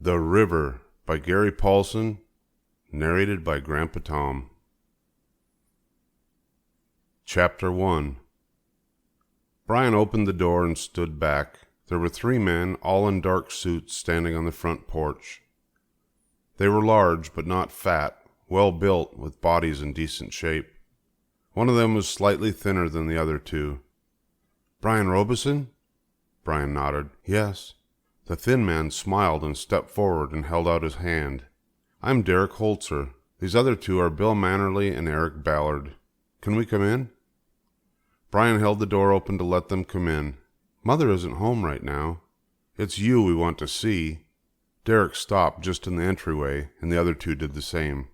The River by Gary Paulson, narrated by Grandpa Tom. Chapter 1. Brian opened the door and stood back. There were 3 men, all in dark suits, standing on the front porch. They were large, but not fat, well built, with bodies in decent shape. One of them was slightly thinner than the other 2. "Brian Robeson?" Brian nodded. "Yes." The thin man smiled and stepped forward and held out his hand. "I'm Derek Holzer. These other 2 are Bill Mannerly and Eric Ballard. Can we come in?" Brian held the door open to let them come in. "Mother isn't home right now. It's you we want to see." Derek stopped just in the entryway, and the other 2 did the same.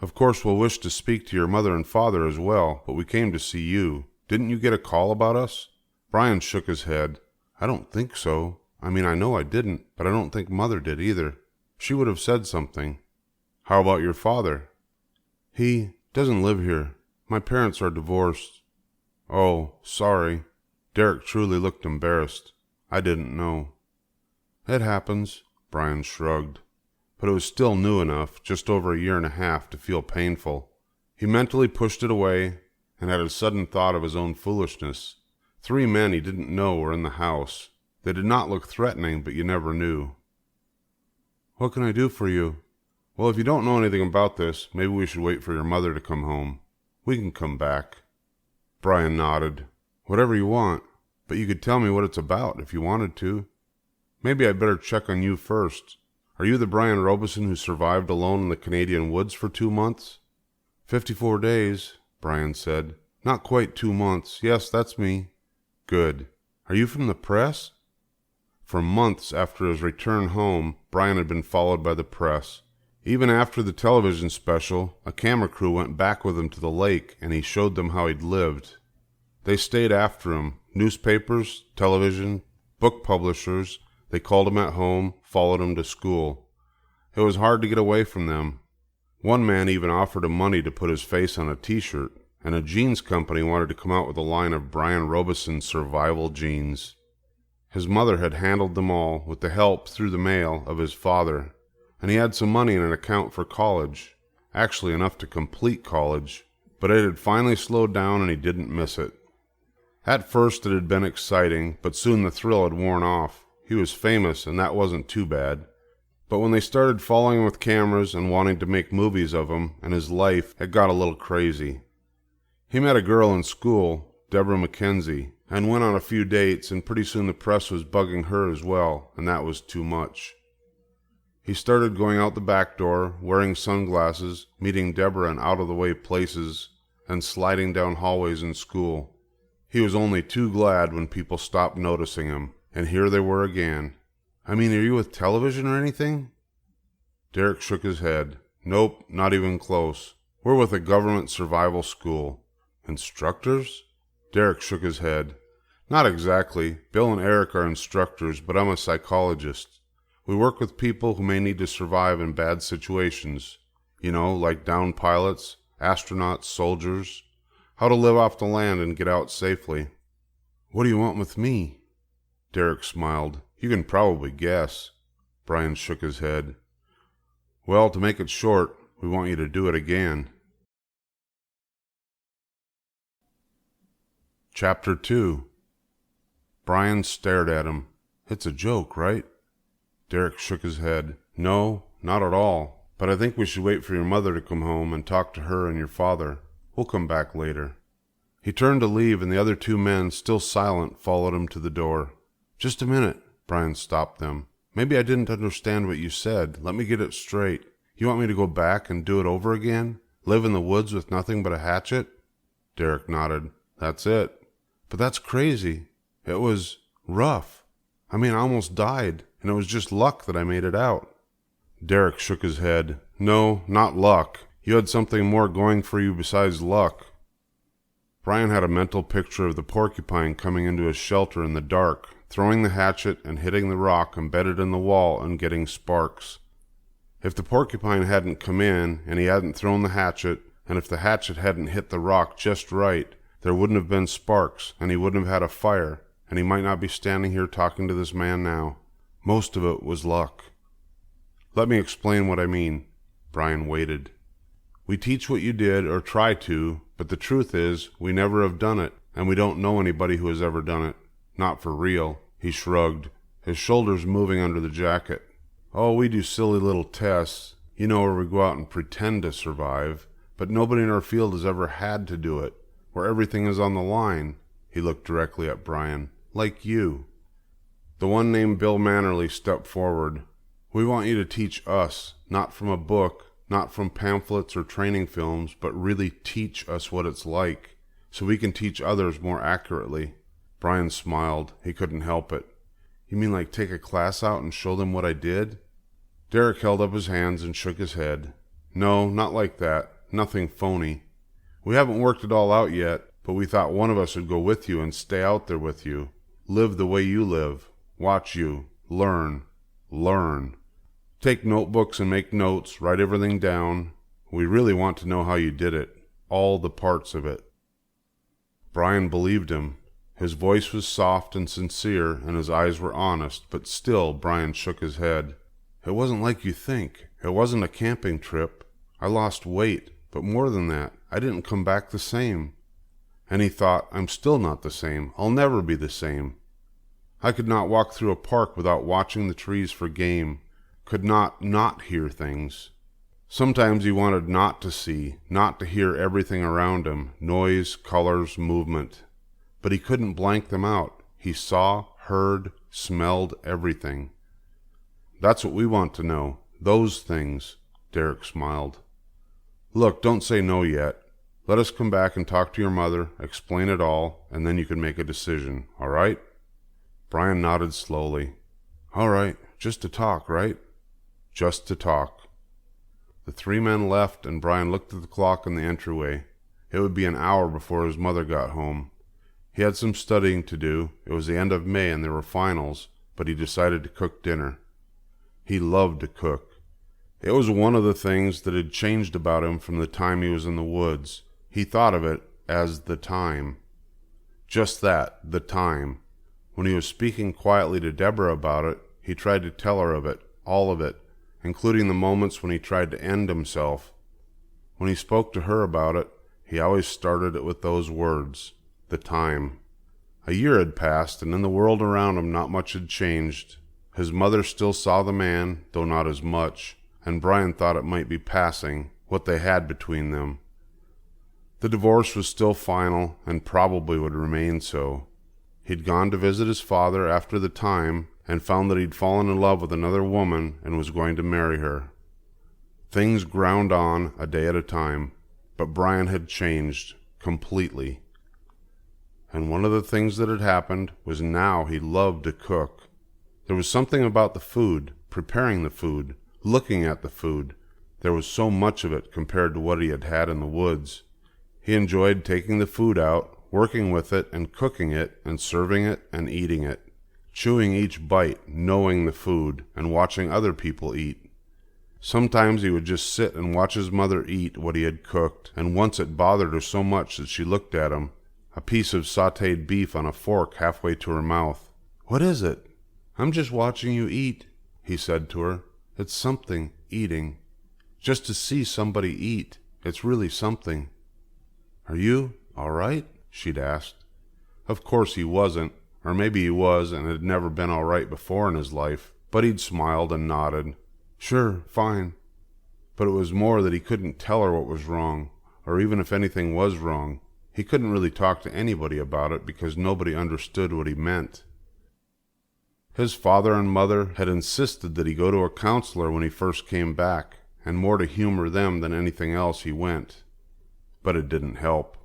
"Of course we'll wish to speak to your mother and father as well, but we came to see you. Didn't you get a call about us?" Brian shook his head. "I don't think so. I know I didn't, but I don't think Mother did either. She would have said something." "How about your father?" "He doesn't live here. My parents are divorced." "Oh, sorry." Derek truly looked embarrassed. "I didn't know." "It happens," Brian shrugged. But it was still new enough, just over a year and a half, to feel painful. He mentally pushed it away and had a sudden thought of his own foolishness. 3 men he didn't know were in the house. They did not look threatening, but you never knew. "What can I do for you?" "Well, if you don't know anything about this, maybe we should wait for your mother to come home. We can come back." Brian nodded. "Whatever you want, but you could tell me what it's about if you wanted to. Maybe I'd better check on you first. Are you the Brian Robeson who survived alone in the Canadian woods for 2 months?" 54 days, Brian said. "Not quite 2 months. Yes, that's me." "Good. Are you from the press?" For months after his return home, Brian had been followed by the press. Even after the television special, a camera crew went back with him to the lake, and he showed them how he'd lived. They stayed after him. Newspapers, television, book publishers. They called him at home, followed him to school. It was hard to get away from them. One man even offered him money to put his face on a t-shirt, and a jeans company wanted to come out with a line of Brian Robeson survival jeans. His mother had handled them all, with the help, through the mail, of his father, and he had some money in an account for college, actually enough to complete college, but it had finally slowed down and he didn't miss it. At first it had been exciting, but soon the thrill had worn off. He was famous, and that wasn't too bad. But when they started following him with cameras and wanting to make movies of him and his life, it got a little crazy. He met a girl in school, Deborah Mackenzie, and went on a few dates, and pretty soon the press was bugging her as well, and that was too much. He started going out the back door, wearing sunglasses, meeting Deborah in out-of-the-way places, and sliding down hallways in school. He was only too glad when people stopped noticing him, and here they were again. "Are you with television or anything?" Derek shook his head. "Nope, not even close. We're with a government survival school." "Instructors?" Derek shook his head. "Not exactly. Bill and Eric are instructors, but I'm a psychologist. We work with people who may need to survive in bad situations. Like downed pilots, astronauts, soldiers. How to live off the land and get out safely." "What do you want with me?" Derek smiled. "You can probably guess." Brian shook his head. "Well, to make it short, we want you to do it again." Chapter 2. Brian stared at him. "It's a joke, right?" Derek shook his head. "No, not at all. But I think we should wait for your mother to come home and talk to her and your father. We'll come back later." He turned to leave, and the other 2 men, still silent, followed him to the door. "Just a minute," Brian stopped them. "Maybe I didn't understand what you said. Let me get it straight. You want me to go back and do it over again? Live in the woods with nothing but a hatchet?" Derek nodded. "That's it." "But that's crazy. It was rough. I almost died, and it was just luck that I made it out." Derek shook his head. "No, not luck. You had something more going for you besides luck." Brian had a mental picture of the porcupine coming into his shelter in the dark, throwing the hatchet and hitting the rock embedded in the wall and getting sparks. If the porcupine hadn't come in, and he hadn't thrown the hatchet, and if the hatchet hadn't hit the rock just right, there wouldn't have been sparks, and he wouldn't have had a fire, and he might not be standing here talking to this man now. Most of it was luck. Let me explain what I mean. Brian waited. We teach what you did, or try to, but the truth is, we never have done it, and we don't know anybody who has ever done it. Not for real. He shrugged, his shoulders moving under the jacket. Oh, we do silly little tests, where we go out and pretend to survive, but nobody in our field has ever had to do it, where everything is on the line. He looked directly at Brian. Like you. The one named Bill Mannerly stepped forward. We want you to teach us, not from a book, not from pamphlets or training films, but really teach us what it's like, so we can teach others more accurately. Brian smiled. He couldn't help it. You mean like take a class out and show them what I did? Derek held up his hands and shook his head. No, not like that. Nothing phony. We haven't worked it all out yet, but we thought one of us would go with you and stay out there with you. Live the way you live. Watch you. Learn. Take notebooks and make notes. Write everything down. We really want to know how you did it. All the parts of it. Brian believed him. His voice was soft and sincere, and his eyes were honest, but still Brian shook his head. It wasn't like you think. It wasn't a camping trip. I lost weight, but more than that, I didn't come back the same. And he thought, I'm still not the same. I'll never be the same. I could not walk through a park without watching the trees for game, could not hear things. Sometimes he wanted not to see, not to hear everything around him, noise, colors, movement. But he couldn't blank them out. He saw, heard, smelled everything. That's what we want to know. Those things. Derek smiled. Look, don't say no yet. Let us come back and talk to your mother, explain it all, and then you can make a decision, all right? Brian nodded slowly. All right, just to talk, right? Just to talk. The three men left, and Brian looked at the clock in the entryway. It would be an hour before his mother got home. He had some studying to do. It was the end of May and there were finals, but he decided to cook dinner. He loved to cook. It was one of the things that had changed about him from the time he was in the woods. He thought of it as the time. Just that, the time. When he was speaking quietly to Deborah about it, he tried to tell her of it, all of it, including the moments when he tried to end himself. When he spoke to her about it, he always started it with those words. The time. A year had passed, and in the world around him not much had changed. His mother still saw the man, though not as much, and Brian thought it might be passing, what they had between them. The divorce was still final, and probably would remain so. He'd gone to visit his father after the time, and found that he'd fallen in love with another woman and was going to marry her. Things ground on, a day at a time, but Brian had changed, completely. And one of the things that had happened was now he loved to cook. There was something about the food, preparing the food, looking at the food. There was so much of it compared to what he had had in the woods. He enjoyed taking the food out, working with it and cooking it and serving it and eating it, chewing each bite, knowing the food, and watching other people eat. Sometimes he would just sit and watch his mother eat what he had cooked, and once it bothered her so much that she looked at him, a piece of sautéed beef on a fork halfway to her mouth. What is it? I'm just watching you eat, he said to her. It's something, eating. Just to see somebody eat, it's really something. Are you all right? She'd asked. Of course he wasn't, or maybe he was and had never been all right before in his life, but he'd smiled and nodded. Sure, fine. But it was more that he couldn't tell her what was wrong, or even if anything was wrong. He couldn't really talk to anybody about it because nobody understood what he meant. His father and mother had insisted that he go to a counselor when he first came back, and more to humor them than anything else he went. But it didn't help.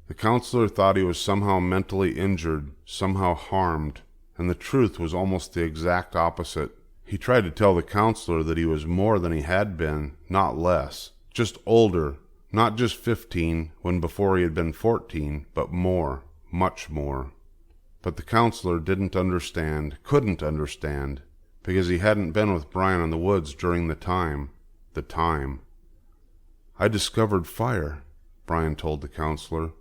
The counselor thought he was somehow mentally injured, somehow harmed, and the truth was almost the exact opposite. He tried to tell the counselor that he was more than he had been, not less, just older, not just 15 when before he had been 14, but more, much more. But the counselor didn't understand, couldn't understand, because he hadn't been with Brian in the woods during the time. I discovered fire, Brian told the counselor.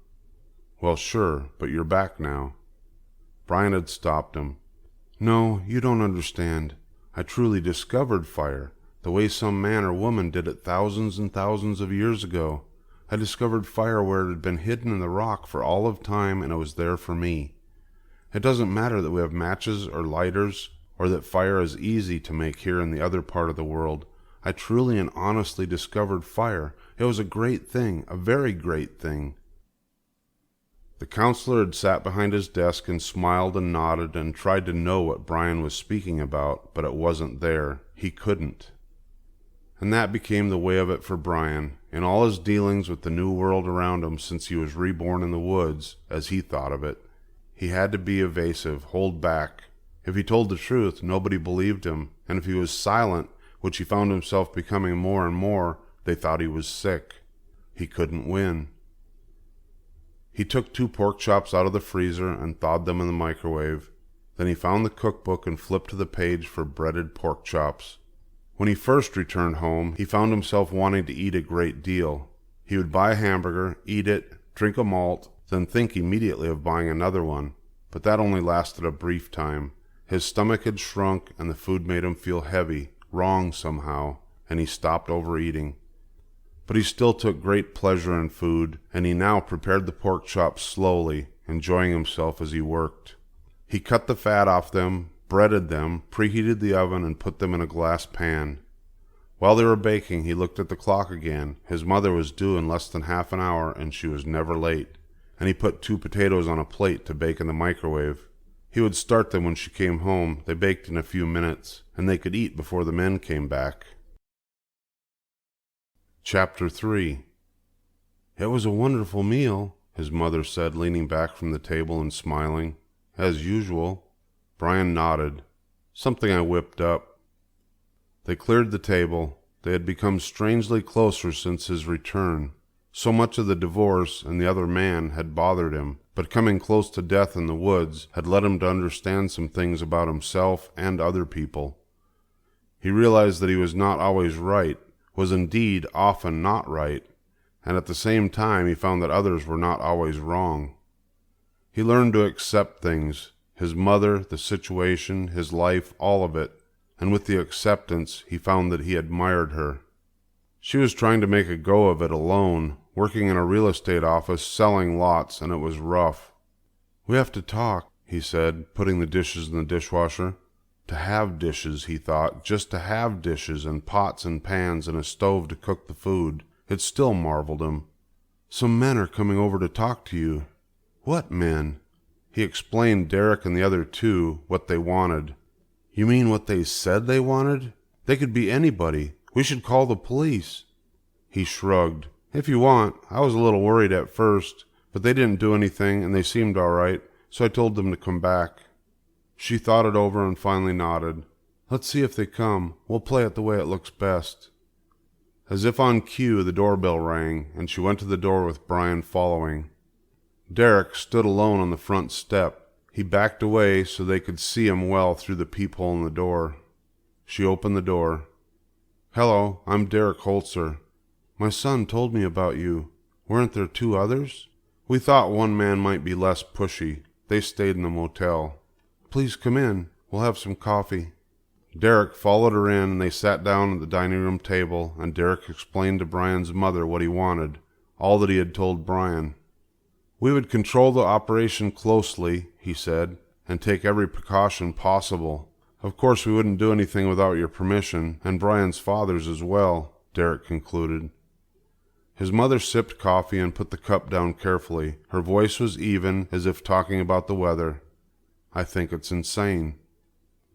Well, sure, but you're back now. Brian had stopped him. No, you don't understand. I truly discovered fire. the way some man or woman did it thousands and thousands of years ago. I discovered fire where it had been hidden in the rock for all of time, and it was there for me. It doesn't matter that we have matches or lighters, or that fire is easy to make here in the other part of the world. I truly and honestly discovered fire. It was a great thing, a very great thing." The counselor had sat behind his desk and smiled and nodded and tried to know what Brian was speaking about, but it wasn't there. He couldn't. And that became the way of it for Brian. In all his dealings with the new world around him since he was reborn in the woods, as he thought of it, he had to be evasive, hold back. If he told the truth, nobody believed him, and if he was silent, which he found himself becoming more and more, they thought he was sick. He couldn't win. He took 2 pork chops out of the freezer and thawed them in the microwave. Then he found the cookbook and flipped to the page for breaded pork chops. When he first returned home, he found himself wanting to eat a great deal. He would buy a hamburger, eat it, drink a malt, then think immediately of buying another one. But that only lasted a brief time. His stomach had shrunk, and the food made him feel heavy, wrong somehow, and he stopped overeating. But he still took great pleasure in food, and he now prepared the pork chops slowly, enjoying himself as he worked. He cut the fat off them, breaded them, preheated the oven, and put them in a glass pan. While they were baking, he looked at the clock again. His mother was due in less than half an hour, and she was never late. And he put 2 potatoes on a plate to bake in the microwave. He would start them when she came home. They baked in a few minutes, and they could eat before the men came back. Chapter 3. "It was a wonderful meal," his mother said, leaning back from the table and smiling. "As usual." Brian nodded. "Something I whipped up." They cleared the table. They had become strangely closer since his return. So much of the divorce and the other man had bothered him, but coming close to death in the woods had led him to understand some things about himself and other people. He realized that he was not always right, was indeed often not right, and at the same time he found that others were not always wrong. He learned to accept things, his mother, the situation, his life, all of it, and with the acceptance he found that he admired her. She was trying to make a go of it alone, working in a real estate office, selling lots, and it was rough. "We have to talk," he said, putting the dishes in the dishwasher. To have dishes, he thought, just to have dishes and pots and pans and a stove to cook the food. It still marveled him. "Some men are coming over to talk to you." "What men?" He explained Derek and the other 2 what they wanted. "You mean what they said they wanted? They could be anybody. We should call the police." He shrugged. "If you want. I was a little worried at first, but they didn't do anything and they seemed all right, so I told them to come back." She thought it over and finally nodded. "Let's see if they come. We'll play it the way it looks best." As if on cue, the doorbell rang, and she went to the door with Brian following. Derek stood alone on the front step. He backed away so they could see him well through the peephole in the door. She opened the door. "Hello, I'm Derek Holzer. My son told me about you. Weren't there 2 others? We thought one man might be less pushy. They stayed in the motel. Please come in. We'll have some coffee." Derek followed her in, and they sat down at the dining room table, and Derek explained to Brian's mother what he wanted, all that he had told Brian. "We would control the operation closely," he said, "and take every precaution possible. Of course we wouldn't do anything without your permission, and Brian's father's as well," Derek concluded. His mother sipped coffee and put the cup down carefully. Her voice was even, as if talking about the weather. "I think it's insane."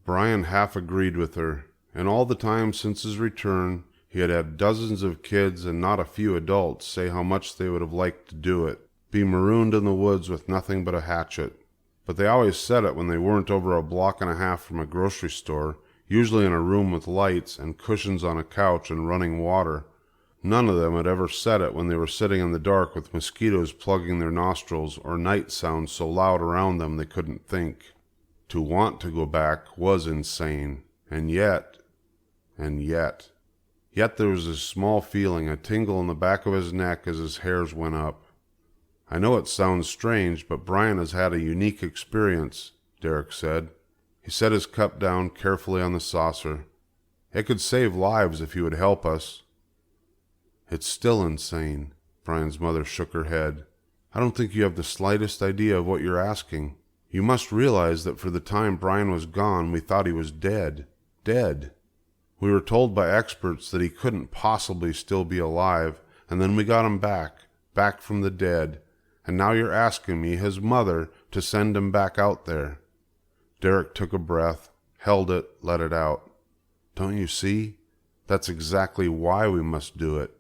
Brian half agreed with her. In all the time since his return, he had had dozens of kids and not a few adults say how much they would have liked to do it, be marooned in the woods with nothing but a hatchet. But they always said it when they weren't over a block and a half from a grocery store, usually in a room with lights and cushions on a couch and running water. None of them had ever said it when they were sitting in the dark with mosquitoes plugging their nostrils or night sounds so loud around them they couldn't think. To want to go back was insane, and yet there was a small feeling, a tingle in the back of his neck as his hairs went up. "I know it sounds strange, but Brian has had a unique experience," Derek said. He set his cup down carefully on the saucer. It could save lives if you would help us." "It's still insane." Brian's mother shook her head. "I don't think you have the slightest idea of what you're asking. You must realize that for the time Brian was gone, we thought he was dead. Dead. We were told by experts that he couldn't possibly still be alive, and then we got him back from the dead, and now you're asking me, his mother, to send him back out there." Derek took a breath, held it, let it out. "Don't you see? That's exactly why we must do it.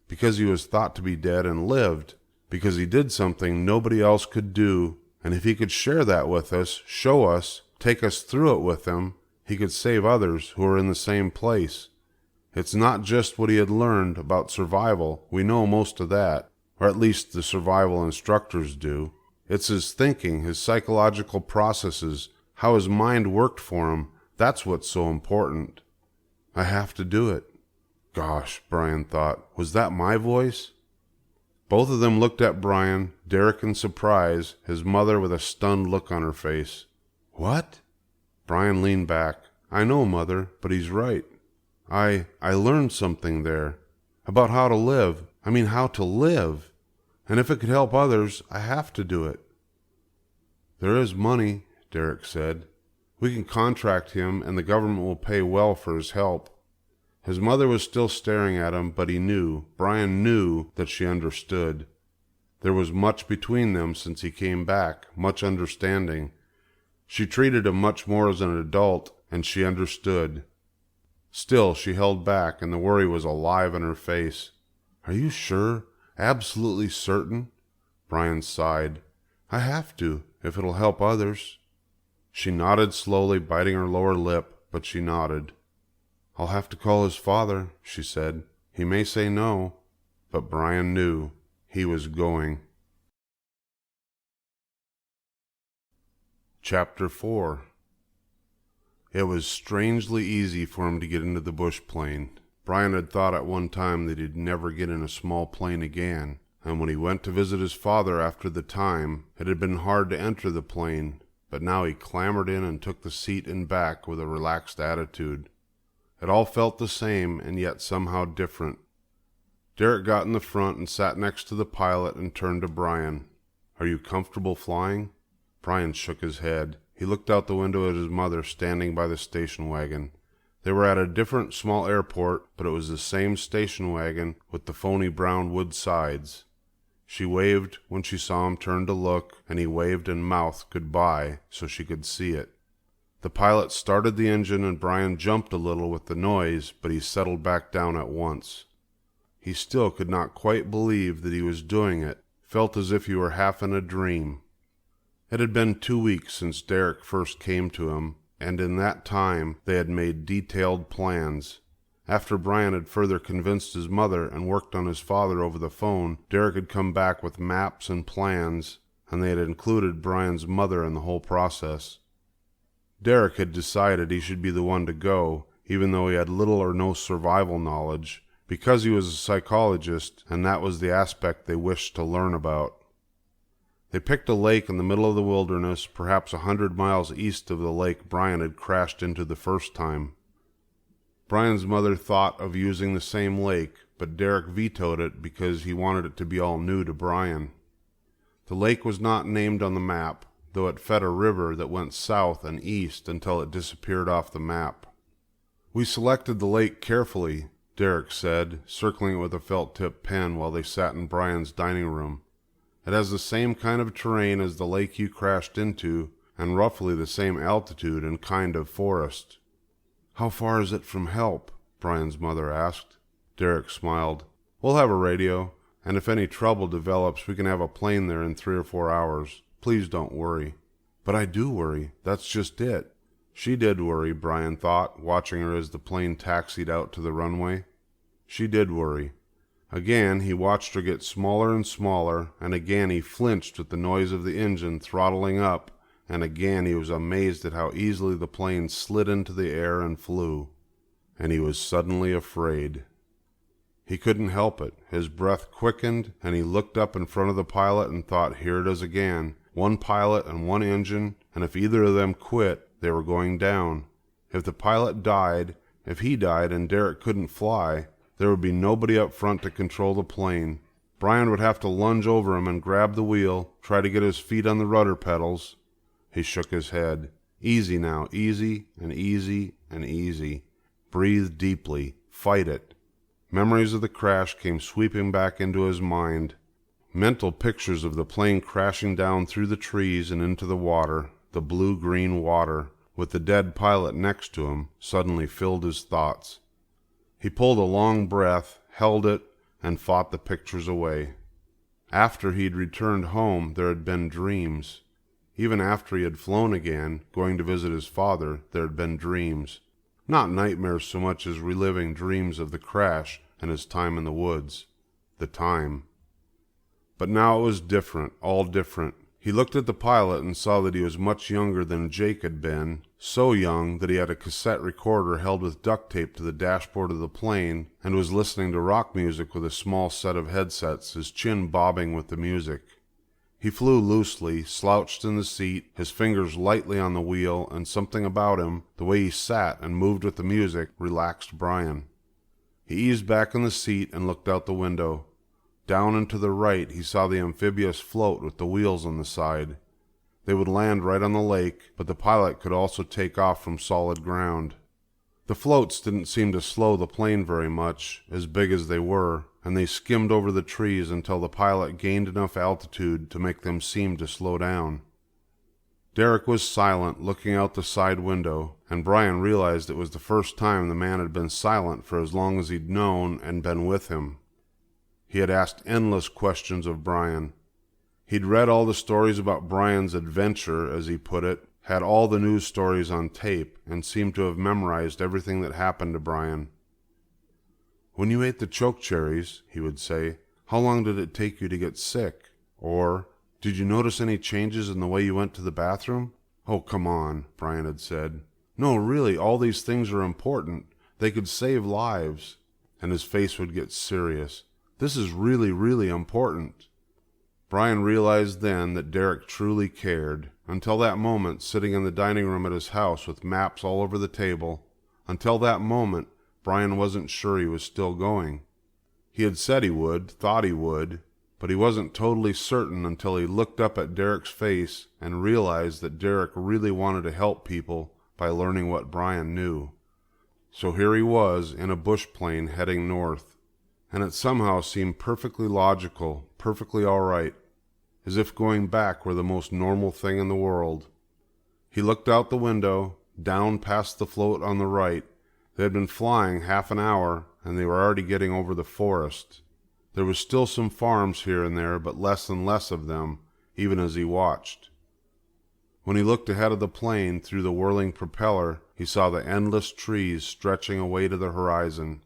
Because he was thought to be dead and lived. Because he did something nobody else could do, and if he could share that with us, show us, take us through it with him, he could save others who are in the same place. It's not just what he had learned about survival. We know most of that, or at least the survival instructors do. It's his thinking, his psychological processes, how his mind worked for him. That's what's so important. I have to do it." Gosh, Brian thought, was that my voice? Both of them looked at Brian, Derek in surprise, his mother with a stunned look on her face. "What?" Brian leaned back. "I know, Mother, but he's right. I learned something there. About how to live. How to live. And if it could help others, I have to do it." "There is money," Derek said. "We can contract him, and the government will pay well for his help." His mother was still staring at him, but Brian knew that she understood. There was much between them since he came back, much understanding. She treated him much more as an adult, and she understood. Still, she held back, and the worry was alive in her face. "Are you sure? Absolutely certain?" Brian sighed. "I have to, if it'll help others." She nodded slowly, biting her lower lip, but she nodded. "I'll have to call his father," she said. "He may say no." But Brian knew. He was going. Chapter 4. It was strangely easy for him to get into the bush plane. Brian had thought at one time that he'd never get in a small plane again, and when he went to visit his father after the time, it had been hard to enter the plane, but now he clambered in and took the seat in back with a relaxed attitude. It all felt the same and yet somehow different. Derek got in the front and sat next to the pilot and turned to Brian. "Are you comfortable flying?" Brian shook his head. He looked out the window at his mother standing by the station wagon. They were at a different small airport, but it was the same station wagon with the phony brown wood sides. She waved when she saw him turn to look, and he waved and mouthed goodbye so she could see it. The pilot started the engine and Brian jumped a little with the noise, but he settled back down at once. He still could not quite believe that he was doing it, felt as if he were half in a dream. It had been 2 weeks since Derek first came to him, and in that time they had made detailed plans. After Brian had further convinced his mother and worked on his father over the phone, Derek had come back with maps and plans, and they had included Brian's mother in the whole process. Derek had decided he should be the one to go, even though he had little or no survival knowledge, because he was a psychologist, and that was the aspect they wished to learn about. They picked a lake in the middle of the wilderness, perhaps 100 miles east of the lake Brian had crashed into the first time. Brian's mother thought of using the same lake, but Derek vetoed it because he wanted it to be all new to Brian. The lake was not named on the map, though it fed a river that went south and east until it disappeared off the map. "We selected the lake carefully," Derek said, circling it with a felt-tip pen while they sat in Brian's dining room. "It has the same kind of terrain as the lake you crashed into, and roughly the same altitude and kind of forest." "How far is it from help?" Brian's mother asked. Derek smiled. "We'll have a radio, and if any trouble develops, we can have a plane there in 3 or 4 hours. Please don't worry." "But I do worry. That's just it." She did worry, Brian thought, watching her as the plane taxied out to the runway. She did worry. Again, he watched her get smaller and smaller, and again he flinched at the noise of the engine throttling up, and again he was amazed at how easily the plane slid into the air and flew. And he was suddenly afraid. He couldn't help it. His breath quickened, and he looked up in front of the pilot and thought, here it is again. One pilot and one engine, and if either of them quit, they were going down. If the pilot died, If he died and Derek couldn't fly, there would be nobody up front to control the plane. Brian would have to lunge over him and grab the wheel, try to get his feet on the rudder pedals. He shook his head. Easy now, easy and easy and easy. Breathe deeply. Fight it. Memories of the crash came sweeping back into his mind. Mental pictures of the plane crashing down through the trees and into the water, the blue-green water, with the dead pilot next to him, suddenly filled his thoughts. He pulled a long breath, held it, and fought the pictures away. After he'd returned home, there had been dreams. Even after he had flown again, going to visit his father, there had been dreams. Not nightmares so much as reliving dreams of the crash and his time in the woods. The time. But now it was different, all different. He looked at the pilot and saw that he was much younger than Jake had been, so young that he had a cassette recorder held with duct tape to the dashboard of the plane and was listening to rock music with a small set of headsets, his chin bobbing with the music. He flew loosely, slouched in the seat, his fingers lightly on the wheel, and something about him, the way he sat and moved with the music, relaxed Brian. He eased back in the seat and looked out the window. Down and to the right he saw the amphibious float with the wheels on the side. They would land right on the lake, but the pilot could also take off from solid ground. The floats didn't seem to slow the plane very much, as big as they were, and they skimmed over the trees until the pilot gained enough altitude to make them seem to slow down. Derek was silent, looking out the side window, and Brian realized it was the first time the man had been silent for as long as he'd known and been with him. He had asked endless questions of Brian. He'd read all the stories about Brian's adventure, as he put it, had all the news stories on tape, and seemed to have memorized everything that happened to Brian. "When you ate the choke cherries," he would say, "how long did it take you to get sick?" Or, "Did you notice any changes in the way you went to the bathroom?" "Oh, come on," Brian had said. "No, really, all these things are important. They could save lives." And his face would get serious. "This is really, really important." Brian realized then that Derek truly cared. Until that moment, sitting in the dining room at his house with maps all over the table, until that moment, Brian wasn't sure he was still going. He had said he would, thought he would, but he wasn't totally certain until he looked up at Derek's face and realized that Derek really wanted to help people by learning what Brian knew. So here he was in a bush plane heading north. And it somehow seemed perfectly logical, perfectly all right, as if going back were the most normal thing in the world. He looked out the window, down past the float on the right. They had been flying half an hour, and they were already getting over the forest. There was still some farms here and there, but less and less of them, even as he watched. When he looked ahead of the plane through the whirling propeller, he saw the endless trees stretching away to the horizon.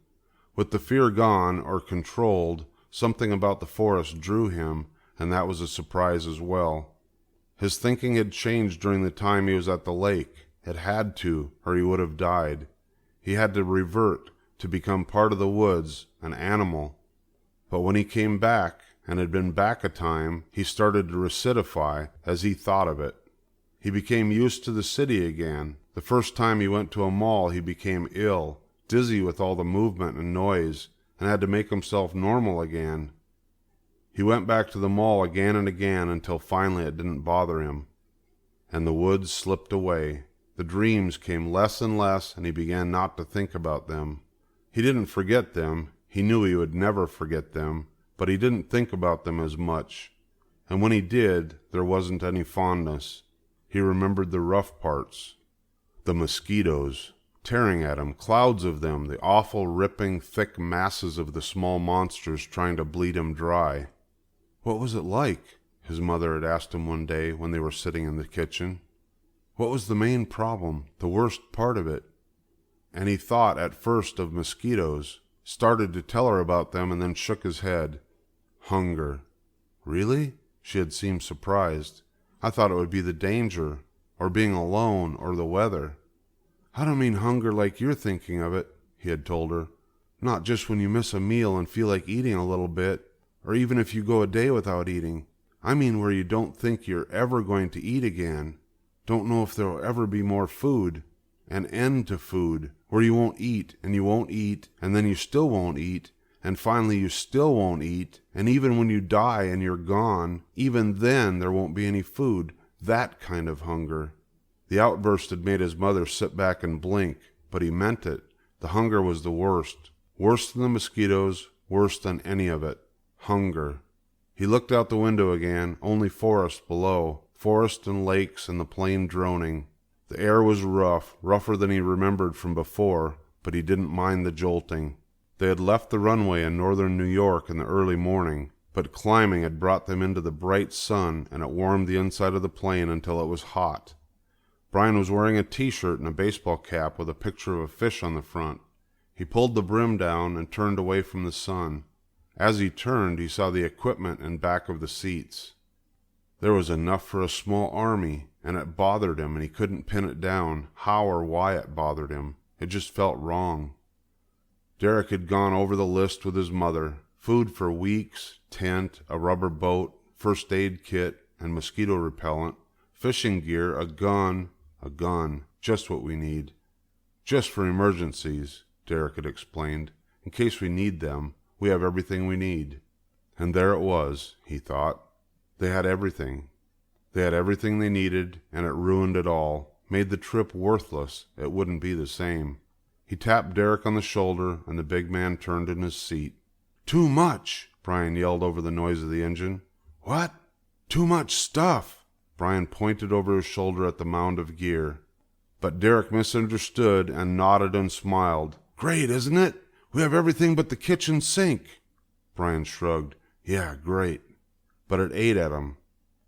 With the fear gone, or controlled, something about the forest drew him, and that was a surprise as well. His thinking had changed during the time he was at the lake. It had to, or he would have died. He had to revert, to become part of the woods, an animal. But when he came back, and had been back a time, he started to recidify as he thought of it. He became used to the city again. The first time he went to a mall, he became ill, dizzy with all the movement and noise, and had to make himself normal again. He went back to the mall again and again until finally it didn't bother him. And the woods slipped away. The dreams came less and less, and he began not to think about them. He didn't forget them. He knew he would never forget them, but he didn't think about them as much. And when he did, there wasn't any fondness. He remembered the rough parts. The mosquitoes, tearing at him, clouds of them, the awful, ripping, thick masses of the small monsters trying to bleed him dry. What was it like? His mother had asked him one day when they were sitting in the kitchen. What was the main problem, the worst part of it? And he thought at first of mosquitoes, started to tell her about them, and then shook his head. Hunger. Really? She had seemed surprised. I thought it would be the danger, or being alone, or the weather. I don't mean hunger like you're thinking of it, he had told her. Not just when you miss a meal and feel like eating a little bit, or even if you go a day without eating. I mean where you don't think you're ever going to eat again. Don't know if there'll ever be more food. An end to food, where you won't eat, and you won't eat, and then you still won't eat, and finally you still won't eat, and even when you die and you're gone, even then there won't be any food. That kind of hunger. The outburst had made his mother sit back and blink, but he meant it. The hunger was the worst. Worse than the mosquitoes, worse than any of it. Hunger. He looked out the window again, only forest below, forest and lakes and the plane droning. The air was rough, rougher than he remembered from before, but he didn't mind the jolting. They had left the runway in northern New York in the early morning, but climbing had brought them into the bright sun, and it warmed the inside of the plane until it was hot. Brian was wearing a t-shirt and a baseball cap with a picture of a fish on the front. He pulled the brim down and turned away from the sun. As he turned, he saw the equipment in back of the seats. There was enough for a small army, and it bothered him, and he couldn't pin it down, how or why it bothered him. It just felt wrong. Derek had gone over the list with his mother. Food for weeks, tent, a rubber boat, first aid kit, and mosquito repellent, fishing gear, a gun, just what we need. Just for emergencies, Derek had explained. In case we need them, we have everything we need. And there it was, he thought. They had everything. They had everything they needed, and it ruined it all, made the trip worthless. It wouldn't be the same. He tapped Derek on the shoulder, and the big man turned in his seat. "Too much!" Brian yelled over the noise of the engine. "What?" "Too much stuff!" Brian pointed over his shoulder at the mound of gear. But Derek misunderstood and nodded and smiled. "Great, isn't it? We have everything but the kitchen sink." Brian shrugged. "Yeah, great." But it ate at him.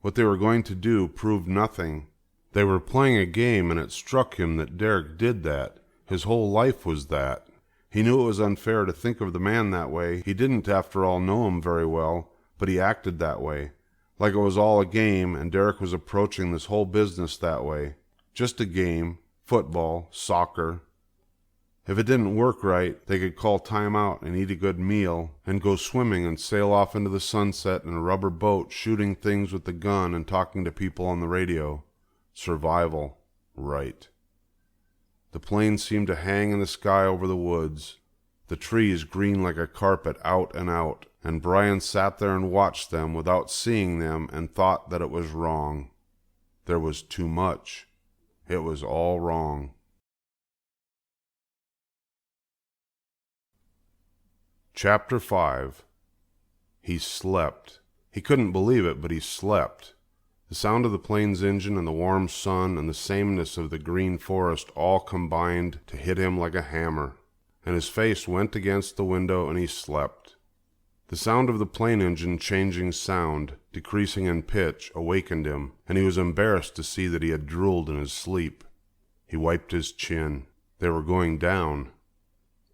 What they were going to do proved nothing. They were playing a game, and it struck him that Derek did that. His whole life was that. He knew it was unfair to think of the man that way. He didn't, after all, know him very well, but he acted that way. Like it was all a game, and Derek was approaching this whole business that way. Just a game, football, soccer. If it didn't work right, they could call time out and eat a good meal, and go swimming and sail off into the sunset in a rubber boat, shooting things with the gun and talking to people on the radio. Survival. Right. The plane seemed to hang in the sky over the woods, the trees green like a carpet out and out, and Brian sat there and watched them without seeing them and thought that it was wrong. There was too much. It was all wrong. Chapter 5. He slept. He couldn't believe it, but he slept. The sound of the plane's engine and the warm sun and the sameness of the green forest all combined to hit him like a hammer, and his face went against the window and he slept. The sound of the plane engine changing sound, decreasing in pitch, awakened him, and he was embarrassed to see that he had drooled in his sleep. He wiped his chin. They were going down.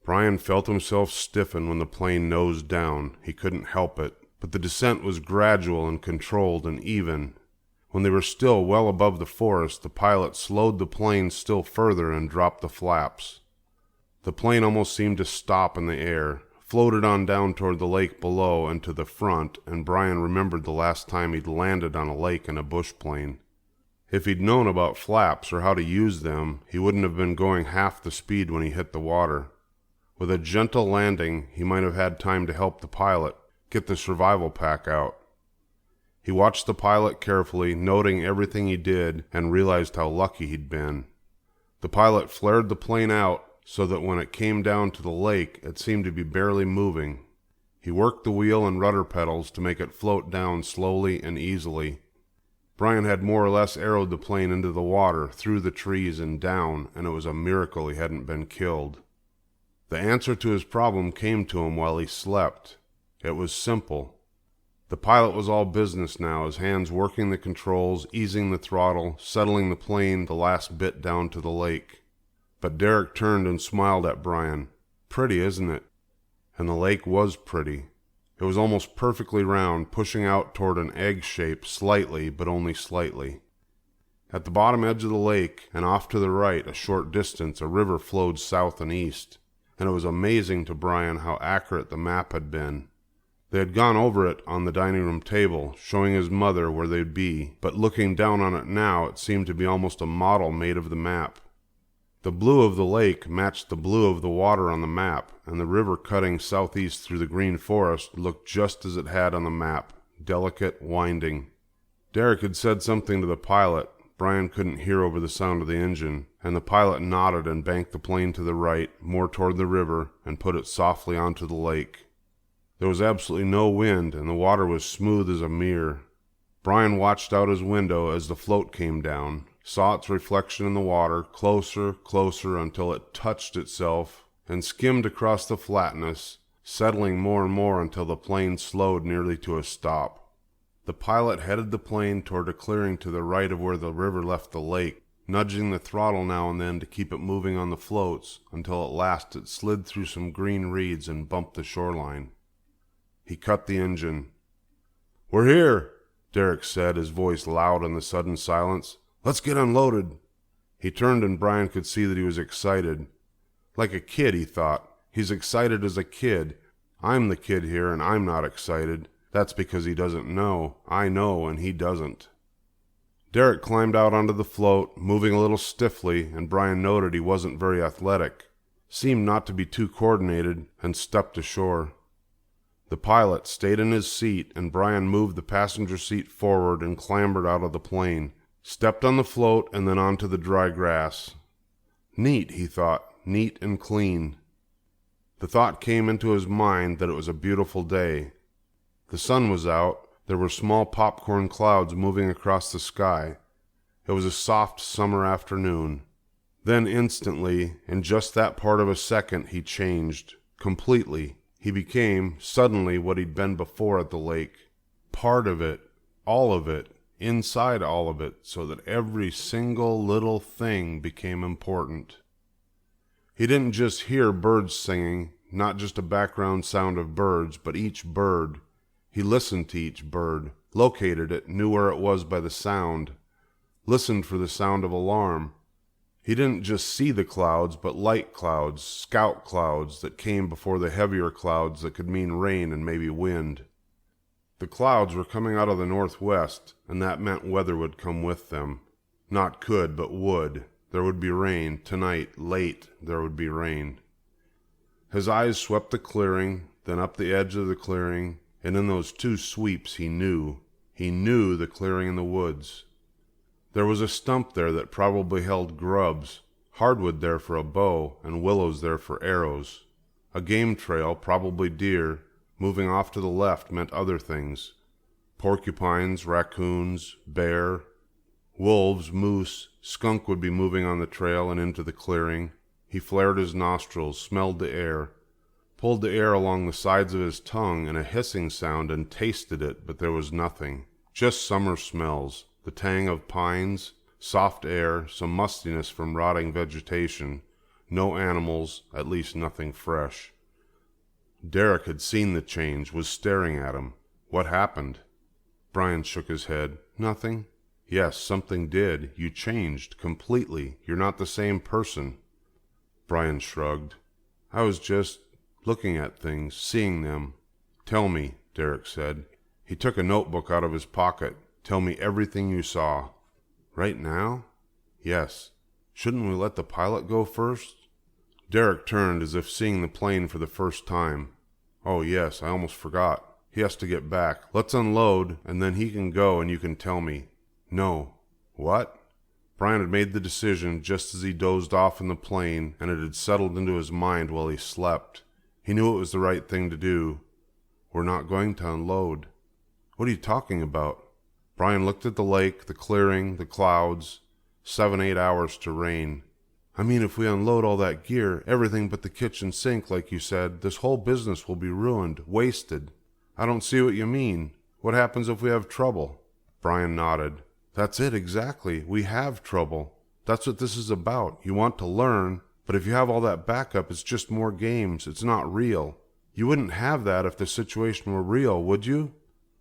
Brian felt himself stiffen when the plane nosed down. He couldn't help it, but the descent was gradual and controlled and even. When they were still well above the forest, the pilot slowed the plane still further and dropped the flaps. The plane almost seemed to stop in the air, floated on down toward the lake below and to the front, and Brian remembered the last time he'd landed on a lake in a bush plane. If he'd known about flaps or how to use them, he wouldn't have been going half the speed when he hit the water. With a gentle landing, he might have had time to help the pilot get the survival pack out. He watched the pilot carefully, noting everything he did, and realized how lucky he'd been. The pilot flared the plane out so that when it came down to the lake, it seemed to be barely moving. He worked the wheel and rudder pedals to make it float down slowly and easily. Brian had more or less arrowed the plane into the water, through the trees and down, and it was a miracle he hadn't been killed. The answer to his problem came to him while he slept. It was simple. The pilot was all business now, his hands working the controls, easing the throttle, settling the plane the last bit down to the lake. But Derek turned and smiled at Brian. "Pretty, isn't it?" And the lake was pretty. It was almost perfectly round, pushing out toward an egg shape slightly, but only slightly. At the bottom edge of the lake, and off to the right a short distance, a river flowed south and east, and it was amazing to Brian how accurate the map had been. They had gone over it on the dining room table, showing his mother where they'd be, but looking down on it now, it seemed to be almost a model made of the map. The blue of the lake matched the blue of the water on the map, and the river cutting southeast through the green forest looked just as it had on the map, delicate, winding. Derek had said something to the pilot. Brian couldn't hear over the sound of the engine, and the pilot nodded and banked the plane to the right, more toward the river, and put it softly onto the lake. There was absolutely no wind, and the water was smooth as a mirror. Brian watched out his window as the float came down, saw its reflection in the water, closer, closer, until it touched itself, and skimmed across the flatness, settling more and more until the plane slowed nearly to a stop. The pilot headed the plane toward a clearing to the right of where the river left the lake, nudging the throttle now and then to keep it moving on the floats, until at last it slid through some green reeds and bumped the shoreline. He cut the engine. "We're here," Derek said, his voice loud in the sudden silence. "Let's get unloaded." He turned and Brian could see that he was excited. Like a kid, he thought. He's excited as a kid. I'm the kid here and I'm not excited. That's because he doesn't know. I know and he doesn't. Derek climbed out onto the float, moving a little stiffly, and Brian noted he wasn't very athletic, seemed not to be too coordinated, and stepped ashore. The pilot stayed in his seat, and Brian moved the passenger seat forward and clambered out of the plane, stepped on the float, and then onto the dry grass. Neat, he thought, neat and clean. The thought came into his mind that it was a beautiful day. The sun was out. There were small popcorn clouds moving across the sky. It was a soft summer afternoon. Then instantly, in just that part of a second, he changed. Completely. He became, suddenly, what he'd been before at the lake. Part of it. All of it. Inside all of it, so that every single little thing became important. He didn't just hear birds singing, not just a background sound of birds, but each bird. He listened to each bird, located it, knew where it was by the sound, listened for the sound of alarm. He didn't just see the clouds, but light clouds, scout clouds that came before the heavier clouds that could mean rain and maybe wind. The clouds were coming out of the northwest, and that meant weather would come with them. Not could, but would. There would be rain. Tonight, late, there would be rain. His eyes swept the clearing, then up the edge of the clearing, and in those two sweeps he knew the clearing in the woods. There was a stump there that probably held grubs, hardwood there for a bow, and willows there for arrows. A game trail, probably deer, moving off to the left meant other things. Porcupines, raccoons, bear, wolves, moose, skunk would be moving on the trail and into the clearing. He flared his nostrils, smelled the air, pulled the air along the sides of his tongue in a hissing sound and tasted it, but there was nothing. Just summer smells, the tang of pines, soft air, some mustiness from rotting vegetation. No animals, at least nothing fresh. Derek had seen the change, was staring at him. What happened? Brian shook his head. Nothing. Yes, something did. You changed completely. You're not the same person. Brian shrugged. I was just looking at things, seeing them. Tell me, Derek said. He took a notebook out of his pocket. Tell me everything you saw. Right now? Yes. Shouldn't we let the pilot go first? Derek turned as if seeing the plane for the first time. Oh, yes, I almost forgot. He has to get back. Let's unload, and then he can go and you can tell me. No. What? Brian had made the decision just as he dozed off in the plane, and it had settled into his mind while he slept. He knew it was the right thing to do. We're not going to unload. What are you talking about? Brian looked at the lake, the clearing, the clouds. 7-8 hours to rain. I mean, if we unload all that gear, everything but the kitchen sink, like you said, this whole business will be ruined, wasted. I don't see what you mean. What happens if we have trouble? Brian nodded. That's it, exactly. We have trouble. That's what this is about. You want to learn, but if you have all that backup, it's just more games. It's not real. You wouldn't have that if the situation were real, would you?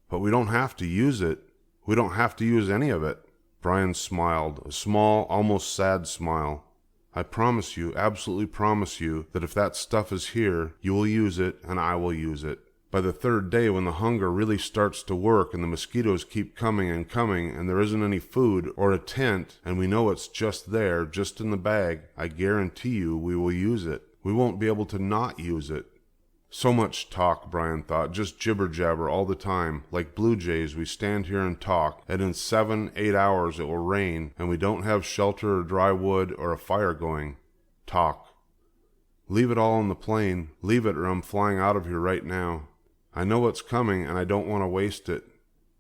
But we don't have to use it. We don't have to use any of it. Brian smiled, a small, almost sad smile. I promise you, absolutely promise you, that if that stuff is here, you will use it and I will use it. By the third day, when the hunger really starts to work and the mosquitoes keep coming and coming and there isn't any food or a tent and we know it's just there, just in the bag, I guarantee you we will use it. We won't be able to not use it. So much talk, Brian thought, just jibber-jabber all the time. Like blue jays, we stand here and talk, and in 7-8 hours it will rain, and we don't have shelter or dry wood or a fire going. Talk. Leave it all on the plane. Leave it or I'm flying out of here right now. I know what's coming, and I don't want to waste it.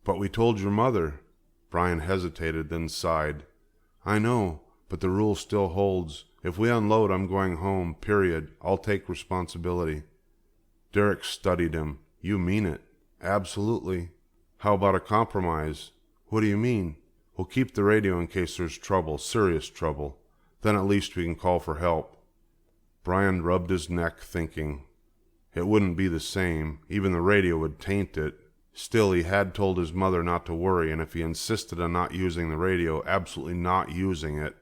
But we told your mother. Brian hesitated, then sighed. I know, but the rule still holds. If we unload, I'm going home, period. I'll take responsibility. Derek studied him. You mean it? Absolutely. How about a compromise? What do you mean? We'll keep the radio in case there's trouble, serious trouble. Then at least we can call for help. Brian rubbed his neck, thinking. It wouldn't be the same. Even the radio would taint it. Still, he had told his mother not to worry, and if he insisted on not using the radio, absolutely not using it.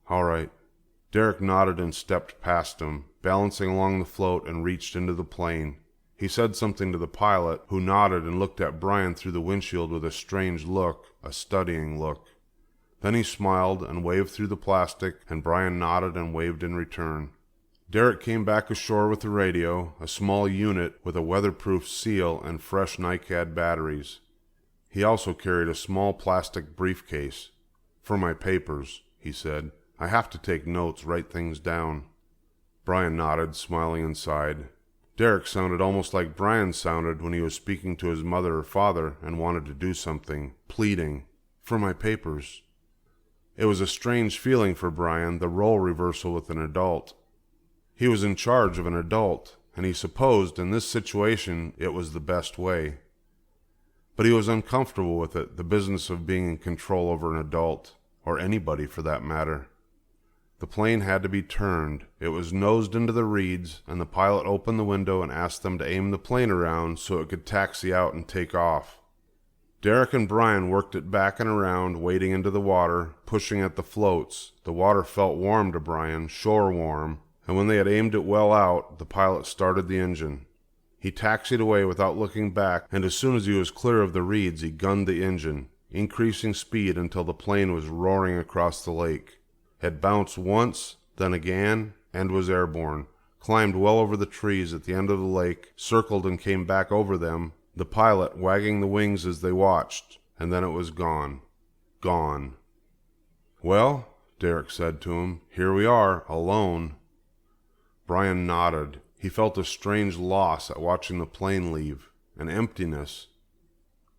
All right. Derek nodded and stepped past him, balancing along the float, and reached into the plane. He said something to the pilot, who nodded and looked at Brian through the windshield with a strange look, a studying look. Then he smiled and waved through the plastic, and Brian nodded and waved in return. Derek came back ashore with the radio, a small unit with a weatherproof seal and fresh NiCad batteries. He also carried a small plastic briefcase. For my papers, he said. I have to take notes, write things down. Brian nodded, smiling inside. Derek sounded almost like Brian sounded when he was speaking to his mother or father and wanted to do something, pleading, for my papers. It was a strange feeling for Brian, the role reversal with an adult. He was in charge of an adult, and he supposed in this situation it was the best way. But he was uncomfortable with it, the business of being in control over an adult, or anybody for that matter. The plane had to be turned. It was nosed into the reeds, and the pilot opened the window and asked them to aim the plane around so it could taxi out and take off. Derek and Brian worked it back and around, wading into the water, pushing at the floats. The water felt warm to Brian, shore warm, and when they had aimed it well out, the pilot started the engine. He taxied away without looking back, and as soon as he was clear of the reeds, he gunned the engine, increasing speed until the plane was roaring across the lake. Had bounced once, then again, and was airborne, climbed well over the trees at the end of the lake, circled and came back over them, the pilot wagging the wings as they watched, and then it was gone. Gone. Well, Derek said to him, here we are, alone. Brian nodded. He felt a strange loss at watching the plane leave, an emptiness.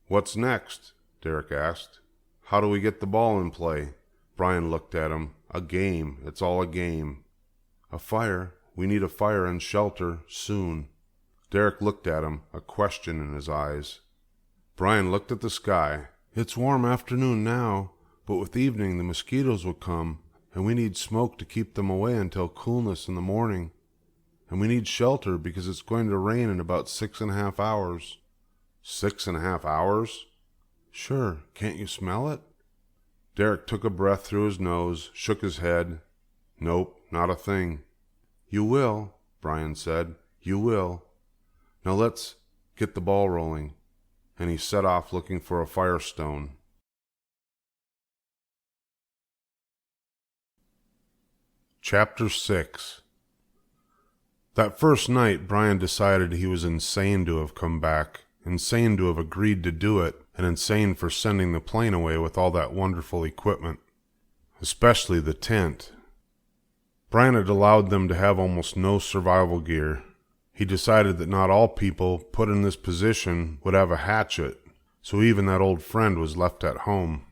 What's next? Derek asked. How do we get the ball in play? Brian looked at him. A game. It's all a game. A fire. We need a fire and shelter, soon. Derek looked at him, a question in his eyes. Brian looked at the sky. It's warm afternoon now, but with evening the mosquitoes will come, and we need smoke to keep them away until coolness in the morning. And we need shelter because it's going to rain in about 6.5 hours. 6.5 hours? Sure. Can't you smell it? Derek took a breath through his nose, shook his head. Nope, not a thing. You will, Brian said. You will. Now let's get the ball rolling. And he set off looking for a firestone. Chapter 6. That first night, Brian decided he was insane to have come back, insane to have agreed to do it, and insane for sending the plane away with all that wonderful equipment, especially the tent. Brian had allowed them to have almost no survival gear. He decided that not all people put in this position would have a hatchet, so even that old friend was left at home.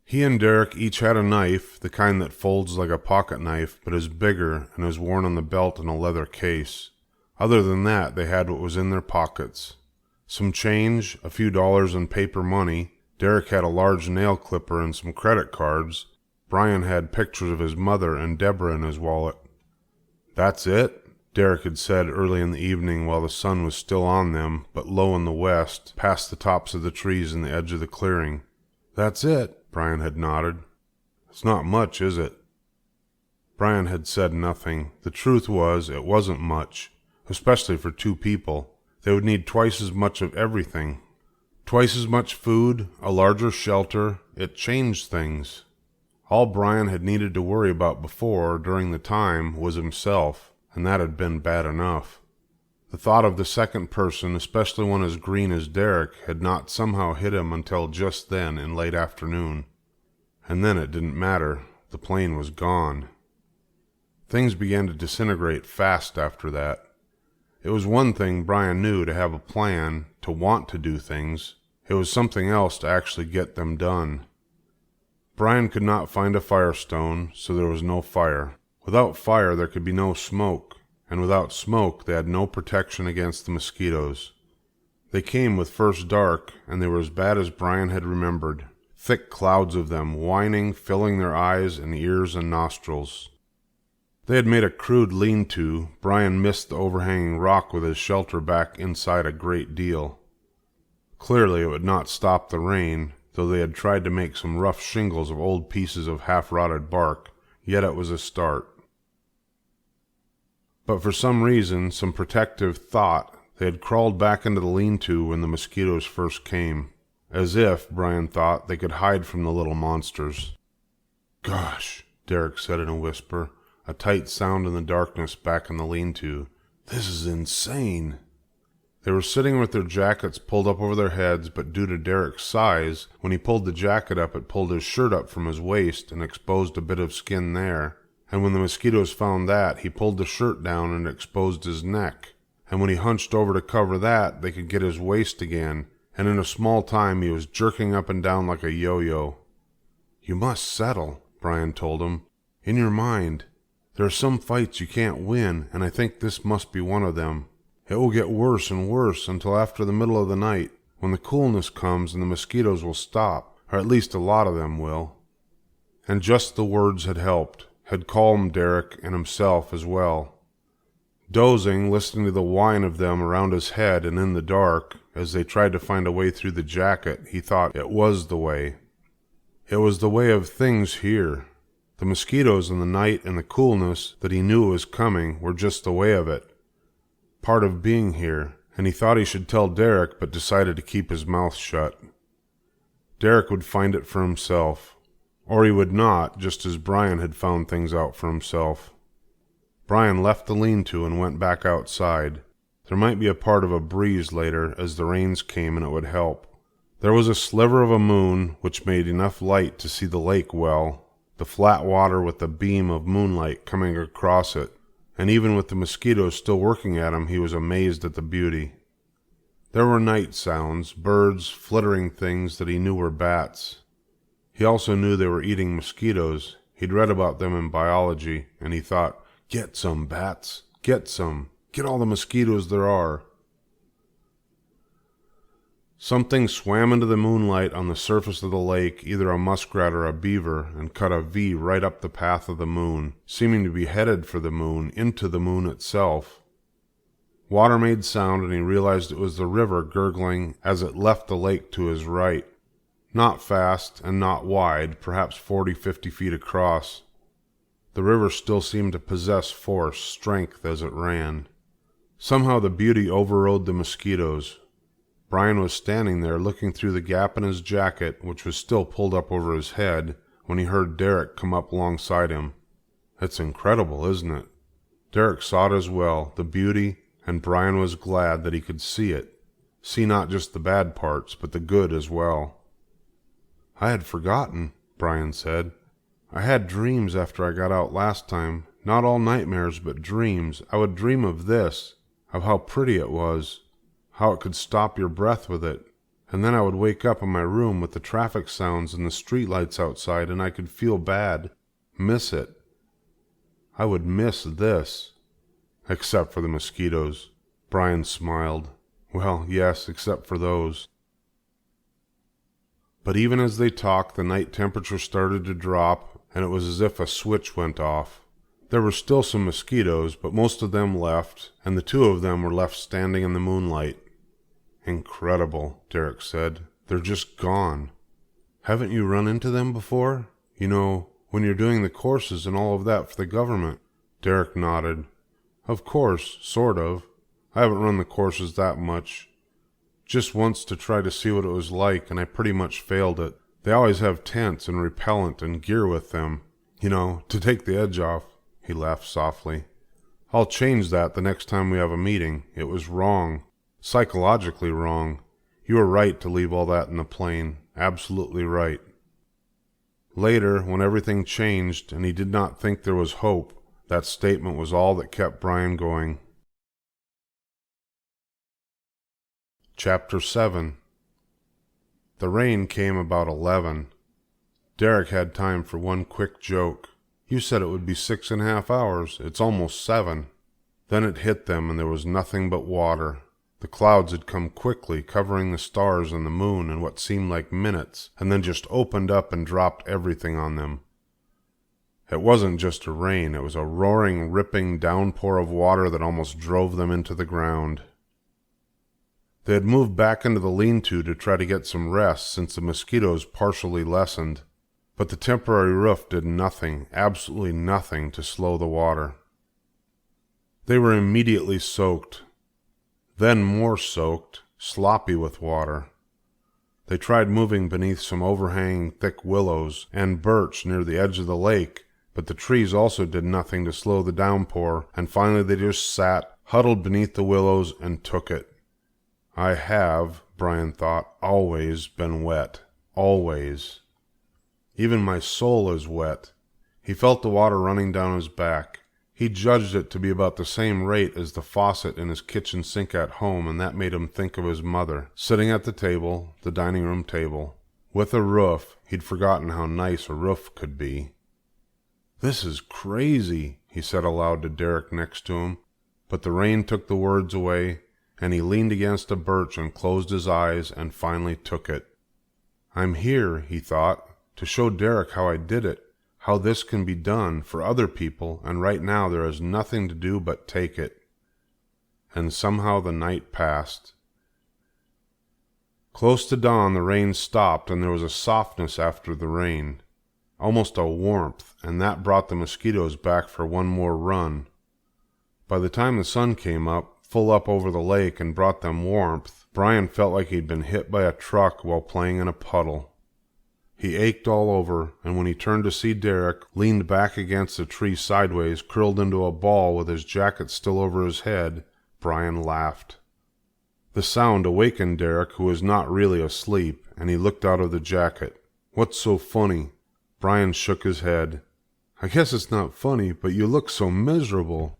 He and Derek each had a knife, the kind that folds like a pocket knife, but is bigger and is worn on the belt in a leather case. Other than that, they had what was in their pockets. Some change, a few dollars in paper money. Derek had a large nail clipper and some credit cards. Brian had pictures of his mother and Deborah in his wallet. That's it? Derek had said early in the evening while the sun was still on them, but low in the west, past the tops of the trees in the edge of the clearing. That's it, Brian had nodded. It's not much, is it? Brian had said nothing. The truth was, it wasn't much, especially for two people. They would need twice as much of everything. Twice as much food, a larger shelter. It changed things. All Brian had needed to worry about before, during the time, was himself, and that had been bad enough. The thought of the second person, especially one as green as Derek, had not somehow hit him until just then in late afternoon. And then it didn't matter. The plane was gone. Things began to disintegrate fast after that. It was one thing, Brian knew, to have a plan, to want to do things. It was something else to actually get them done. Brian could not find a firestone, so there was no fire. Without fire there could be no smoke, and without smoke they had no protection against the mosquitoes. They came with first dark, and they were as bad as Brian had remembered. Thick clouds of them, whining, filling their eyes and ears and nostrils. They had made a crude lean-to. Brian missed the overhanging rock with his shelter back inside a great deal. Clearly it would not stop the rain, though they had tried to make some rough shingles of old pieces of half-rotted bark, yet it was a start. But for some reason, some protective thought, they had crawled back into the lean-to when the mosquitoes first came, as if, Brian thought, they could hide from the little monsters. "Gosh," Derek said in a whisper, a tight sound in the darkness back in the lean-to. "This is insane." They were sitting with their jackets pulled up over their heads, but due to Derek's size, when he pulled the jacket up, it pulled his shirt up from his waist and exposed a bit of skin there. And when the mosquitoes found that, he pulled the shirt down and exposed his neck. And when he hunched over to cover that, they could get his waist again, and in a small time he was jerking up and down like a yo-yo. "You must settle," Brian told him. "In your mind. There are some fights you can't win, and I think this must be one of them. It will get worse and worse until after the middle of the night, when the coolness comes and the mosquitoes will stop, or at least a lot of them will." And just the words had helped, had calmed Derek and himself as well. Dozing, listening to the whine of them around his head and in the dark, as they tried to find a way through the jacket, he thought it was the way. It was the way of things here. The mosquitoes and the night and the coolness that he knew was coming were just the way of it. Part of being here, and he thought he should tell Derek, but decided to keep his mouth shut. Derek would find it for himself, or he would not, just as Brian had found things out for himself. Brian left the lean-to and went back outside. There might be a part of a breeze later as the rains came, and it would help. There was a sliver of a moon, which made enough light to see the lake well, the flat water with the beam of moonlight coming across it. And even with the mosquitoes still working at him, he was amazed at the beauty. There were night sounds, birds, flittering things that he knew were bats. He also knew they were eating mosquitoes. He'd read about them in biology, and he thought, "Get some, bats. Get some. Get all the mosquitoes there are." Something swam into the moonlight on the surface of the lake, either a muskrat or a beaver, and cut a V right up the path of the moon, seeming to be headed for the moon, into the moon itself. Water made sound, and he realized it was the river gurgling as it left the lake to his right. Not fast and not wide, perhaps 40-50 feet across. The river still seemed to possess force, strength as it ran. Somehow the beauty overrode the mosquitoes. Brian was standing there looking through the gap in his jacket, which was still pulled up over his head, when he heard Derek come up alongside him. "It's incredible, isn't it?" Derek saw it as well, the beauty, and Brian was glad that he could see it. See not just the bad parts, but the good as well. "I had forgotten," Brian said. "I had dreams after I got out last time. Not all nightmares, but dreams. I would dream of this, of how pretty it was, how it could stop your breath with it. And then I would wake up in my room with the traffic sounds and the streetlights outside, and I could feel bad, miss it. I would miss this. Except for the mosquitoes." Brian smiled. "Well, yes, except for those." But even as they talked, the night temperature started to drop, and it was as if a switch went off. There were still some mosquitoes, but most of them left, and the two of them were left standing in the moonlight. "Incredible," Derek said. "They're just gone. Haven't you run into them before? You know, when you're doing the courses and all of that for the government?" Derek nodded. "Of course, sort of. I haven't run the courses that much. Just once to try to see what it was like, and I pretty much failed it. They always have tents and repellent and gear with them. You know, to take the edge off." He laughed softly. "I'll change that the next time we have a meeting. It was wrong. Psychologically wrong. You were right to leave all that in the plane. Absolutely right." Later, when everything changed and he did not think there was hope, that statement was all that kept Brian going. Chapter 7. The rain came about 11. Derek had time for one quick joke. "You said it would be 6.5 hours. It's almost 7. Then it hit them, and there was nothing but water. The clouds had come quickly, covering the stars and the moon in what seemed like minutes, and then just opened up and dropped everything on them. It wasn't just a rain, it was a roaring, ripping downpour of water that almost drove them into the ground. They had moved back into the lean-to to try to get some rest since the mosquitoes partially lessened, but the temporary roof did nothing, absolutely nothing, to slow the water. They were immediately soaked, then more soaked, sloppy with water. They tried moving beneath some overhanging thick willows and birch near the edge of the lake, but the trees also did nothing to slow the downpour, and finally they just sat, huddled beneath the willows, and took it. I have, Brian thought, always been wet. Always. Even my soul is wet. He felt the water running down his back. He judged it to be about the same rate as the faucet in his kitchen sink at home, and that made him think of his mother, sitting at the table, the dining room table. With a roof, he'd forgotten how nice a roof could be. "This is crazy," he said aloud to Derek next to him, but the rain took the words away, and he leaned against a birch and closed his eyes and finally took it. "I'm here," he thought, "to show Derek how I did it, how this can be done for other people, and right now there is nothing to do but take it." And somehow the night passed. Close to dawn the rain stopped, and there was a softness after the rain, almost a warmth, and that brought the mosquitoes back for one more run. By the time the sun came up, full up over the lake, and brought them warmth, Brian felt like he'd been hit by a truck while playing in a puddle. He ached all over, and when he turned to see Derek, leaned back against a tree sideways, curled into a ball with his jacket still over his head, Brian laughed. The sound awakened Derek, who was not really asleep, and he looked out of the jacket. "What's so funny?" Brian shook his head. "I guess it's not funny, but you look so miserable."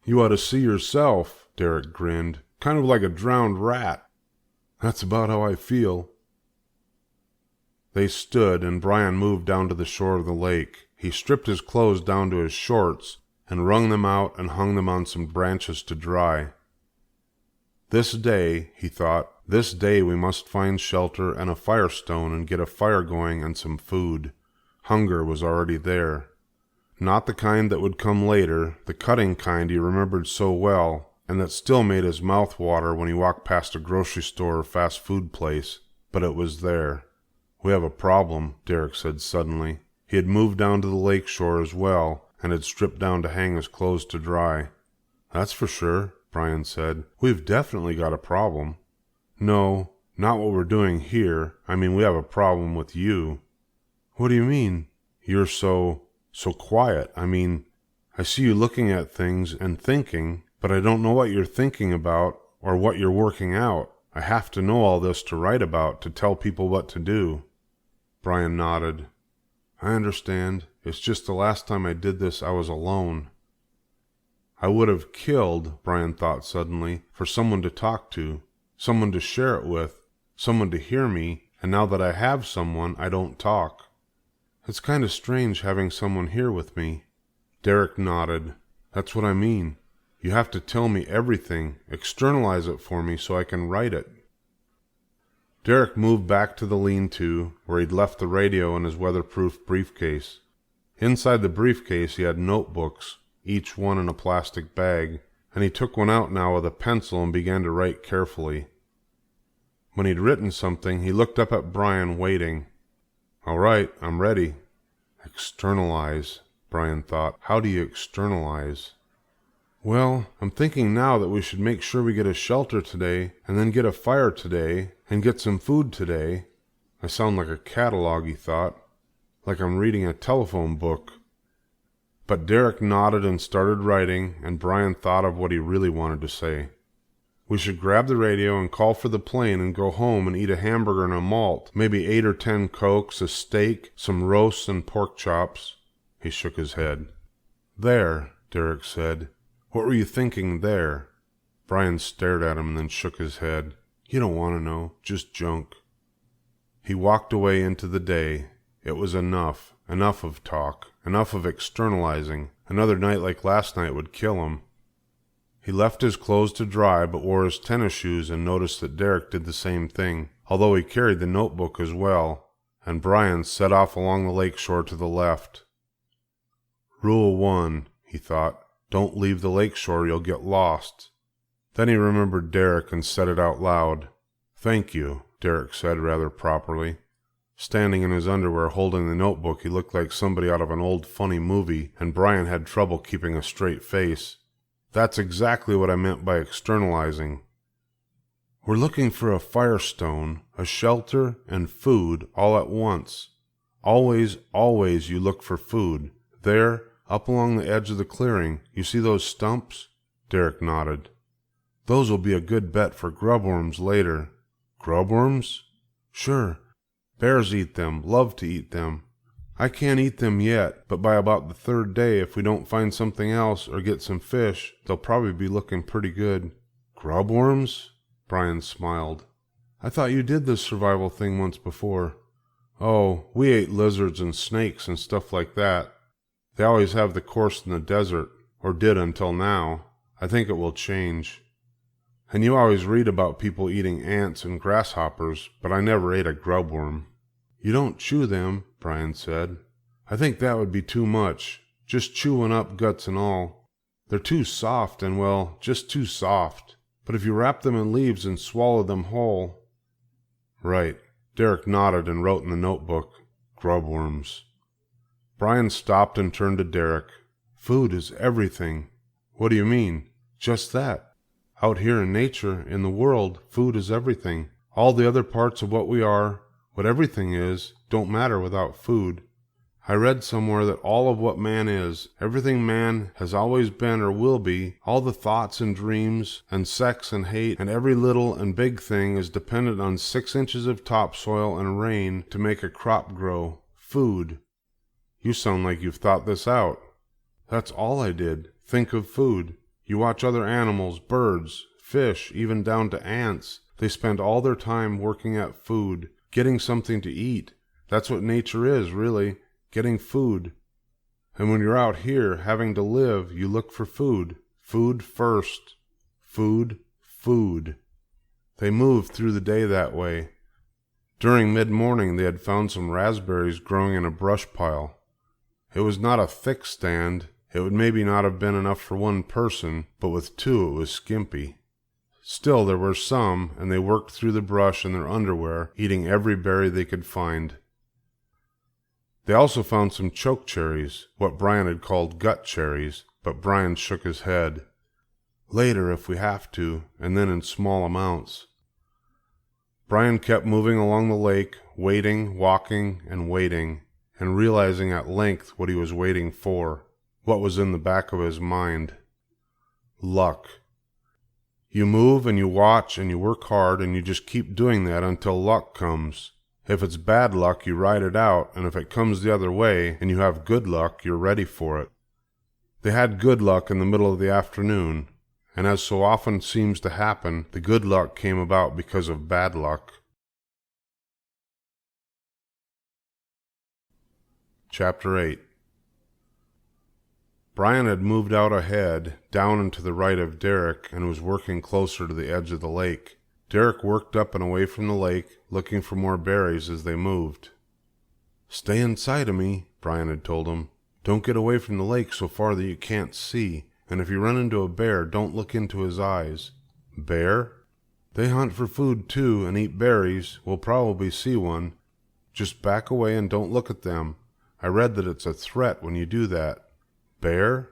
"You ought to see yourself," Derek grinned. "Kind of like a drowned rat." "That's about how I feel." They stood, and Brian moved down to the shore of the lake. He stripped his clothes down to his shorts, and wrung them out and hung them on some branches to dry. This day, he thought, this day we must find shelter and a firestone and get a fire going and some food. Hunger was already there. Not the kind that would come later, the cutting kind he remembered so well, and that still made his mouth water when he walked past a grocery store or fast food place, but it was there. "We have a problem," Derek said suddenly. He had moved down to the lake shore as well, and had stripped down to hang his clothes to dry. "That's for sure," Brian said. "We've definitely got a problem." "No, not what we're doing here. I mean, we have a problem with you." "What do you mean?" "You're so quiet. I mean, I see you looking at things and thinking, but I don't know what you're thinking about or what you're working out. I have to know all this to write about, to tell people what to do." Brian nodded. "I understand. It's just the last time I did this I was alone." I would have killed, Brian thought suddenly, for someone to talk to, someone to share it with, someone to hear me, and now that I have someone, I don't talk. It's kind of strange having someone here with me. Derek nodded. "That's what I mean. You have to tell me everything, externalize it for me so I can write it." Derek moved back to the lean-to, where he'd left the radio in his weatherproof briefcase. Inside the briefcase he had notebooks, each one in a plastic bag, and he took one out now with a pencil and began to write carefully. When he'd written something, he looked up at Brian, waiting. "All right, I'm ready." Externalize, Brian thought. How do you externalize? Well, I'm thinking now that we should make sure we get a shelter today, and then get a fire today, and get some food today. I sound like a catalog, he thought, like I'm reading a telephone book. But Derek nodded and started writing, and Brian thought of what he really wanted to say. We should grab the radio and call for the plane and go home and eat a hamburger and a malt, maybe 8 or 10 Cokes, a steak, some roasts and pork chops. He shook his head. There, Derek said. What were you thinking there? Brian stared at him and then shook his head. You don't want to know, just junk. He walked away into the day. It was enough of talk, enough of externalizing. Another night like last night would kill him. He left his clothes to dry but wore his tennis shoes and noticed that Derek did the same thing, although he carried the notebook as well, and Brian set off along the lake shore to the left. Rule 1, he thought. Don't leave the lake shore, you'll get lost. Then he remembered Derek and said it out loud. Thank you, Derek said rather properly. Standing in his underwear holding the notebook, he looked like somebody out of an old funny movie, and Brian had trouble keeping a straight face. That's exactly what I meant by externalizing. We're looking for a firestone, a shelter, and food all at once. Always, always you look for food. There, up along the edge of the clearing, you see those stumps? Derek nodded. Those will be a good bet for grubworms later. Grubworms? Sure. Bears eat them, love to eat them. I can't eat them yet, but by about the 3rd day, if we don't find something else or get some fish, they'll probably be looking pretty good. Grubworms? Brian smiled. I thought you did this survival thing once before. Oh, we ate lizards and snakes and stuff like that. They always have the course in the desert, or did until now. I think it will change. And you always read about people eating ants and grasshoppers, but I never ate a grubworm. You don't chew them, Brian said. I think that would be too much, just chewing up guts and all. They're too soft and, well, just too soft. But if you wrap them in leaves and swallow them whole... Right. Derek nodded and wrote in the notebook, grubworms. Brian stopped and turned to Derek. Food is everything. What do you mean? Just that. Out here in nature, in the world, food is everything. All the other parts of what we are, what everything is, don't matter without food. I read somewhere that all of what man is, everything man has always been or will be, all the thoughts and dreams, and sex and hate, and every little and big thing is dependent on 6 inches of topsoil and rain to make a crop grow. Food. You sound like you've thought this out. That's all I did. Think of food. You watch other animals, birds, fish, even down to ants. They spend all their time working at food, getting something to eat. That's what nature is, really, getting food. And when you're out here, having to live, you look for food. Food first. Food, food. They moved through the day that way. During mid-morning, they had found some raspberries growing in a brush pile. It was not a thick stand. It would maybe not have been enough for 1 person, but with 2 it was skimpy. Still, there were some, and they worked through the brush in their underwear, eating every berry they could find. They also found some choke cherries, what Brian had called gut cherries, but Brian shook his head. Later, if we have to, and then in small amounts. Brian kept moving along the lake, waiting, walking, and waiting, and realizing at length what he was waiting for, what was in the back of his mind. Luck. You move and you watch and you work hard and you just keep doing that until luck comes. If it's bad luck, you ride it out, and if it comes the other way and you have good luck, you're ready for it. They had good luck in the middle of the afternoon, and as so often seems to happen, the good luck came about because of bad luck. Chapter 8. Brian had moved out ahead, down and to the right of Derek, and was working closer to the edge of the lake. Derek worked up and away from the lake, looking for more berries as they moved. Stay inside of me, Brian had told him. Don't get away from the lake so far that you can't see, and if you run into a bear, don't look into his eyes. Bear? They hunt for food too and eat berries. We'll probably see one. Just back away and don't look at them. I read that it's a threat when you do that. Bear?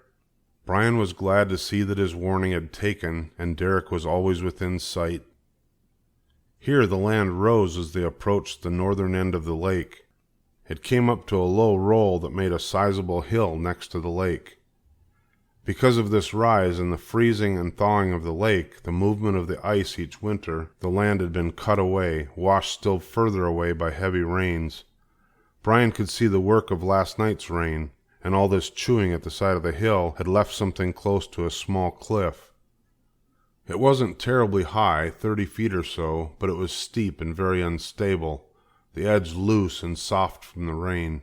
Brian was glad to see that his warning had taken, and Derek was always within sight. Here the land rose as they approached the northern end of the lake. It came up to a low roll that made a sizable hill next to the lake. Because of this rise and the freezing and thawing of the lake, the movement of the ice each winter, the land had been cut away, washed still further away by heavy rains. Brian could see the work of last night's rain, and all this chewing at the side of the hill had left something close to a small cliff. It wasn't terribly high, 30 feet or so, but it was steep and very unstable, the edge loose and soft from the rain.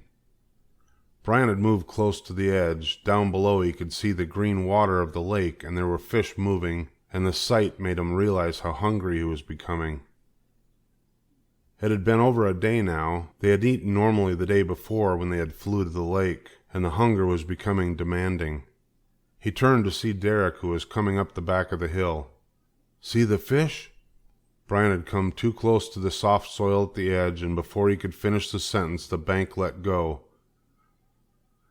Brian had moved close to the edge. Down below he could see the green water of the lake, and there were fish moving, and the sight made him realize how hungry he was becoming. It had been over a day now. They had eaten normally the day before when they had flew to the lake, and the hunger was becoming demanding. He turned to see Derek, who was coming up the back of the hill. "See the fish?" Brian had come too close to the soft soil at the edge, and before he could finish the sentence, the bank let go.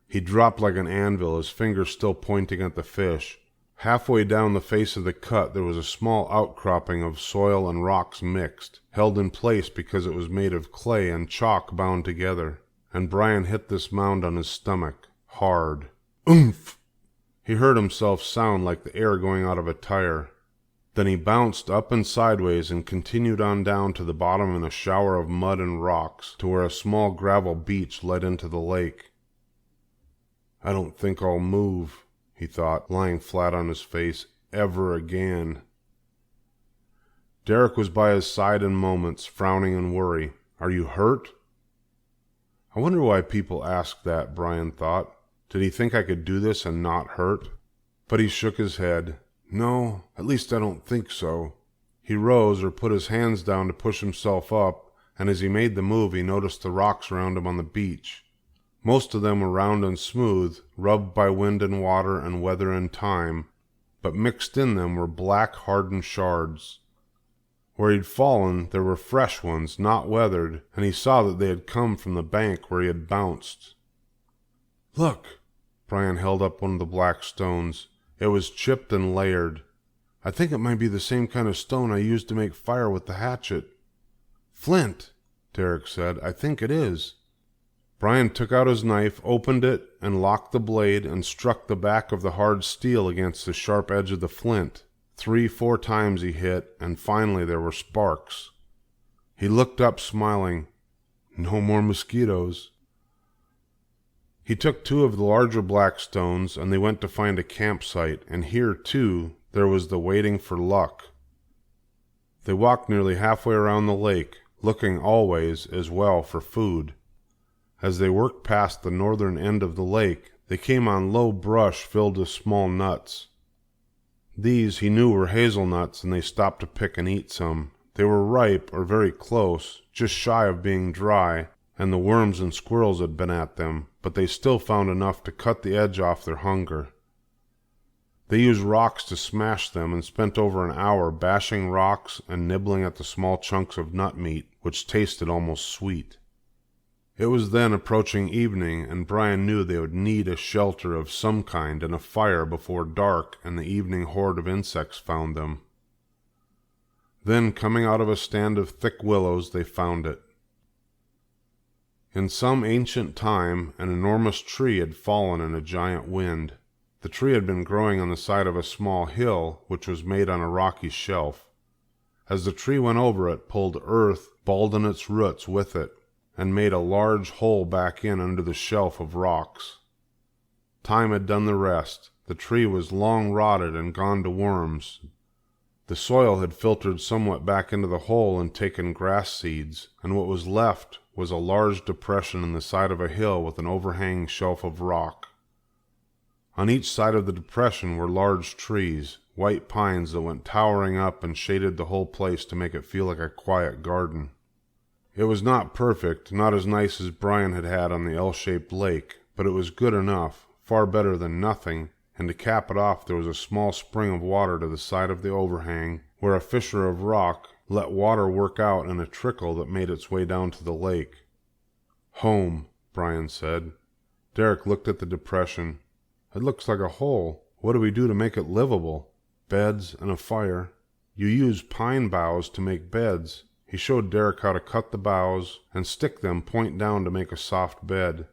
He dropped like an anvil, his fingers still pointing at the fish. Halfway down the face of the cut there was a small outcropping of soil and rocks mixed, held in place because it was made of clay and chalk bound together, and Brian hit this mound on his stomach, hard. Oomph! He heard himself sound like the air going out of a tire. Then he bounced up and sideways and continued on down to the bottom in a shower of mud and rocks to where a small gravel beach led into the lake. "I don't think I'll move," he thought, lying flat on his face, "ever again." Derek was by his side in moments, frowning in worry. "Are you hurt?" I wonder why people ask that, Brian thought. Did he think I could do this and not hurt? But he shook his head. "No, at least I don't think so." He rose or put his hands down to push himself up, and as he made the move he noticed the rocks around him on the beach. Most of them were round and smooth, rubbed by wind and water and weather and time, but mixed in them were black hardened shards. Where he'd fallen there were fresh ones, not weathered, and he saw that they had come from the bank where he had bounced. "Look!" Brian held up one of the black stones. It was chipped and layered. "I think it might be the same kind of stone I used to make fire with the hatchet." "Flint," Derek said. "I think it is." Brian took out his knife, opened it, and locked the blade, and struck the back of the hard steel against the sharp edge of the flint. 3-4 times he hit, and finally there were sparks. He looked up, smiling. No more mosquitoes. He took 2 of the larger black stones, and they went to find a campsite, and here, too, there was the waiting for luck. They walked nearly halfway around the lake, looking always, as well, for food. As they worked past the northern end of the lake, they came on low brush filled with small nuts. These he knew were hazelnuts, and they stopped to pick and eat some. They were ripe, or very close, just shy of being dry, and the worms and squirrels had been at them, but they still found enough to cut the edge off their hunger. They used rocks to smash them and spent over an hour bashing rocks and nibbling at the small chunks of nut meat, which tasted almost sweet. It was then approaching evening, and Brian knew they would need a shelter of some kind and a fire before dark and the evening horde of insects found them. Then, coming out of a stand of thick willows, they found it. In some ancient time, an enormous tree had fallen in a giant wind. The tree had been growing on the side of a small hill, which was made on a rocky shelf. As the tree went over it, pulled earth, balled in its roots with it, and made a large hole back in under the shelf of rocks. Time had done the rest. The tree was long rotted and gone to worms. The soil had filtered somewhat back into the hole and taken grass seeds, and what was left was a large depression in the side of a hill with an overhanging shelf of rock. On each side of the depression were large trees, white pines that went towering up and shaded the whole place to make it feel like a quiet garden. It was not perfect, not as nice as Brian had had on the L-shaped lake, but it was good enough, far better than nothing, and to cap it off there was a small spring of water to the side of the overhang, where a fissure of rock let water work out in a trickle that made its way down to the lake. "Home," Brian said. Derek looked at the depression. "It looks like a hole. What do we do to make it livable? Beds and a fire. You use pine boughs to make beds. He showed Derek how to cut the boughs and stick them point down to make a soft bed.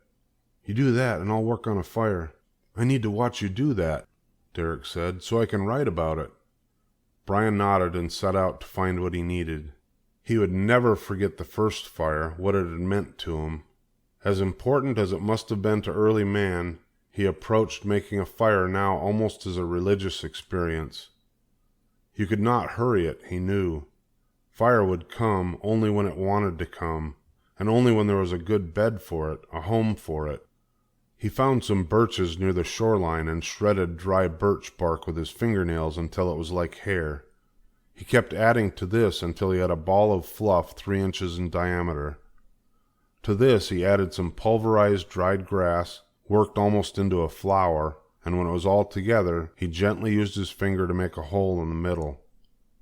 You do that and I'll work on a fire. I need to watch you do that, Derek said, so I can write about it. Brian nodded and set out to find what he needed. He would never forget the first fire, what it had meant to him. As important as it must have been to early man, he approached making a fire now almost as a religious experience. You could not hurry it, he knew. Fire would come only when it wanted to come, and only when there was a good bed for it, a home for it. He found some birches near the shoreline and shredded dry birch bark with his fingernails until it was like hair. He kept adding to this until he had a ball of fluff 3 inches in diameter. To this he added some pulverized dried grass, worked almost into a flower, and when it was all together, he gently used his finger to make a hole in the middle.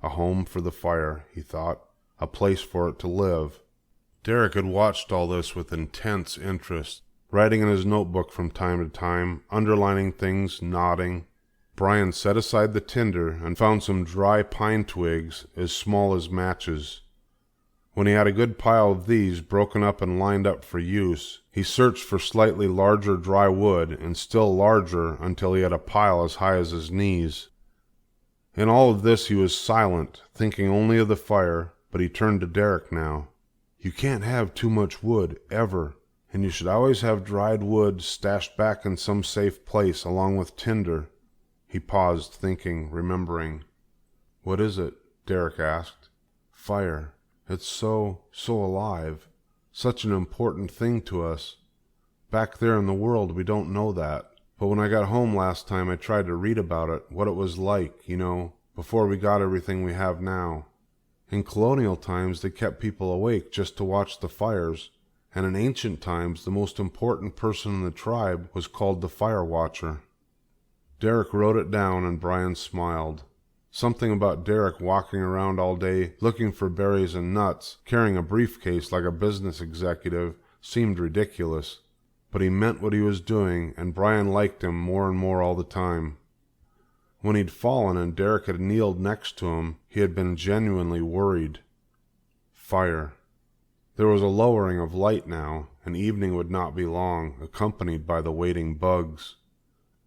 A home for the fire, he thought, a place for it to live. Derek had watched all this with intense interest, writing in his notebook from time to time, underlining things, nodding. Brian set aside the tinder and found some dry pine twigs as small as matches. When he had a good pile of these broken up and lined up for use, he searched for slightly larger dry wood and still larger until he had a pile as high as his knees. In all of this he was silent, thinking only of the fire, but he turned to Derek now. You can't have too much wood, ever, and you should always have dried wood stashed back in some safe place along with tinder. He paused, thinking, remembering. What is it? Derek asked. Fire. It's so alive. Such an important thing to us. Back there in the world we don't know that. But when I got home last time I tried to read about it, what it was like, before we got everything we have now. In colonial times they kept people awake just to watch the fires, and in ancient times the most important person in the tribe was called the fire watcher. Derek wrote it down and Brian smiled. Something about Derek walking around all day looking for berries and nuts, carrying a briefcase like a business executive, seemed ridiculous. But he meant what he was doing, and Brian liked him more and more all the time. When he'd fallen and Derek had kneeled next to him, he had been genuinely worried. Fire. There was a lowering of light now, and evening would not be long, accompanied by the waiting bugs.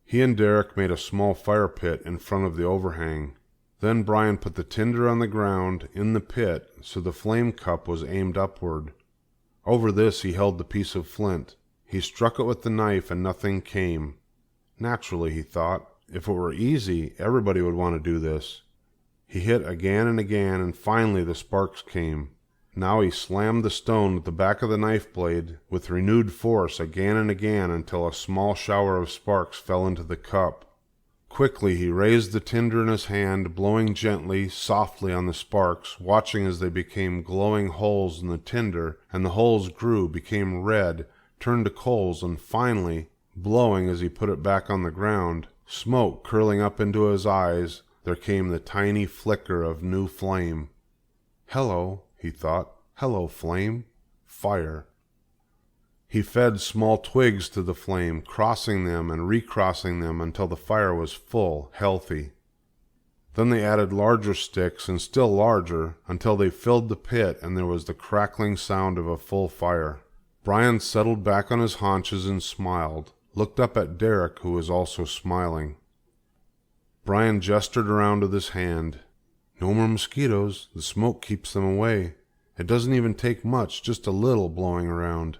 He and Derek made a small fire pit in front of the overhang. Then Brian put the tinder on the ground in the pit so the flame cup was aimed upward. Over this he held the piece of flint. He struck it with the knife and nothing came. Naturally, he thought, if it were easy, everybody would want to do this. He hit again and again, and finally the sparks came. Now he slammed the stone with the back of the knife blade with renewed force again and again until a small shower of sparks fell into the cup. Quickly he raised the tinder in his hand, blowing gently, softly on the sparks, watching as they became glowing holes in the tinder, and the holes grew, became red, turned to coals, and finally, blowing as he put it back on the ground, smoke curling up into his eyes, there came the tiny flicker of new flame. Hello, he thought. Hello, flame. Fire. He fed small twigs to the flame, crossing them and recrossing them until the fire was full, healthy. Then they added larger sticks and still larger until they filled the pit and there was the crackling sound of a full fire. Brian settled back on his haunches and smiled, looked up at Derek, who was also smiling. Brian gestured around with his hand. No more mosquitoes. The smoke keeps them away. It doesn't even take much, just a little blowing around.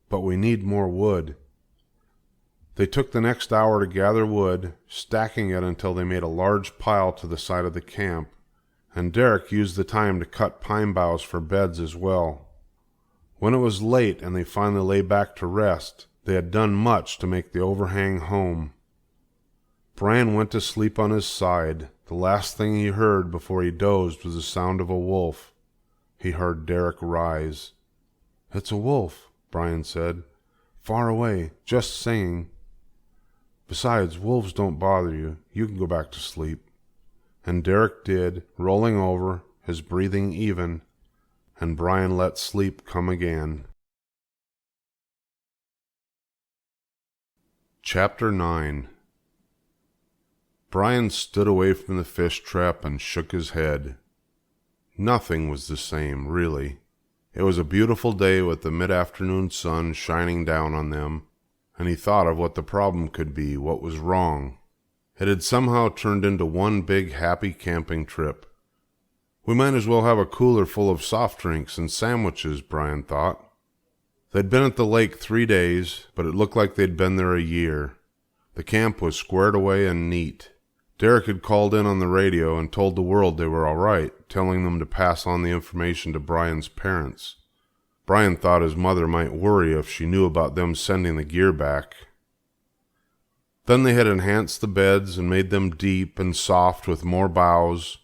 But we need more wood. They took the next hour to gather wood, stacking it until they made a large pile to the side of the camp, and Derek used the time to cut pine boughs for beds as well. When it was late and they finally lay back to rest, they had done much to make the overhang home. Brian went to sleep on his side. The last thing he heard before he dozed was the sound of a wolf. He heard Derek rise. "It's a wolf," Brian said. "Far away, just singing. Besides, wolves don't bother you. You can go back to sleep." And Derek did, rolling over, his breathing even, and Brian let sleep come again. Chapter 9. Brian stood away from the fish trap and shook his head. Nothing was the same, really. It was a beautiful day with the mid-afternoon sun shining down on them, and he thought of what the problem could be, what was wrong. It had somehow turned into one big happy camping trip. We might as well have a cooler full of soft drinks and sandwiches, Brian thought. They'd been at the lake 3 days, but it looked like they'd been there a year. The camp was squared away and neat. Derek had called in on the radio and told the world they were all right, telling them to pass on the information to Brian's parents. Brian thought his mother might worry if she knew about them sending the gear back. Then they had enhanced the beds and made them deep and soft with more boughs.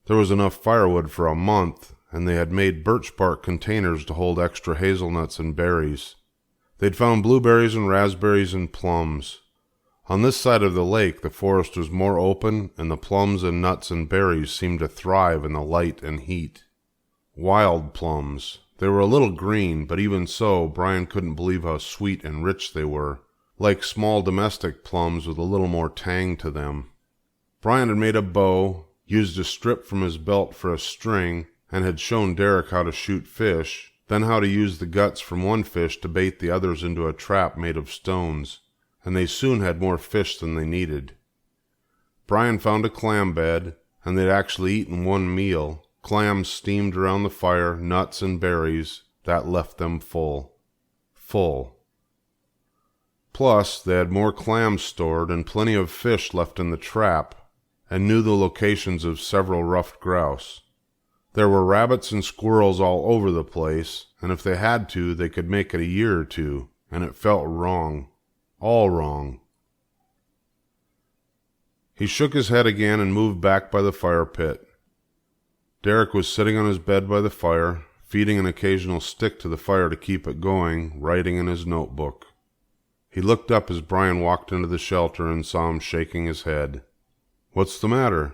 There was enough firewood for a month, and they had made birch bark containers to hold extra hazelnuts and berries. They'd found blueberries and raspberries and plums. On this side of the lake, the forest was more open, and the plums and nuts and berries seemed to thrive in the light and heat. Wild plums. They were a little green, but even so, Brian couldn't believe how sweet and rich they were, like small domestic plums with a little more tang to them. Brian had made a bow, used a strip from his belt for a string, and had shown Derek how to shoot fish, then how to use the guts from one fish to bait the others into a trap made of stones, and they soon had more fish than they needed. Brian found a clam bed, and they'd actually eaten one meal, clams steamed around the fire, nuts and berries. That left them full. Full. Plus, they had more clams stored and plenty of fish left in the trap, and knew the locations of several ruffed grouse. There were rabbits and squirrels all over the place, and if they had to, they could make it a year or two, and it felt wrong. All wrong. He shook his head again and moved back by the fire pit. Derek was sitting on his bed by the fire, feeding an occasional stick to the fire to keep it going, writing in his notebook. He looked up as Brian walked into the shelter and saw him shaking his head. "What's the matter?"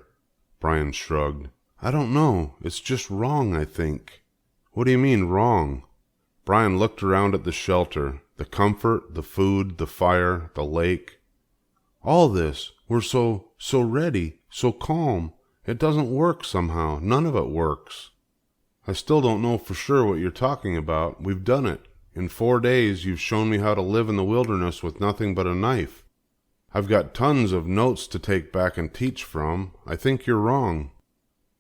Brian shrugged. "I don't know. It's just wrong, I think." "What do you mean, wrong?" Brian looked around at the shelter. The comfort, the food, the fire, the lake. "All this. We're so ready, so calm. It doesn't work somehow. None of it works." "I still don't know for sure what you're talking about. We've done it. In 4 days, you've shown me how to live in the wilderness with nothing but a knife. I've got tons of notes to take back and teach from. I think you're wrong."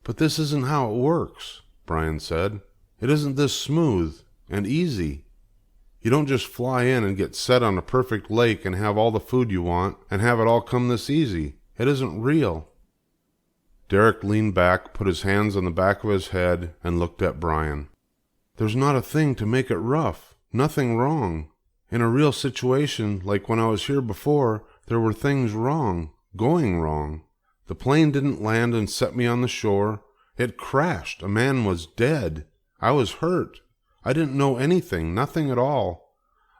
"But this isn't how it works," Brian said. "It isn't this smooth and easy. You don't just fly in and get set on a perfect lake and have all the food you want and have it all come this easy. It isn't real." Derek leaned back, put his hands on the back of his head, and looked at Brian. "There's not a thing to make it rough. Nothing wrong. In a real situation, like when I was here before, there were things wrong, going wrong. The plane didn't land and set me on the shore. It crashed. A man was dead. I was hurt. I didn't know anything, nothing at all.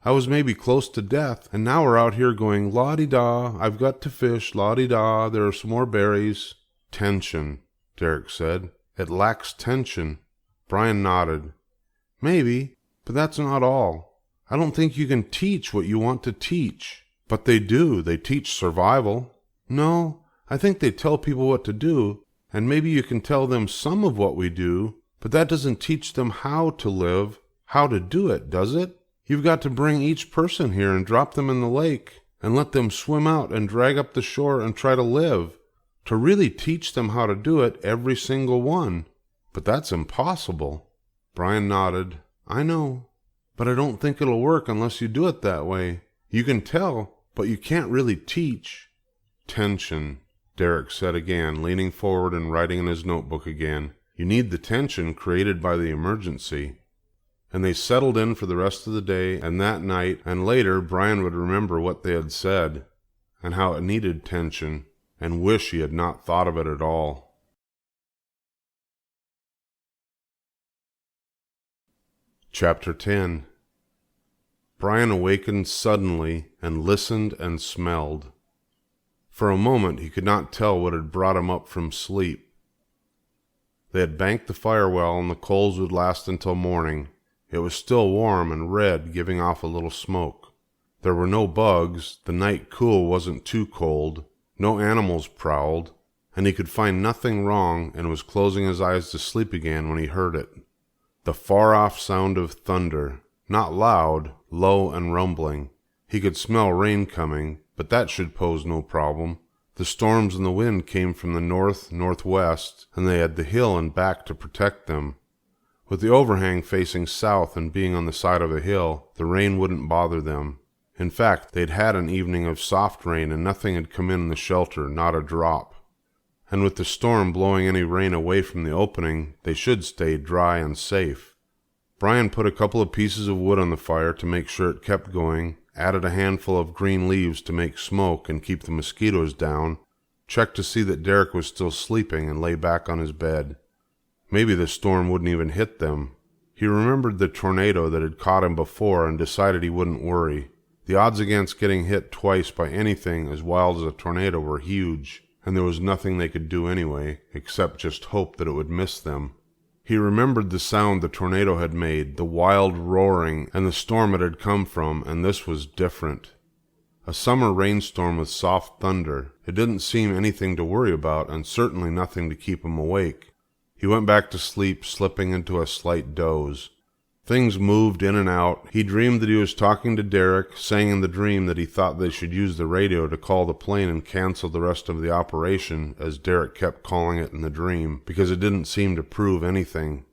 I was maybe close to death, and now we're out here going, la-di-da, I've got to fish, la-di-da, there are some more berries." "Tension," Derek said. "It lacks tension." Brian nodded. "Maybe, but that's not all. I don't think you can teach what you want to teach." "But they do. They teach survival." "No, I think they tell people what to do, and maybe you can tell them some of what we do, but that doesn't teach them how to live, how to do it, does it? You've got to bring each person here and drop them in the lake and let them swim out and drag up the shore and try to live, to really teach them how to do it, every single one. But that's impossible." Brian nodded. "I know, but I don't think it'll work unless you do it that way. You can tell, but you can't really teach." "Tension," Derek said again, leaning forward and writing in his notebook again. "You need the tension created by the emergency." And they settled in for the rest of the day, and that night, and later Brian would remember what they had said, and how it needed tension, and wish he had not thought of it at all. Chapter 10. Brian awakened suddenly and listened and smelled. For a moment he could not tell what had brought him up from sleep. They had banked the fire well, and the coals would last until morning. It was still warm and red, giving off a little smoke. There were no bugs, the night cool wasn't too cold, No animals prowled, and he could find nothing wrong and was closing his eyes to sleep again when he heard it. The far-off sound of thunder, not loud, low and rumbling. He could smell rain coming, but that should pose no problem. The storms and the wind came from the north-northwest, and they had the hill and back to protect them. With the overhang facing south and being on the side of a hill, the rain wouldn't bother them. In fact, they'd had an evening of soft rain and nothing had come in the shelter, not a drop. And with the storm blowing any rain away from the opening, they should stay dry and safe. Brian put a couple of pieces of wood on the fire to make sure it kept going, added a handful of green leaves to make smoke and keep the mosquitoes down, checked to see that Derek was still sleeping, and lay back on his bed. Maybe the storm wouldn't even hit them. He remembered the tornado that had caught him before and decided he wouldn't worry. The odds against getting hit twice by anything as wild as a tornado were huge, and there was nothing they could do anyway, except just hope that it would miss them. He remembered the sound the tornado had made, the wild roaring, and the storm it had come from, and this was different. A summer rainstorm with soft thunder. It didn't seem anything to worry about, and certainly nothing to keep him awake. He went back to sleep, slipping into a slight doze. Things moved in and out. He dreamed that he was talking to Derek, saying in the dream that he thought they should use the radio to call the plane and cancel the rest of the operation, as Derek kept calling it in the dream, because it didn't seem to prove anything.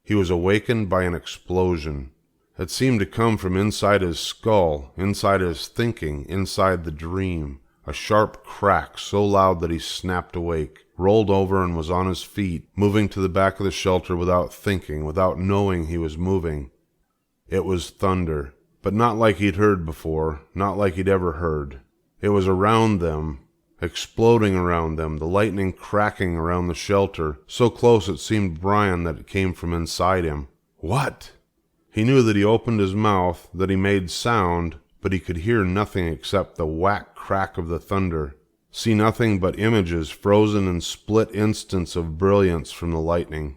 He was awakened by an explosion. It seemed to come from inside his skull, inside his thinking, inside the dream. A sharp crack so loud that he snapped awake, rolled over and was on his feet, moving to the back of the shelter without thinking, without knowing he was moving. It was thunder, but not like he'd heard before, not like he'd ever heard. It was around them, exploding around them, the lightning cracking around the shelter, so close it seemed Brian that it came from inside him. What? He knew that he opened his mouth, that he made sound, but he could hear nothing except the whack crack of the thunder, see nothing but images frozen in split instants of brilliance from the lightning.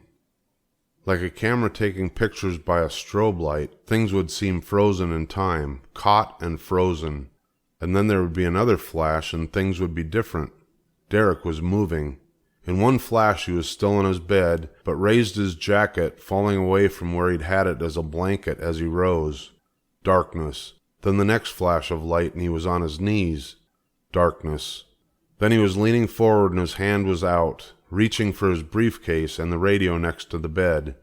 Like a camera taking pictures by a strobe light, things would seem frozen in time, caught and frozen, and then there would be another flash and things would be different. Derek was moving. In one flash he was still in his bed, but raised his jacket, falling away from where he'd had it as a blanket as he rose. Darkness. Then the next flash of light and he was on his knees. Darkness. Then he was leaning forward and his hand was out, reaching for his briefcase and the radio next to the bed.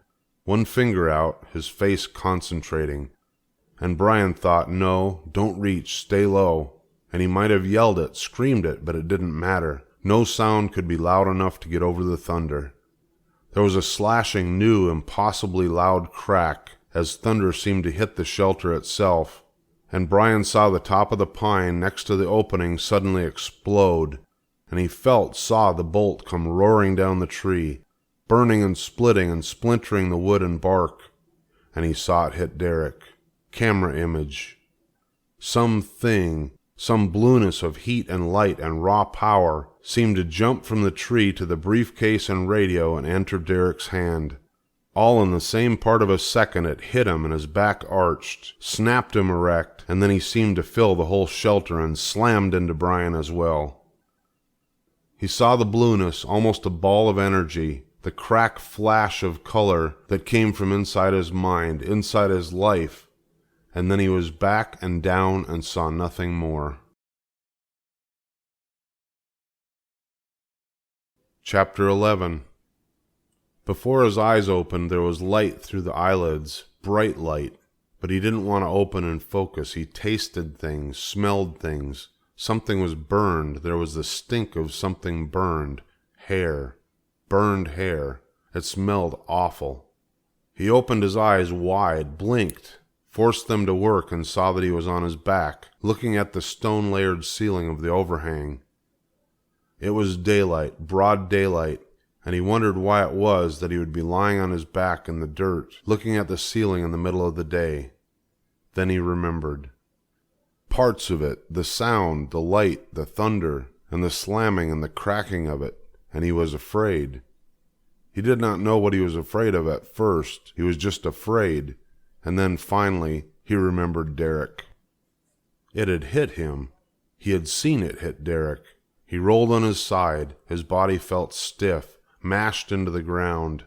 One finger out, his face concentrating. And Brian thought, no, don't reach, stay low. And he might have yelled it, screamed it, but it didn't matter. No sound could be loud enough to get over the thunder. There was a slashing, new, impossibly loud crack as thunder seemed to hit the shelter itself, and Brian saw the top of the pine next to the opening suddenly explode, and he saw the bolt come roaring down the tree, burning and splitting and splintering the wood and bark, and he saw it hit Derek. Camera image. Something, some blueness of heat and light and raw power, seemed to jump from the tree to the briefcase and radio and enter Derek's hand. All in the same part of a second it hit him and his back arched, snapped him erect, and then he seemed to fill the whole shelter and slammed into Brian as well. He saw the blueness, almost a ball of energy, the crack flash of color that came from inside his mind, inside his life, and then he was back and down and saw nothing more. Chapter 11. Before his eyes opened, there was light through the eyelids, bright light, but he didn't want to open and focus. He tasted things, smelled things. Something was burned. There was the stink of something burned. Hair. Burned hair. It smelled awful. He opened his eyes wide, blinked, forced them to work, and saw that he was on his back, looking at the stone-layered ceiling of the overhang. It was daylight, broad daylight, and he wondered why it was that he would be lying on his back in the dirt, looking at the ceiling in the middle of the day. Then he remembered. Parts of it, the sound, the light, the thunder, and the slamming and the cracking of it, and he was afraid. He did not know what he was afraid of at first. He was just afraid, and then finally he remembered Derek. It had hit him. He had seen it hit Derek. He rolled on his side. His body felt stiff, mashed into the ground,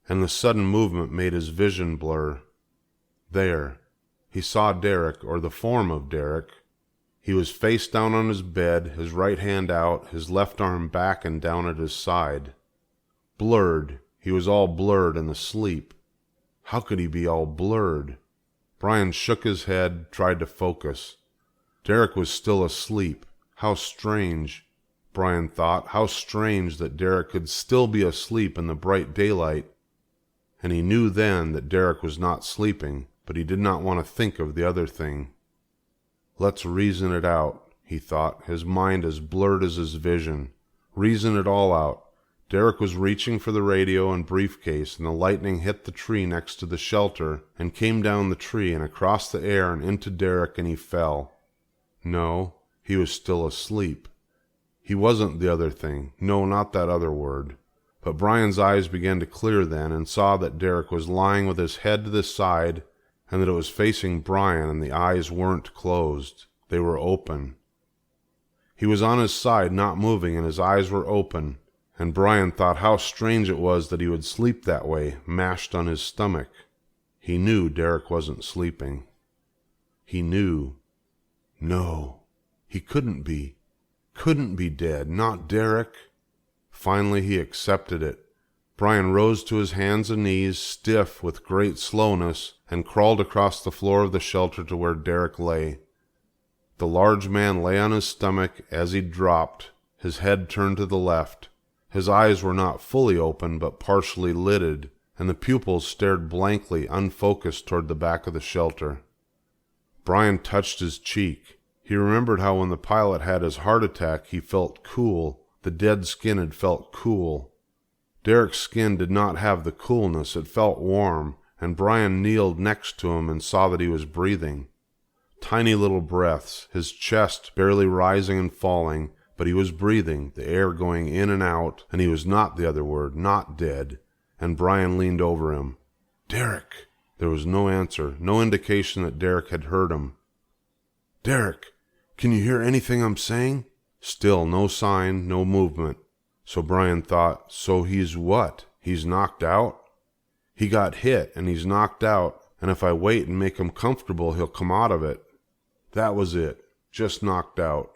and the sudden movement made his vision blur. There, he saw Derek, or the form of Derek. He was face down on his bed, his right hand out, his left arm back and down at his side. Blurred. He was all blurred in the sleep. How could he be all blurred? Brian shook his head, tried to focus. Derek was still asleep. How strange, Brian thought, how strange that Derek could still be asleep in the bright daylight. And he knew then that Derek was not sleeping, but he did not want to think of the other thing. Let's reason it out, he thought, his mind as blurred as his vision. Reason it all out. Derek was reaching for the radio and briefcase, and the lightning hit the tree next to the shelter and came down the tree and across the air and into Derek, and he fell. No, he was still asleep. He wasn't the other thing. No, not that other word. But Brian's eyes began to clear then and saw that Derek was lying with his head to the side and that it was facing Brian, and the eyes weren't closed. They were open. He was on his side, not moving, and his eyes were open. And Brian thought how strange it was that he would sleep that way, mashed on his stomach. He knew Derek wasn't sleeping. He knew. No, he couldn't be. Couldn't be dead, not Derek. Finally he accepted it. Brian rose to his hands and knees, stiff with great slowness, and crawled across the floor of the shelter to where Derek lay. The large man lay on his stomach as he dropped, his head turned to the left. His eyes were not fully open, but partially lidded, and the pupils stared blankly, unfocused toward the back of the shelter. Brian touched his cheek. He remembered how when the pilot had his heart attack, he felt cool. The dead skin had felt cool. Derek's skin did not have the coolness. It felt warm, and Brian kneeled next to him and saw that he was breathing. Tiny little breaths, his chest barely rising and falling, but he was breathing, the air going in and out, and he was not the other word, not dead. And Brian leaned over him. Derek! There was no answer, no indication that Derek had heard him. Derek, can you hear anything I'm saying? Still no sign, no movement. So Brian thought, so he's what? He's knocked out? He got hit, and he's knocked out, and if I wait and make him comfortable, he'll come out of it. That was it, just knocked out.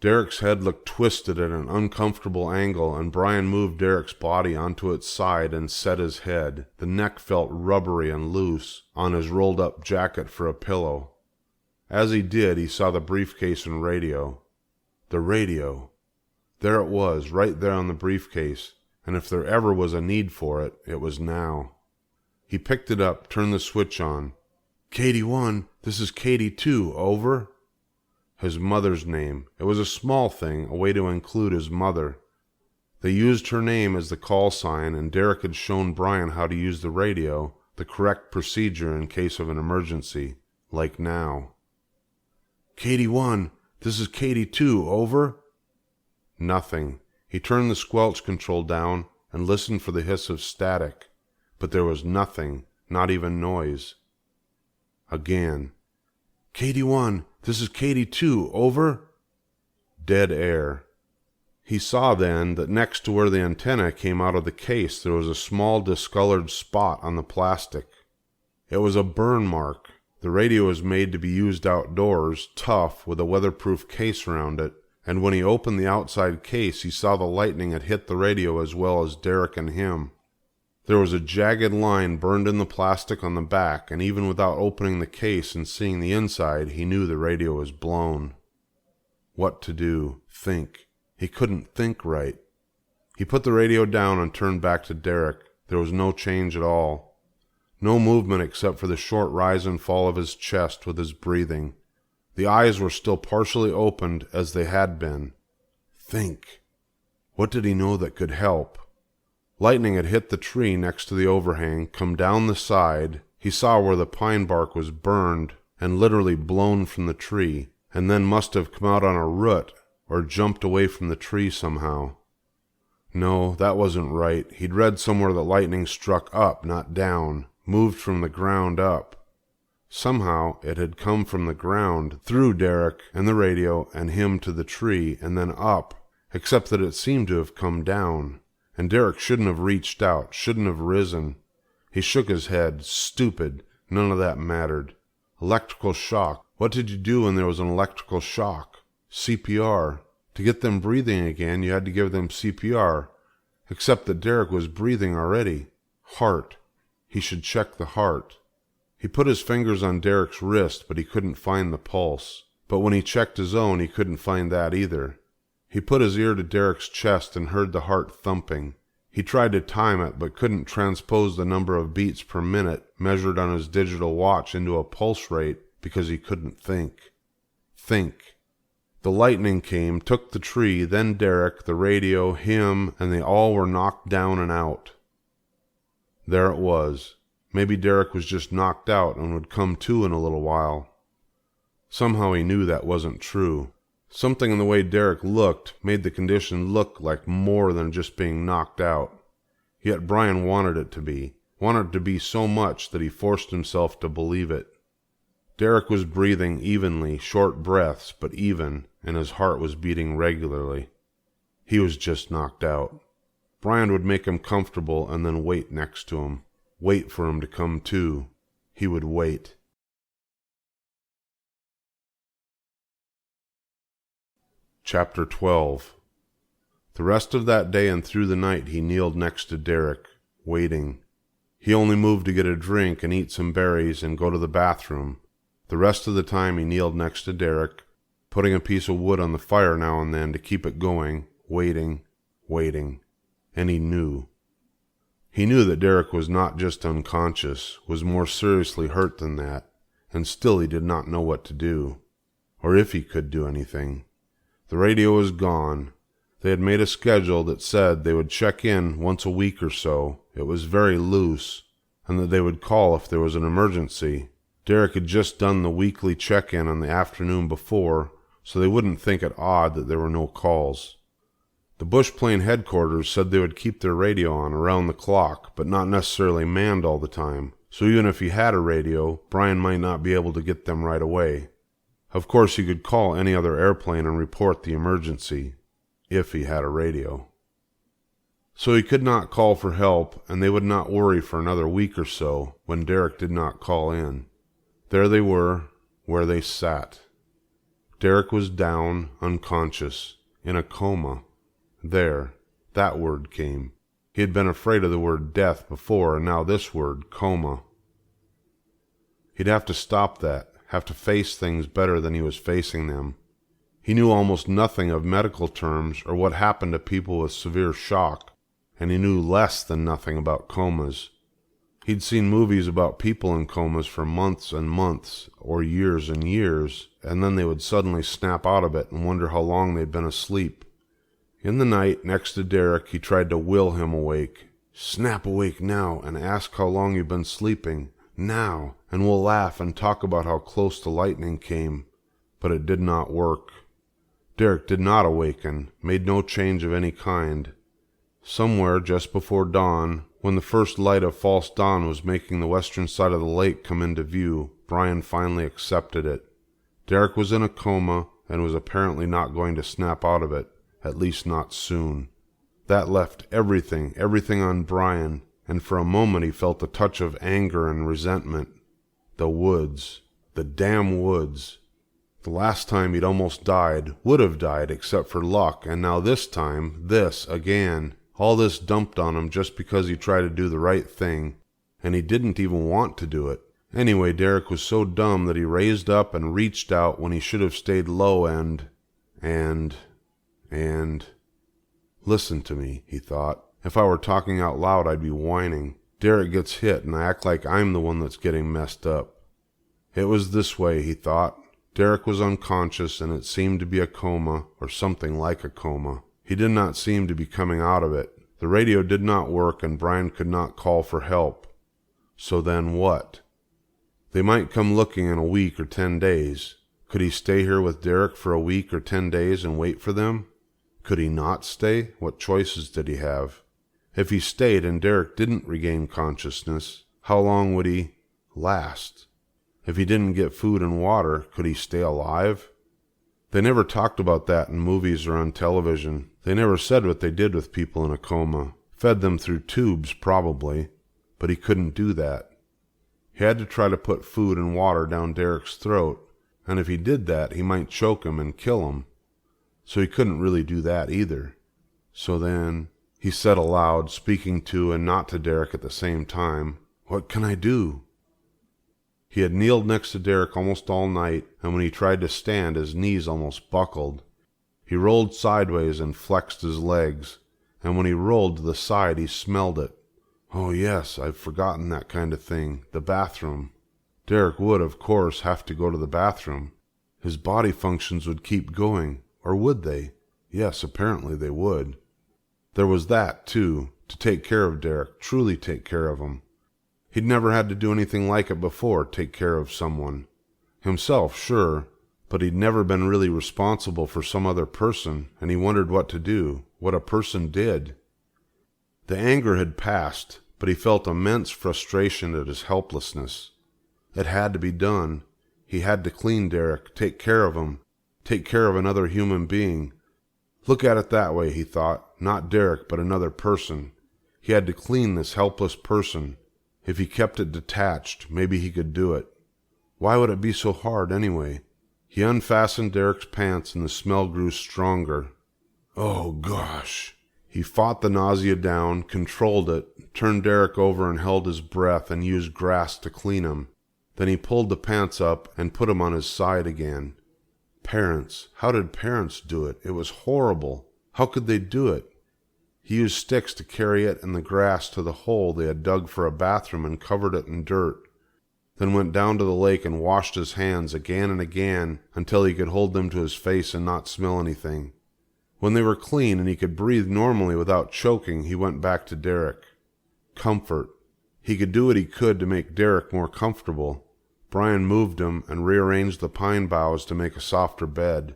Derek's head looked twisted at an uncomfortable angle, and Brian moved Derek's body onto its side and set his head. The neck felt rubbery and loose on his rolled-up jacket for a pillow. As he did, he saw the briefcase and radio. The radio. There it was, right there on the briefcase, and if there ever was a need for it, it was now. He picked it up, turned the switch on. Katie 1, this is Katie 2, over. His mother's name. It was a small thing, a way to include his mother. They used her name as the call sign, and Derek had shown Brian how to use the radio, the correct procedure in case of an emergency, like now. Katie 1, this is Katie 2, over. Nothing. He turned the squelch control down and listened for the hiss of static, but there was nothing, not even noise. Again. Katie 1, this is Katie 2, over. Dead air. He saw then that next to where the antenna came out of the case there was a small discolored spot on the plastic. It was a burn mark. The radio was made to be used outdoors, tough, with a weatherproof case around it, and when he opened the outside case he saw the lightning had hit the radio as well as Derek and him. There was a jagged line burned in the plastic on the back, and even without opening the case and seeing the inside, he knew the radio was blown. What to do? Think. He couldn't think right. He put the radio down and turned back to Derek. There was no change at all. No movement except for the short rise and fall of his chest with his breathing. The eyes were still partially opened as they had been. Think. What did he know that could help? Lightning had hit the tree next to the overhang, come down the side. He saw where the pine bark was burned and literally blown from the tree, and then must have come out on a root or jumped away from the tree somehow. No, that wasn't right. He'd read somewhere that lightning struck up, not down, moved from the ground up. Somehow it had come from the ground, through Derek and the radio and him to the tree, and then up, except that it seemed to have come down, and Derek shouldn't have reached out, shouldn't have risen. He shook his head. Stupid. None of that mattered. Electrical shock. What did you do when there was an electrical shock? CPR. To get them breathing again, you had to give them CPR, except that Derek was breathing already. Heart. He should check the heart. He put his fingers on Derek's wrist, but he couldn't find the pulse. But when he checked his own, he couldn't find that either. He put his ear to Derek's chest and heard the heart thumping. He tried to time it, but couldn't transpose the number of beats per minute measured on his digital watch into a pulse rate because he couldn't think. Think. The lightning came, took the tree, then Derek, the radio, him, and they all were knocked down and out. There it was. Maybe Derek was just knocked out and would come to in a little while. Somehow he knew that wasn't true. Something in the way Derek looked made the condition look like more than just being knocked out. Yet Brian wanted it to be so much that he forced himself to believe it. Derek was breathing evenly, short breaths, but even, and his heart was beating regularly. He was just knocked out. Brian would make him comfortable and then wait next to him. Wait for him to come to. He would wait. Chapter 12. The rest of that day and through the night he kneeled next to Derek, waiting. He only moved to get a drink and eat some berries and go to the bathroom. The rest of the time he kneeled next to Derek, putting a piece of wood on the fire now and then to keep it going, waiting. And he knew. He knew that Derek was not just unconscious, was more seriously hurt than that, and still he did not know what to do, or if he could do anything. The radio was gone. They had made a schedule that said they would check in once a week or so. It was very loose, and that they would call if there was an emergency. Derek had just done the weekly check-in on the afternoon before, so they wouldn't think it odd that there were no calls. The bush plane headquarters said they would keep their radio on around the clock, but not necessarily manned all the time, so even if he had a radio, Brian might not be able to get them right away. Of course, he could call any other airplane and report the emergency, if he had a radio. So he could not call for help, and they would not worry for another week or so when Derek did not call in. There they were, where they sat. Derek was down, unconscious, in a coma. There, that word came. He had been afraid of the word death before, and now this word, coma. He'd have to stop that, have to face things better than he was facing them. He knew almost nothing of medical terms or what happened to people with severe shock, and he knew less than nothing about comas. He'd seen movies about people in comas for months and months, or years and years, and then they would suddenly snap out of it and wonder how long they'd been asleep. In the night, next to Derek, he tried to will him awake. Snap awake now and ask how long you've been sleeping. Now, and we'll laugh and talk about how close the lightning came. But it did not work. Derek did not awaken, made no change of any kind. Somewhere just before dawn, when the first light of false dawn was making the western side of the lake come into view, Brian finally accepted it. Derek was in a coma and was apparently not going to snap out of it. At least not soon. That left everything on Brian, and for a moment he felt a touch of anger and resentment. The woods. The damn woods. The last time he'd almost died, would have died except for luck, and now this time, this again. All this dumped on him just because he tried to do the right thing, and he didn't even want to do it. Anyway, Derek was so dumb that he raised up and reached out when he should have stayed low and... Listen to me, he thought. If I were talking out loud, I'd be whining. Derek gets hit, and I act like I'm the one that's getting messed up. It was this way, he thought. Derek was unconscious, and it seemed to be a coma, or something like a coma. He did not seem to be coming out of it. The radio did not work, and Brian could not call for help. So then what? They might come looking in a week or 10 days. Could he stay here with Derek for a week or 10 days and wait for them? Could he not stay? What choices did he have? If he stayed and Derek didn't regain consciousness, how long would he last? If he didn't get food and water, could he stay alive? They never talked about that in movies or on television. They never said what they did with people in a coma. Fed them through tubes, probably. But he couldn't do that. He had to try to put food and water down Derek's throat, and if he did that, he might choke him and kill him. So he couldn't really do that either. So then, he said aloud, speaking to and not to Derek at the same time, "What can I do?" He had kneeled next to Derek almost all night, and when he tried to stand, his knees almost buckled. He rolled sideways and flexed his legs, and when he rolled to the side, he smelled it. Oh yes, I've forgotten that kind of thing, the bathroom. Derek would, of course, have to go to the bathroom. His body functions would keep going, or would they? Yes, apparently they would. There was that, too, to take care of Derek, truly take care of him. He'd never had to do anything like it before, take care of someone. Himself, sure, but he'd never been really responsible for some other person, and he wondered what to do, what a person did. The anger had passed, but he felt immense frustration at his helplessness. It had to be done. He had to clean Derek, take care of him, take care of another human being. Look at it that way, he thought, not Derek, but another person. He had to clean this helpless person. If he kept it detached, maybe he could do it. Why would it be so hard anyway? He unfastened Derek's pants and the smell grew stronger. Oh gosh. He fought the nausea down, controlled it, turned Derek over and held his breath and used grass to clean him. Then he pulled the pants up and put him on his side again. Parents. How did parents do it? It was horrible. How could they do it? He used sticks to carry it and the grass to the hole they had dug for a bathroom and covered it in dirt, then went down to the lake and washed his hands again and again until he could hold them to his face and not smell anything. When they were clean and he could breathe normally without choking, he went back to Derek. Comfort. He could do what he could to make Derek more comfortable. Brian moved him and rearranged the pine boughs to make a softer bed.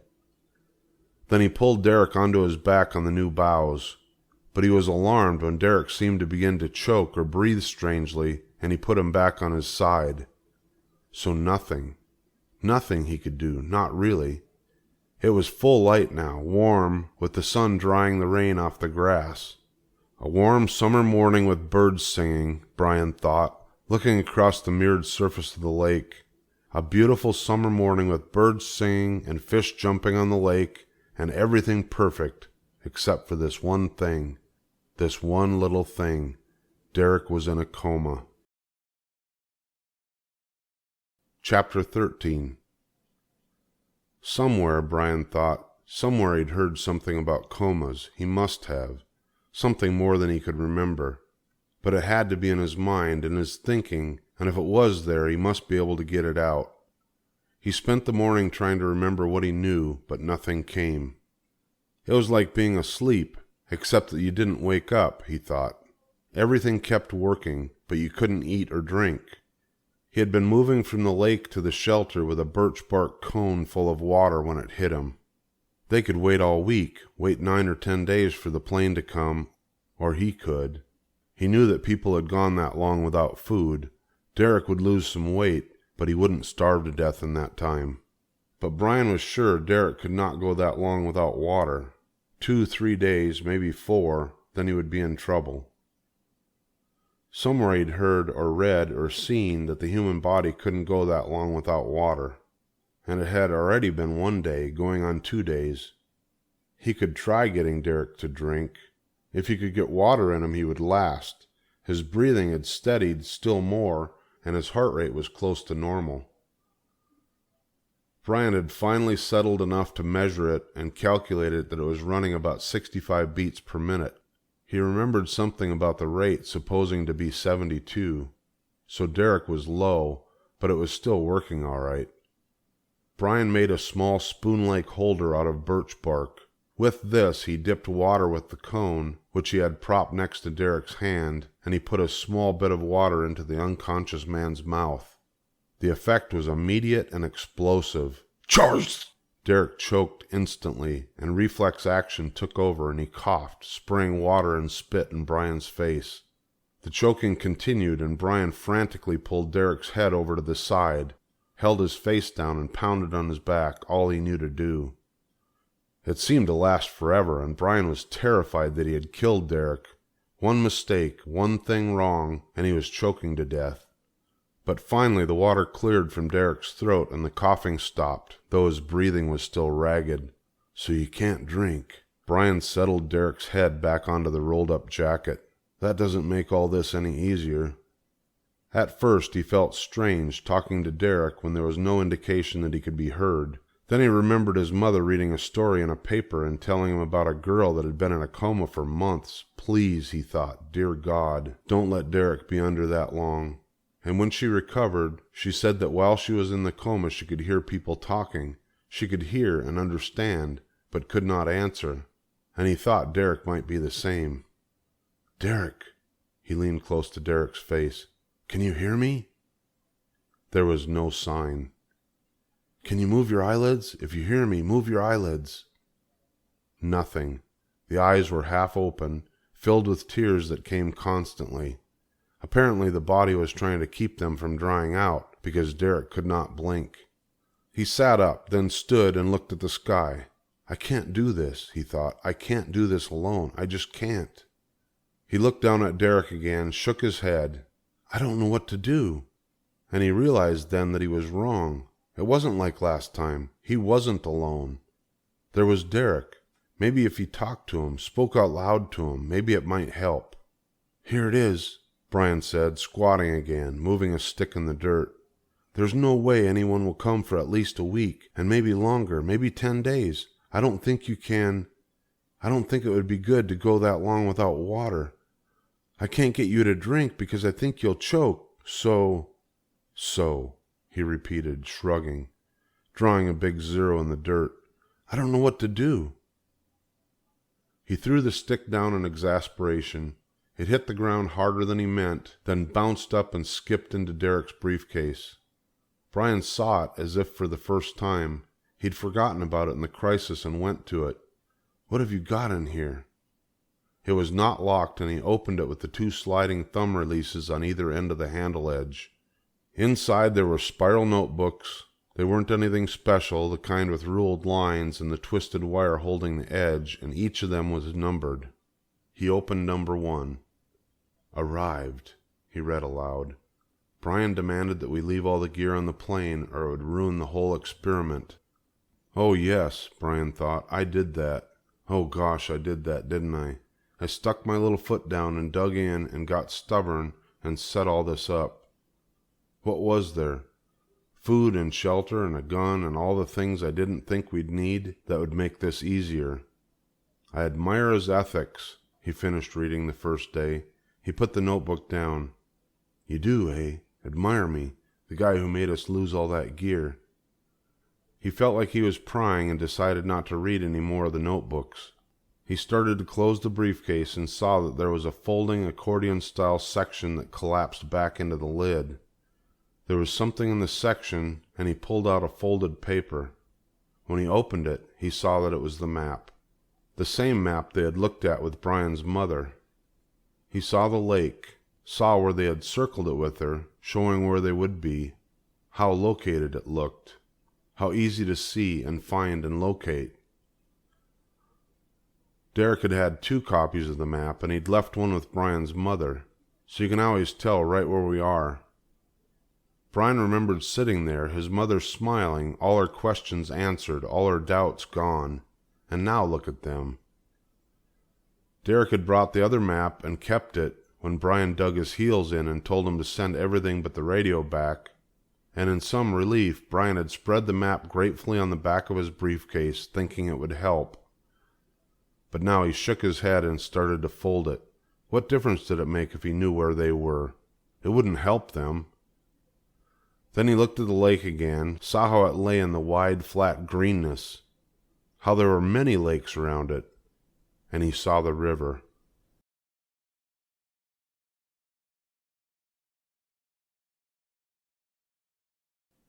Then he pulled Derek onto his back on the new boughs. But he was alarmed when Derek seemed to begin to choke or breathe strangely, and he put him back on his side. So nothing. Nothing he could do, not really. It was full light now, warm, with the sun drying the rain off the grass. A warm summer morning with birds singing, Brian thought, looking across the mirrored surface of the lake. A beautiful summer morning with birds singing and fish jumping on the lake, and everything perfect, except for this one thing. This one little thing. Derek was in a coma. Chapter 13. Somewhere, Brian thought, somewhere he'd heard something about comas. He must have. Something more than he could remember. But it had to be in his mind, in his thinking, and if it was there, he must be able to get it out. He spent the morning trying to remember what he knew, but nothing came. It was like being asleep, except that you didn't wake up, he thought. Everything kept working, but you couldn't eat or drink. He had been moving from the lake to the shelter with a birch bark cone full of water when it hit him. They could wait all week, wait 9 or 10 days for the plane to come, or he could. He knew that people had gone that long without food. Derek would lose some weight, but he wouldn't starve to death in that time. But Brian was sure Derek could not go that long without water. 2, 3 days, maybe 4, then he would be in trouble. Somewhere he'd heard or read or seen that the human body couldn't go that long without water, and it had already been 1 day, going on 2 days. He could try getting Derek to drink. If he could get water in him, he would last. His breathing had steadied still more, and his heart rate was close to normal. Brian had finally settled enough to measure it and calculated that it was running about 65 beats per minute. He remembered something about the rate supposing to be 72. So Derek was low, but it was still working all right. Brian made a small spoon-like holder out of birch bark. With this, he dipped water with the cone, which he had propped next to Derek's hand, and he put a small bit of water into the unconscious man's mouth. The effect was immediate and explosive. Charles! Derek choked instantly, and reflex action took over, and he coughed, spraying water and spit in Brian's face. The choking continued, and Brian frantically pulled Derek's head over to the side, held his face down and pounded on his back, all he knew to do. It seemed to last forever, and Brian was terrified that he had killed Derek. One mistake, one thing wrong, and he was choking to death. But finally the water cleared from Derek's throat and the coughing stopped, though his breathing was still ragged. "So you can't drink." Brian settled Derek's head back onto the rolled-up jacket. "That doesn't make all this any easier." At first he felt strange talking to Derek when there was no indication that he could be heard. Then he remembered his mother reading a story in a paper and telling him about a girl that had been in a coma for months. Please, he thought, dear God, don't let Derek be under that long. And when she recovered, she said that while she was in the coma she could hear people talking. She could hear and understand, but could not answer. And he thought Derek might be the same. "Derek," he leaned close to Derek's face. "Can you hear me?" There was no sign. "Can you move your eyelids? If you hear me, move your eyelids." Nothing. The eyes were half open, filled with tears that came constantly. Apparently the body was trying to keep them from drying out, because Derek could not blink. He sat up, then stood and looked at the sky. "I can't do this," he thought. "I can't do this alone. I just can't." He looked down at Derek again, shook his head. "I don't know what to do." And he realized then that he was wrong. It wasn't like last time. He wasn't alone. There was Derek. Maybe if he talked to him, spoke out loud to him, maybe it might help. "Here it is," Brian said, squatting again, moving a stick in the dirt. "There's no way anyone will come for at least a week, and maybe longer, maybe 10 days. I don't think you can. I don't think it would be good to go that long without water. I can't get you to drink because I think you'll choke, so, he repeated, shrugging, drawing a big zero in the dirt. "I don't know what to do." He threw the stick down in exasperation. It hit the ground harder than he meant, then bounced up and skipped into Derek's briefcase. Brian saw it as if for the first time. He'd forgotten about it in the crisis and went to it. "What have you got in here?" It was not locked, and he opened it with the 2 sliding thumb releases on either end of the handle edge. Inside there were spiral notebooks. They weren't anything special, the kind with ruled lines and the twisted wire holding the edge, and each of them was numbered. He opened number 1. "Arrived," he read aloud. "Brian demanded that we leave all the gear on the plane or it would ruin the whole experiment." Oh yes, Brian thought, I did that. Oh gosh, I did that, didn't I? I stuck my little foot down and dug in and got stubborn and set all this up. What was there? Food and shelter and a gun and all the things I didn't think we'd need that would make this easier. I admire his ethics. He finished reading the first day. He put the notebook down. You do, eh? Admire me, the guy who made us lose all that gear. He felt like he was prying and decided not to read any more of the notebooks. He started to close the briefcase and saw that there was a folding accordion-style section that collapsed back into the lid. There was something in the section, and he pulled out a folded paper. When he opened it, he saw that it was the map. The same map they had looked at with Brian's mother. He saw the lake, saw where they had circled it with her, showing where they would be, how located it looked, how easy to see and find and locate. Derek had had 2 copies of the map, and he'd left one with Brian's mother, so you can always tell right where we are. Brian remembered sitting there, his mother smiling, all her questions answered, all her doubts gone. And now look at them. Derek had brought the other map and kept it when Brian dug his heels in and told him to send everything but the radio back. And in some relief, Brian had spread the map gratefully on the back of his briefcase, thinking it would help. But now he shook his head and started to fold it. What difference did it make if he knew where they were? It wouldn't help them. Then he looked at the lake again, saw how it lay in the wide, flat greenness, how there were many lakes around it, and he saw the river.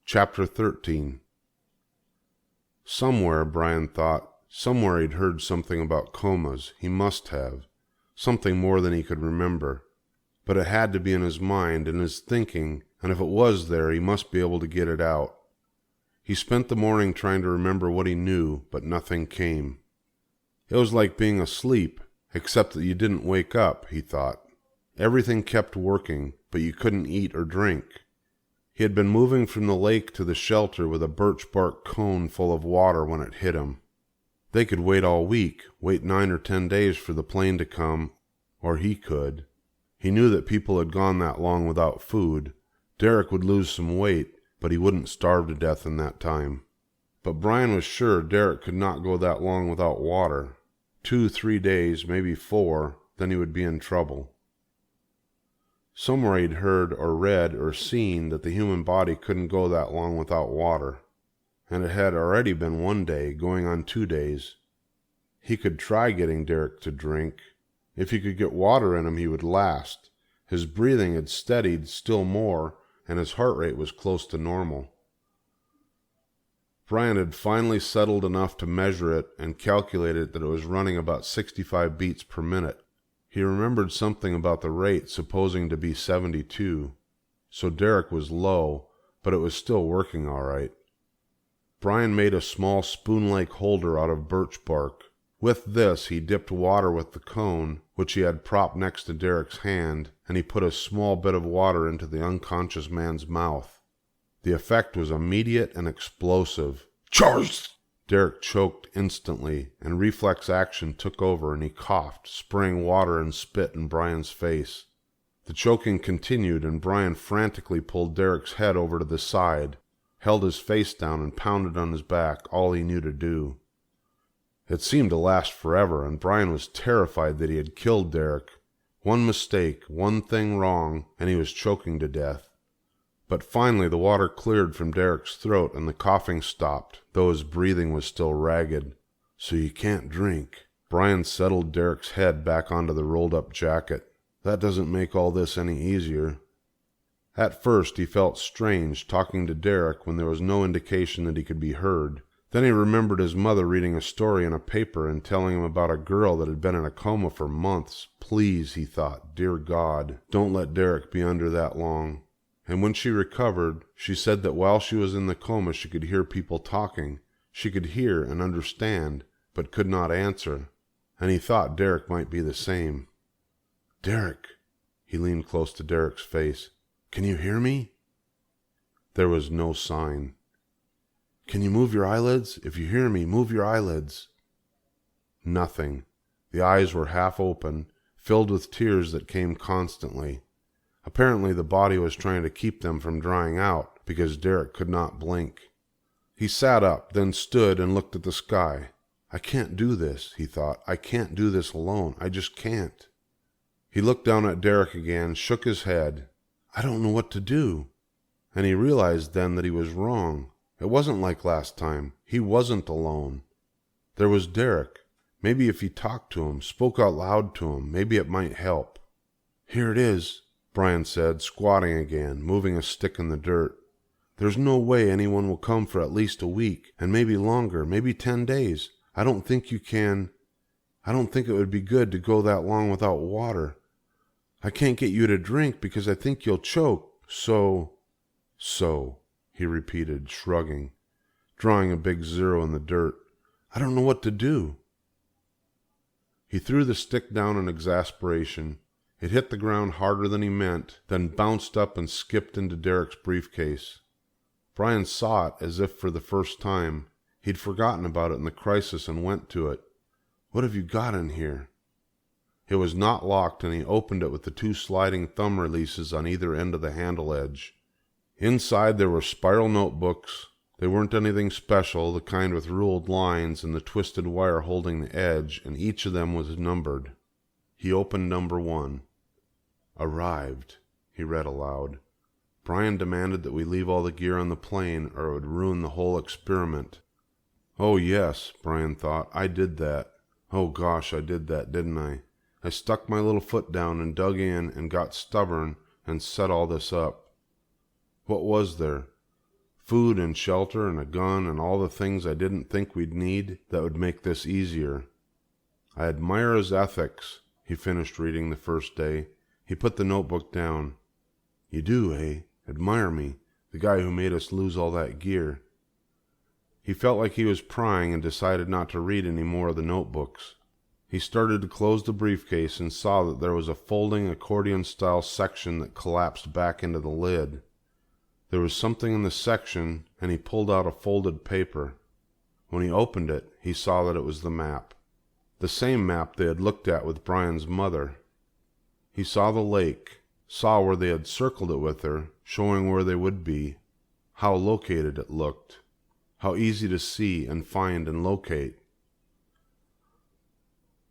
Chapter 13. Somewhere, Brian thought, somewhere he'd heard something about comas. He must have. Something more than he could remember. But it had to be in his mind, in his thinking, and if it was there, he must be able to get it out. He spent the morning trying to remember what he knew, but nothing came. It was like being asleep, except that you didn't wake up, he thought. Everything kept working, but you couldn't eat or drink. He had been moving from the lake to the shelter with a birch bark cone full of water when it hit him. They could wait all week, wait 9 or 10 days for the plane to come, or he could. He knew that people had gone that long without food. Derek would lose some weight, but he wouldn't starve to death in that time. But Brian was sure Derek could not go that long without water. 2, 3 days, maybe 4, then he would be in trouble. Somewhere he'd heard or read or seen that the human body couldn't go that long without water, and it had already been 1 day, going on 2 days. He could try getting Derek to drink. If he could get water in him, he would last. His breathing had steadied still more, and his heart rate was close to normal. Brian had finally settled enough to measure it and calculated that it was running about 65 beats per minute. He remembered something about the rate supposing to be 72, so Derek was low, but it was still working all right. Brian made a small spoon-like holder out of birch bark. With this, he dipped water with the cone, which he had propped next to Derek's hand, and he put a small bit of water into the unconscious man's mouth. The effect was immediate and explosive. Charles! Derek choked instantly, and reflex action took over, and he coughed, spraying water and spit in Brian's face. The choking continued, and Brian frantically pulled Derek's head over to the side, held his face down, and pounded on his back, all he knew to do. It seemed to last forever, and Brian was terrified that he had killed Derek. One mistake, one thing wrong, and he was choking to death. But finally the water cleared from Derek's throat and the coughing stopped, though his breathing was still ragged. So you can't drink. Brian settled Derek's head back onto the rolled-up jacket. That doesn't make all this any easier. At first he felt strange talking to Derek when there was no indication that he could be heard. Then he remembered his mother reading a story in a paper and telling him about a girl that had been in a coma for months. Please, he thought, dear God, don't let Derek be under that long. And when she recovered, she said that while she was in the coma she could hear people talking. She could hear and understand, but could not answer. And he thought Derek might be the same. Derek, he leaned close to Derek's face. Can you hear me? There was no sign. Can you move your eyelids? If you hear me, move your eyelids. Nothing. The eyes were half open, filled with tears that came constantly. Apparently the body was trying to keep them from drying out, because Derek could not blink. He sat up, then stood and looked at the sky. I can't do this, he thought. I can't do this alone. I just can't. He looked down at Derek again, shook his head. I don't know what to do. And he realized then that he was wrong. It wasn't like last time. He wasn't alone. There was Derek. Maybe if he talked to him, spoke out loud to him, maybe it might help. Here it is, Brian said, squatting again, moving a stick in the dirt. There's no way anyone will come for at least a week, and maybe longer, maybe 10 days. I don't think you can. I don't think it would be good to go that long without water. I can't get you to drink because I think you'll choke. So, he repeated, shrugging, drawing a big 0 in the dirt. I don't know what to do. He threw the stick down in exasperation. It hit the ground harder than he meant, then bounced up and skipped into Derek's briefcase. Brian saw it as if for the first time. He'd forgotten about it in the crisis and went to it. What have you got in here? It was not locked, and he opened it with the 2 sliding thumb releases on either end of the handle edge. Inside there were spiral notebooks. They weren't anything special, the kind with ruled lines and the twisted wire holding the edge, and each of them was numbered. He opened number 1. Arrived, he read aloud. Brian demanded that we leave all the gear on the plane or it would ruin the whole experiment. Oh yes, Brian thought, I did that. Oh gosh, I did that, didn't I? I stuck my little foot down and dug in and got stubborn and set all this up. What was there? Food and shelter and a gun and all the things I didn't think we'd need that would make this easier. I admire his ethics. He finished reading the first day. He put the notebook down. You do, eh? Admire me, the guy who made us lose all that gear. He felt like he was prying and decided not to read any more of the notebooks. He started to close the briefcase and saw that there was a folding accordion-style section that collapsed back into the lid. There was something in the section, and he pulled out a folded paper. When he opened it, he saw that it was the map. The same map they had looked at with Brian's mother. He saw the lake, saw where they had circled it with her, showing where they would be, how located it looked, how easy to see and find and locate.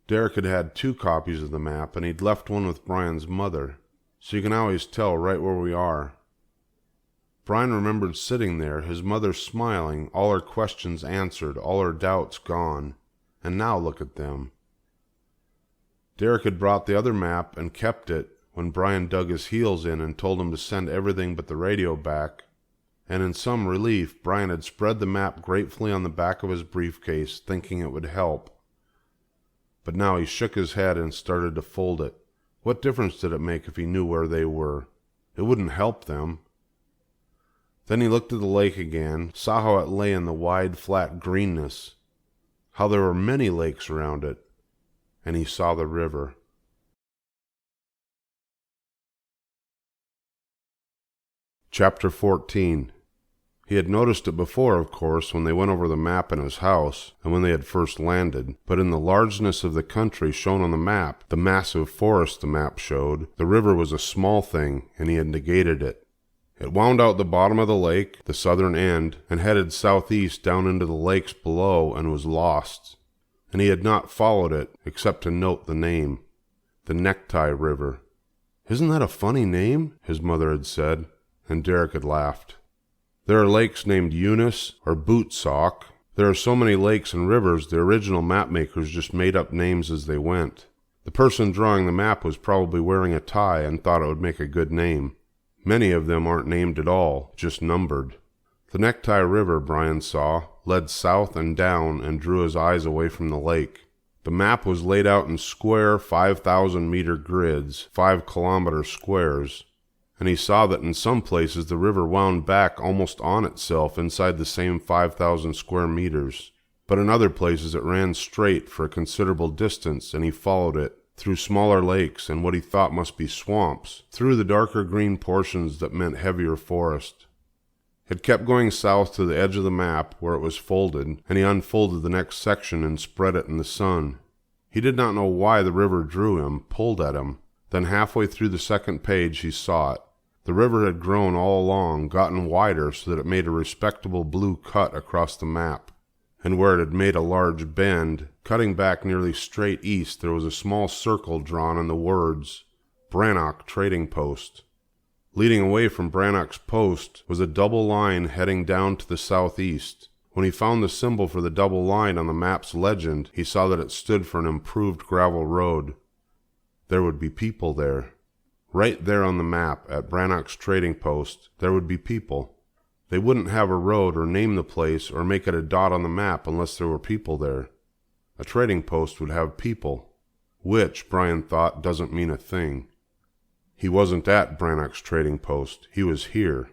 Derek had had 2 copies of the map, and he'd left one with Brian's mother, so you can always tell right where we are. Brian remembered sitting there, his mother smiling, all her questions answered, all her doubts gone, and now look at them. Derek had brought the other map and kept it when Brian dug his heels in and told him to send everything but the radio back, and in some relief, Brian had spread the map gratefully on the back of his briefcase, thinking it would help. But now he shook his head and started to fold it. What difference did it make if he knew where they were? It wouldn't help them. Then he looked at the lake again, saw how it lay in the wide, flat greenness, how there were many lakes around it, and he saw the river. Chapter 14. He had noticed it before, of course, when they went over the map in his house, and when they had first landed, but in the largeness of the country shown on the map, the massive forest the map showed, the river was a small thing, and he had negated it. It wound out the bottom of the lake, the southern end, and headed southeast down into the lakes below and was lost. And he had not followed it, except to note the name, the Necktie River. "Isn't that a funny name?" his mother had said, and Derek had laughed. There are lakes named Eunice or Bootsock. There are so many lakes and rivers, the original map makers just made up names as they went. The person drawing the map was probably wearing a tie and thought it would make a good name. Many of them aren't named at all, just numbered. The Necktie River, Brian saw, led south and down and drew his eyes away from the lake. The map was laid out in square 5,000-meter grids, 5-kilometer squares, and he saw that in some places the river wound back almost on itself inside the same 5,000 square meters. But in other places it ran straight for a considerable distance, and he followed it, through smaller lakes and what he thought must be swamps, through the darker green portions that meant heavier forest. It kept going south to the edge of the map where it was folded, and he unfolded the next section and spread it in the sun. He did not know why the river drew him, pulled at him. Then halfway through the second page he saw it. The river had grown all along, gotten wider so that it made a respectable blue cut across the map. And where it had made a large bend, cutting back nearly straight east, there was a small circle drawn on the words, Brannock Trading Post. Leading away from Brannock's post was a double line heading down to the southeast. When he found the symbol for the double line on the map's legend, he saw that it stood for an improved gravel road. There would be people there. Right there on the map, at Brannock's Trading Post, there would be people. They wouldn't have a road or name the place or make it a dot on the map unless there were people there. A trading post would have people, which, Brian thought, doesn't mean a thing. He wasn't at Brannock's Trading Post. He was here.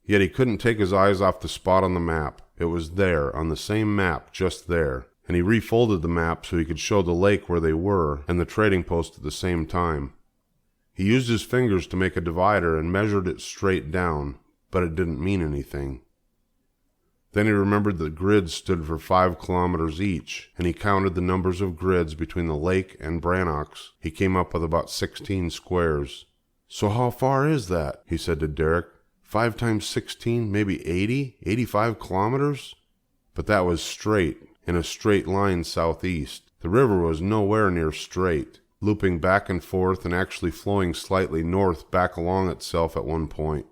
Yet he couldn't take his eyes off the spot on the map. It was there, on the same map, just there, and he refolded the map so he could show the lake where they were and the trading post at the same time. He used his fingers to make a divider and measured it straight down, but it didn't mean anything. Then he remembered that grids stood for 5 kilometers each, and he counted the numbers of grids between the lake and Brannock's. He came up with about 16 squares. "So how far is that?" he said to Derek. 5 times 16, maybe 80, 85 kilometers? But that was straight, in a straight line southeast. The river was nowhere near straight, looping back and forth and actually flowing slightly north back along itself at one point.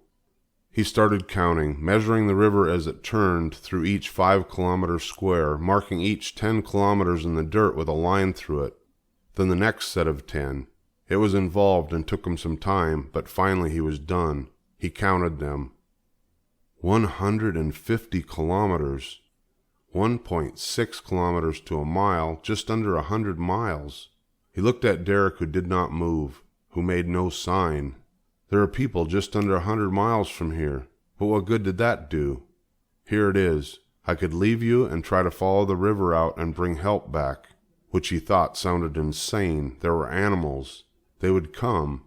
He started counting, measuring the river as it turned through each 5-kilometer square, marking each 10 kilometers in the dirt with a line through it. Then the next set of 10. It was involved and took him some time, but finally he was done. He counted them. 150 kilometers. 1.6 kilometers to a mile, just under 100 miles. He looked at Derek, who did not move, who made no sign. There are people just under 100 miles from here, but what good did that do? Here it is, I could leave you and try to follow the river out and bring help back," which he thought sounded insane. There were animals. They would come.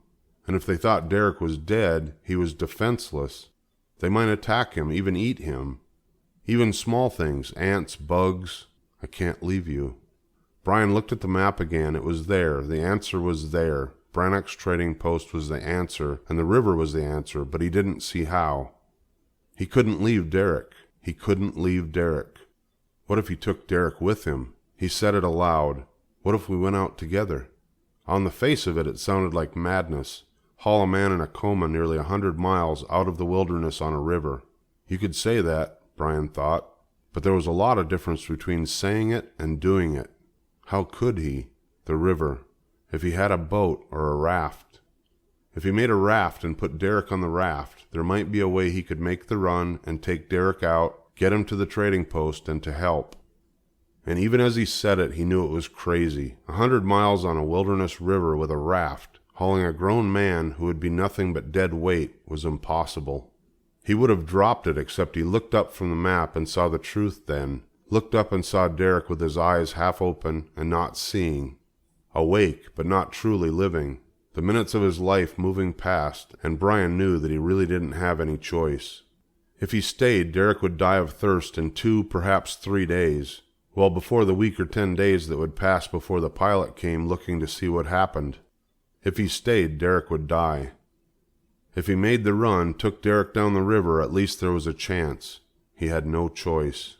And if they thought Derek was dead, he was defenseless. They might attack him, even eat him. Even small things, ants, bugs. "I can't leave you." Brian looked at the map again. It was there. The answer was there. Brannock's trading post was the answer, and the river was the answer, but he didn't see how. He couldn't leave Derek. He couldn't leave Derek. What if he took Derek with him? He said it aloud. What if we went out together? On the face of it, it sounded like madness. Haul a man in a coma nearly 100 miles out of the wilderness on a river. You could say that, Brian thought, but there was a lot of difference between saying it and doing it. How could he? The river. If he had a boat or a raft. If he made a raft and put Derek on the raft, there might be a way he could make the run and take Derek out, get him to the trading post and to help. And even as he said it, he knew it was crazy. 100 miles on a wilderness river with a raft, hauling a grown man who would be nothing but dead weight, was impossible. He would have dropped it, except he looked up from the map and saw the truth then. Looked up and saw Derek with his eyes half open and not seeing. Awake, but not truly living. The minutes of his life moving past, and Brian knew that he really didn't have any choice. If he stayed, Derek would die of thirst in 2, perhaps 3 days. Well, before the week or 10 days that would pass before the pilot came looking to see what happened. If he stayed, Derek would die. If he made the run, took Derek down the river, at least there was a chance. He had no choice.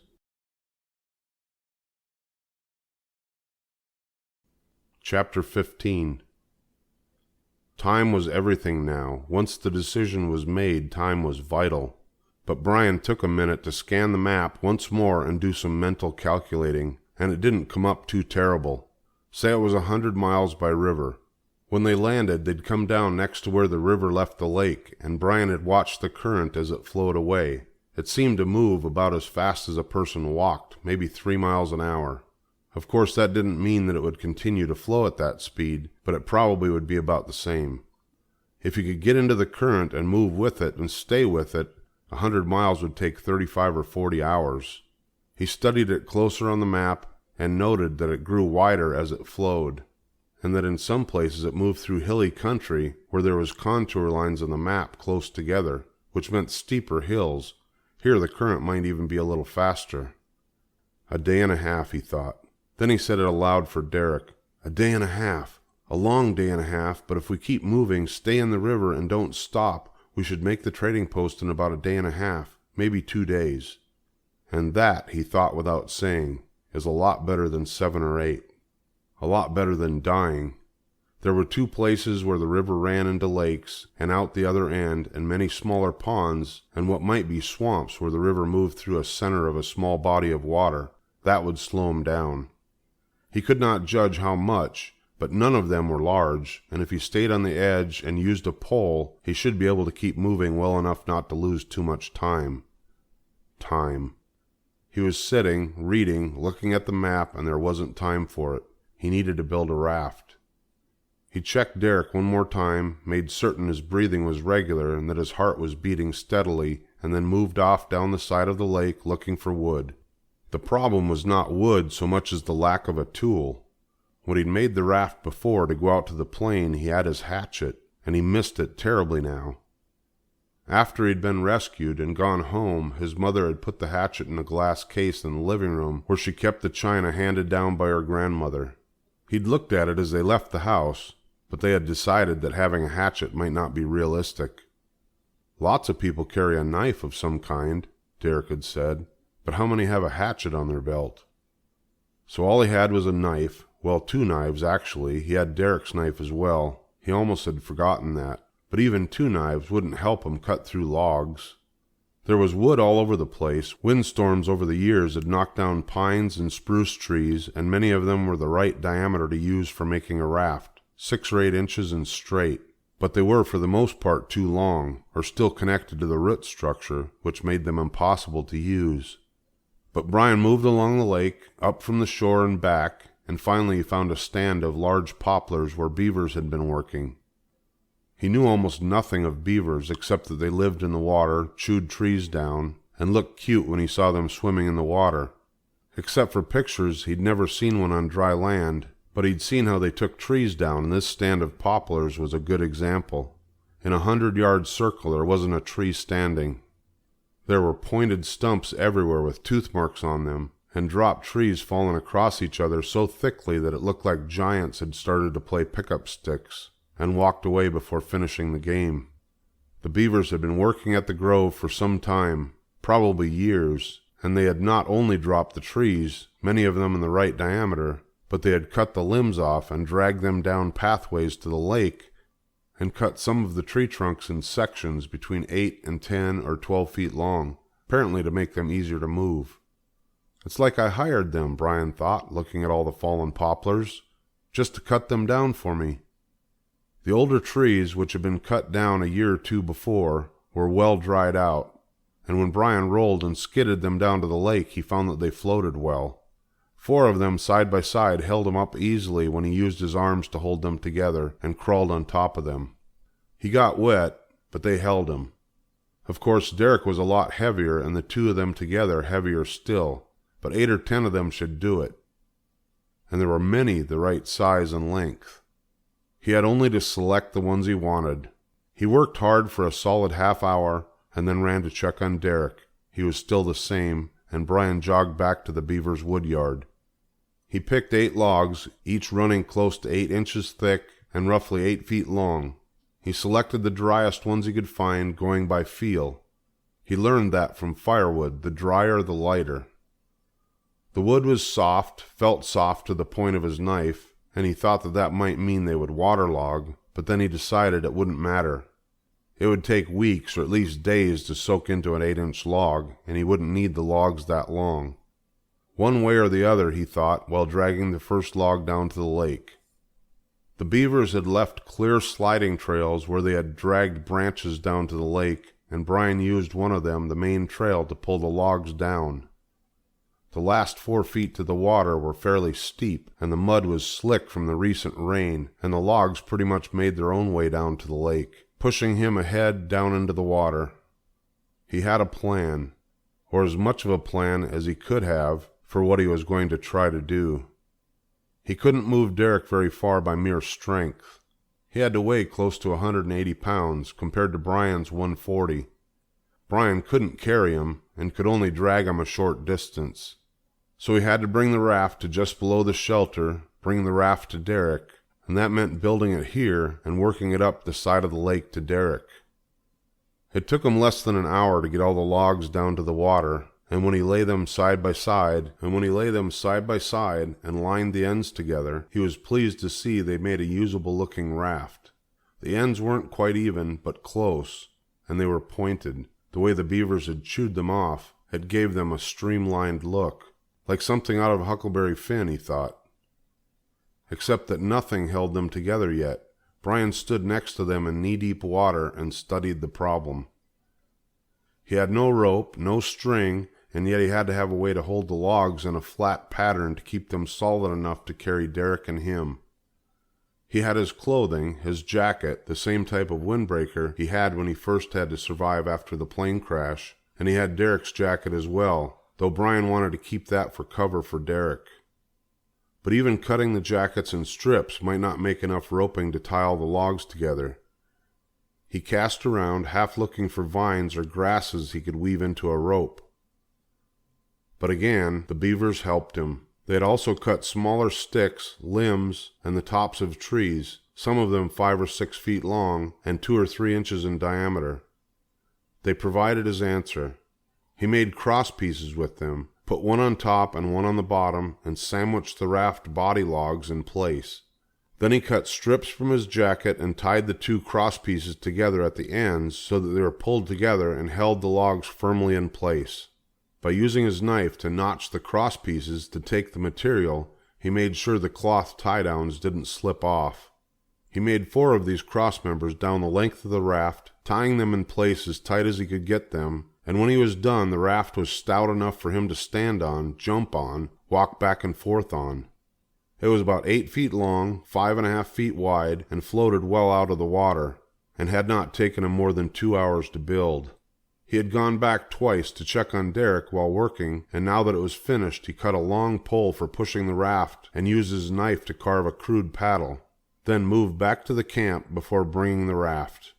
Chapter 15. Time was everything now. Once the decision was made, time was vital. But Brian took a minute to scan the map once more and do some mental calculating, and it didn't come up too terrible. Say it was 100 miles by river. When they landed, they'd come down next to where the river left the lake, and Brian had watched the current as it flowed away. It seemed to move about as fast as a person walked, maybe 3 miles an hour. Of course, that didn't mean that it would continue to flow at that speed, but it probably would be about the same. If he could get into the current and move with it and stay with it, 100 miles would take 35 or 40 hours. He studied it closer on the map and noted that it grew wider as it flowed, and that in some places it moved through hilly country where there was contour lines on the map close together, which meant steeper hills. Here the current might even be a little faster. A day and a half, he thought. Then he said it aloud for Derek. A day and a half. A long day and a half, but if we keep moving, stay in the river, and don't stop, we should make the trading post in about a day and a half, maybe 2 days. And that, he thought without saying, is a lot better than 7 or 8. A lot better than dying. There were 2 places where the river ran into lakes, and out the other end, and many smaller ponds, and what might be swamps where the river moved through a center of a small body of water. That would slow him down. He could not judge how much, but none of them were large, and if he stayed on the edge and used a pole, he should be able to keep moving well enough not to lose too much time. Time. He was sitting, reading, looking at the map, and there wasn't time for it. He needed to build a raft. He checked Derek one more time, made certain his breathing was regular and that his heart was beating steadily, and then moved off down the side of the lake looking for wood. The problem was not wood so much as the lack of a tool. When he'd made the raft before to go out to the plain, he had his hatchet, and he missed it terribly now. After he'd been rescued and gone home, his mother had put the hatchet in a glass case in the living room where she kept the china handed down by her grandmother. He'd looked at it as they left the house, but they had decided that having a hatchet might not be realistic. Lots of people carry a knife of some kind, Derek had said, but how many have a hatchet on their belt? So all he had was a knife. Well, 2 knives, actually. He had Derek's knife as well. He almost had forgotten that. But even 2 knives wouldn't help him cut through logs. There was wood all over the place. Windstorms over the years had knocked down pines and spruce trees, and many of them were the right diameter to use for making a raft, 6 or 8 inches and straight. But they were for the most part too long, or still connected to the root structure, which made them impossible to use. But Brian moved along the lake, up from the shore and back, and finally he found a stand of large poplars where beavers had been working. He knew almost nothing of beavers except that they lived in the water, chewed trees down, and looked cute when he saw them swimming in the water. Except for pictures, he'd never seen one on dry land, but he'd seen how they took trees down, and this stand of poplars was a good example. In a 100-yard circle, there wasn't a tree standing. There were pointed stumps everywhere with tooth marks on them, and dropped trees fallen across each other so thickly that it looked like giants had started to play pickup sticks and walked away before finishing the game. The beavers had been working at the grove for some time, probably years, and they had not only dropped the trees, many of them in the right diameter, but they had cut the limbs off and dragged them down pathways to the lake, and cut some of the tree trunks in sections between 8 and 10 or 12 feet long, apparently to make them easier to move. It's like I hired them, Brian thought, looking at all the fallen poplars, just to cut them down for me. The older trees, which had been cut down a year or two before, were well dried out, and when Brian rolled and skidded them down to the lake, he found that they floated well. 4 of them side by side held him up easily when he used his arms to hold them together and crawled on top of them. He got wet, but they held him. Of course, Derek was a lot heavier, and the 2 of them together heavier still, but 8 or 10 of them should do it. And there were many the right size and length. He had only to select the ones he wanted. He worked hard for a solid half hour, and then ran to check on Derek. He was still the same, and Brian jogged back to the beaver's wood yard. He picked 8 logs, each running close to 8 inches thick and roughly 8 feet long. He selected the driest ones he could find, going by feel. He learned that from firewood, the drier the lighter. The wood was soft, felt soft to the point of his knife, and he thought that that might mean they would waterlog, but then he decided it wouldn't matter. It would take weeks or at least days to soak into an 8-inch log, and he wouldn't need the logs that long. One way or the other, he thought, while dragging the first log down to the lake. The beavers had left clear sliding trails where they had dragged branches down to the lake, and Brian used one of them, the main trail, to pull the logs down. The last 4 feet to the water were fairly steep, and the mud was slick from the recent rain, and the logs pretty much made their own way down to the lake, pushing him ahead down into the water. He had a plan, or as much of a plan as he could have, for what he was going to try to do. He couldn't move Derek very far by mere strength. He had to weigh close to 180 pounds compared to Brian's 140. Brian couldn't carry him and could only drag him a short distance. So he had to bring the raft to just below the shelter, bring the raft to Derek, and that meant building it here and working it up the side of the lake to Derek. It took him less than an hour to get all the logs down to the water, and when he lay them side by side and lined the ends together, he was pleased to see they made a usable-looking raft. The ends weren't quite even, but close, and they were pointed. The way the beavers had chewed them off, it gave them a streamlined look, like something out of Huckleberry Finn, he thought. Except that nothing held them together yet. Brian stood next to them in knee-deep water and studied the problem. He had no rope, no string, and yet he had to have a way to hold the logs in a flat pattern to keep them solid enough to carry Derek and him. He had his clothing, his jacket, the same type of windbreaker he had when he first had to survive after the plane crash, and he had Derek's jacket as well, though Brian wanted to keep that for cover for Derek. But even cutting the jackets in strips might not make enough roping to tie all the logs together. He cast around, half looking for vines or grasses he could weave into a rope. But again, the beavers helped him. They had also cut smaller sticks, limbs, and the tops of trees, some of them 5 or 6 feet long and 2 or 3 inches in diameter. They provided his answer. He made cross pieces with them, put one on top and one on the bottom, and sandwiched the raft body logs in place. Then he cut strips from his jacket and tied the 2 cross pieces together at the ends so that they were pulled together and held the logs firmly in place. By using his knife to notch the cross pieces to take the material, he made sure the cloth tie-downs didn't slip off. He made 4 of these cross members down the length of the raft, tying them in place as tight as he could get them, and when he was done, the raft was stout enough for him to stand on, jump on, walk back and forth on. It was about 8 feet long, 5.5 feet wide, and floated well out of the water, and had not taken him more than 2 hours to build. He had gone back twice to check on Derek while working, and now that it was finished, he cut a long pole for pushing the raft and used his knife to carve a crude paddle, then moved back to the camp before bringing the raft.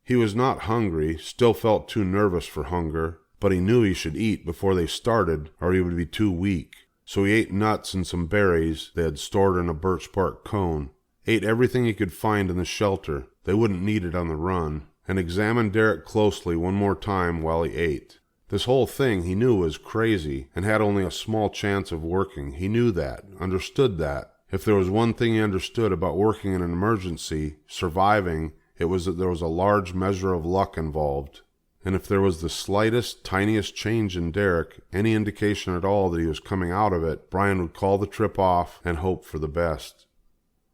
He was not hungry, still felt too nervous for hunger, but he knew he should eat before they started or he would be too weak. So he ate nuts and some berries they had stored in a birch bark cone, ate everything he could find in the shelter, they wouldn't need it on the run, and examined Derek closely one more time while he ate. This whole thing he knew was crazy and had only a small chance of working. He knew that, understood that. If there was one thing he understood about working in an emergency, surviving, it was that there was a large measure of luck involved. And if there was the slightest, tiniest change in Derek, any indication at all that he was coming out of it, Brian would call the trip off and hope for the best.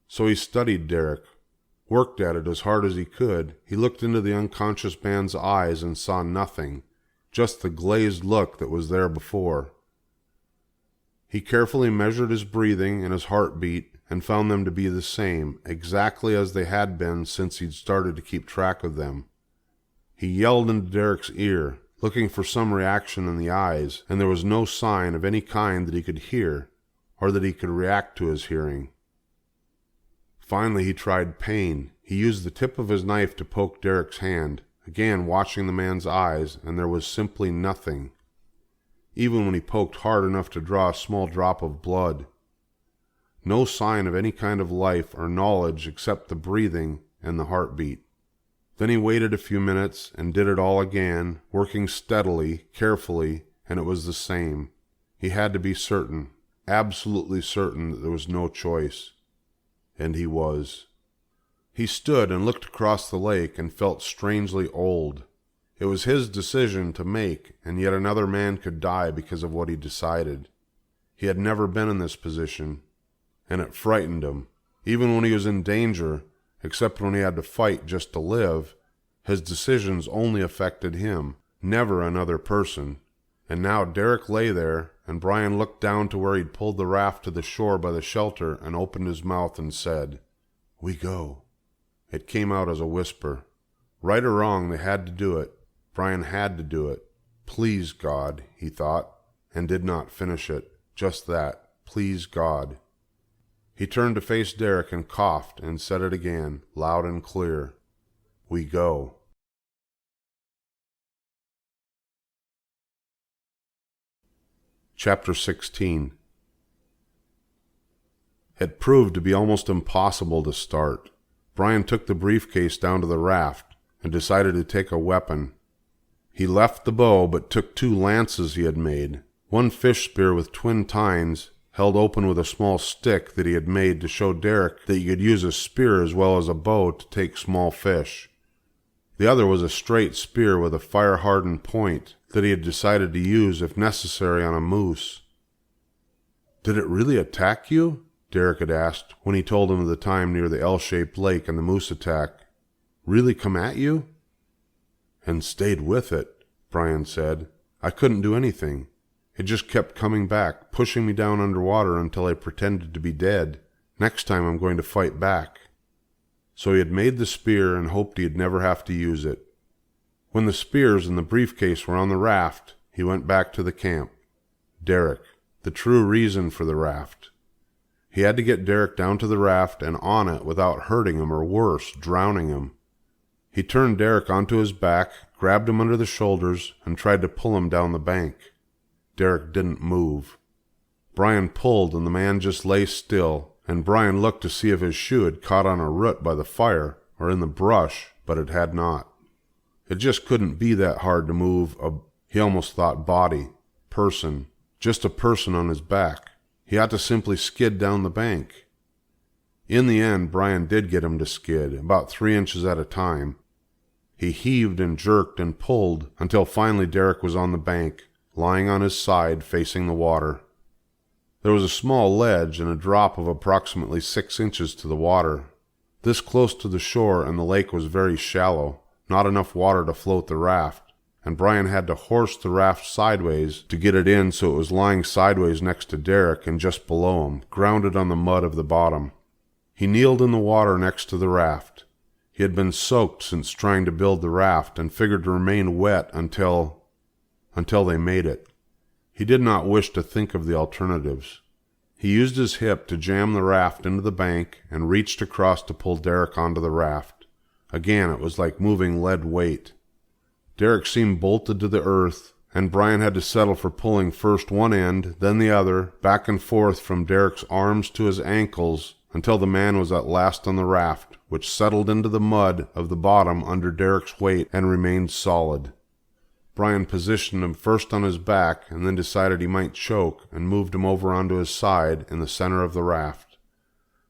So he studied Derek, worked at it as hard as he could. He looked into the unconscious man's eyes and saw nothing, just the glazed look that was there before. He carefully measured his breathing and his heartbeat and found them to be the same, exactly as they had been since he'd started to keep track of them. He yelled into Derek's ear, looking for some reaction in the eyes, and there was no sign of any kind that he could hear, or that he could react to his hearing. Finally he tried pain. He used the tip of his knife to poke Derek's hand, again watching the man's eyes, and there was simply nothing, even when he poked hard enough to draw a small drop of blood. No sign of any kind of life or knowledge except the breathing and the heartbeat. Then he waited a few minutes and did it all again, working steadily, carefully, and it was the same. He had to be certain, absolutely certain that there was no choice. And he was. He stood and looked across the lake and felt strangely old. It was his decision to make, and yet another man could die because of what he decided. He had never been in this position, and it frightened him. Even when he was in danger, except when he had to fight just to live, his decisions only affected him, never another person. And now Derek lay there, and Brian looked down to where he'd pulled the raft to the shore by the shelter and opened his mouth and said, "We go." It came out as a whisper. Right or wrong, they had to do it. Brian had to do it. Please, God, he thought, and did not finish it. Just that. Please, God. He turned to face Derek and coughed and said it again, loud and clear. "We go." Chapter 16. It proved to be almost impossible to start. Brian took the briefcase down to the raft and decided to take a weapon. He left the bow but took 2 lances he had made, one fish spear with twin tines held open with a small stick that he had made to show Derek that you could use a spear as well as a bow to take small fish. The other was a straight spear with a fire-hardened point that he had decided to use if necessary on a moose. "Did it really attack you?" Derek had asked when he told him of the time near the L-shaped lake and the moose attack. "Really come at you?" "And stayed with it," Brian said. "I couldn't do anything. It just kept coming back, pushing me down underwater until I pretended to be dead. Next time I'm going to fight back." So he had made the spear and hoped he'd never have to use it. When the spears and the briefcase were on the raft, he went back to the camp. Derek, the true reason for the raft. He had to get Derek down to the raft and on it without hurting him or worse, drowning him. He turned Derek onto his back, grabbed him under the shoulders, and tried to pull him down the bank. Derek didn't move. Brian pulled and the man just lay still, and Brian looked to see if his shoe had caught on a root by the fire or in the brush, but it had not. It just couldn't be that hard to move he almost thought body, person, just a person on his back. He had to simply skid down the bank. In the end, Brian did get him to skid, about 3 inches at a time. He heaved and jerked and pulled until finally Derek was on the bank, lying on his side facing the water. There was a small ledge and a drop of approximately 6 inches to the water. This close to the shore, and the lake was very shallow, not enough water to float the raft, and Brian had to horse the raft sideways to get it in so it was lying sideways next to Derek and just below him, grounded on the mud of the bottom. He kneeled in the water next to the raft. He had been soaked since trying to build the raft and figured to remain wet until they made it. He did not wish to think of the alternatives. He used his hip to jam the raft into the bank and reached across to pull Derek onto the raft. Again, it was like moving lead weight. Derek seemed bolted to the earth, and Brian had to settle for pulling first one end, then the other, back and forth from Derek's arms to his ankles, until the man was at last on the raft, which settled into the mud of the bottom under Derek's weight and remained solid. Brian positioned him first on his back and then decided he might choke and moved him over onto his side in the center of the raft.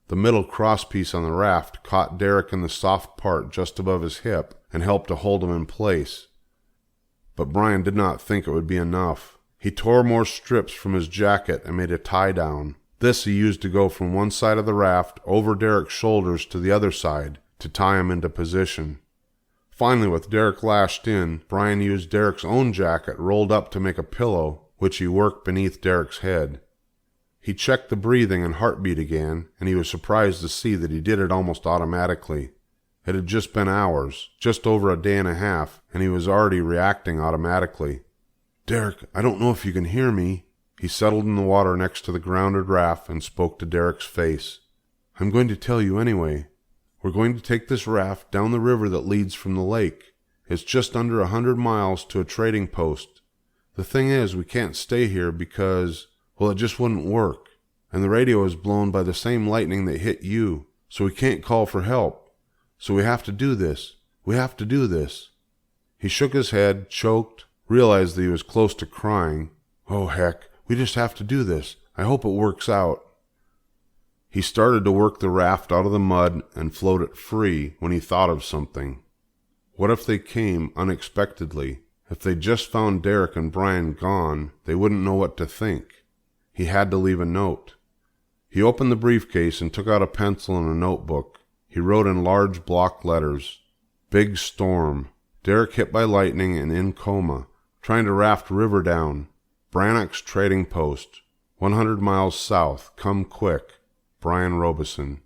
The middle crosspiece on the raft caught Derek in the soft part just above his hip and helped to hold him in place. But Brian did not think it would be enough. He tore more strips from his jacket and made a tie-down. This he used to go from one side of the raft over Derek's shoulders to the other side to tie him into position. Finally, with Derek lashed in, Brian used Derek's own jacket rolled up to make a pillow, which he worked beneath Derek's head. He checked the breathing and heartbeat again, and he was surprised to see that he did it almost automatically. It had just been hours, just over a day and a half, and he was already reacting automatically. "Derek, I don't know if you can hear me." He settled in the water next to the grounded raft and spoke to Derek's face. "I'm going to tell you anyway. We're going to take this raft down the river that leads from the lake. It's just under 100 miles to a trading post. The thing is, we can't stay here because, well, it just wouldn't work. And the radio is blown by the same lightning that hit you, so we can't call for help. So we have to do this. We have to do this." He shook his head, choked, realized that he was close to crying. "Oh, heck, we just have to do this. I hope it works out." He started to work the raft out of the mud and float it free when he thought of something. What if they came unexpectedly? If they just found Derek and Brian gone, they wouldn't know what to think. He had to leave a note. He opened the briefcase and took out a pencil and a notebook. He wrote in large block letters, "Big storm. Derek hit by lightning and in coma. Trying to raft river down. Brannock's trading post. 100 miles south. Come quick. Brian Robeson."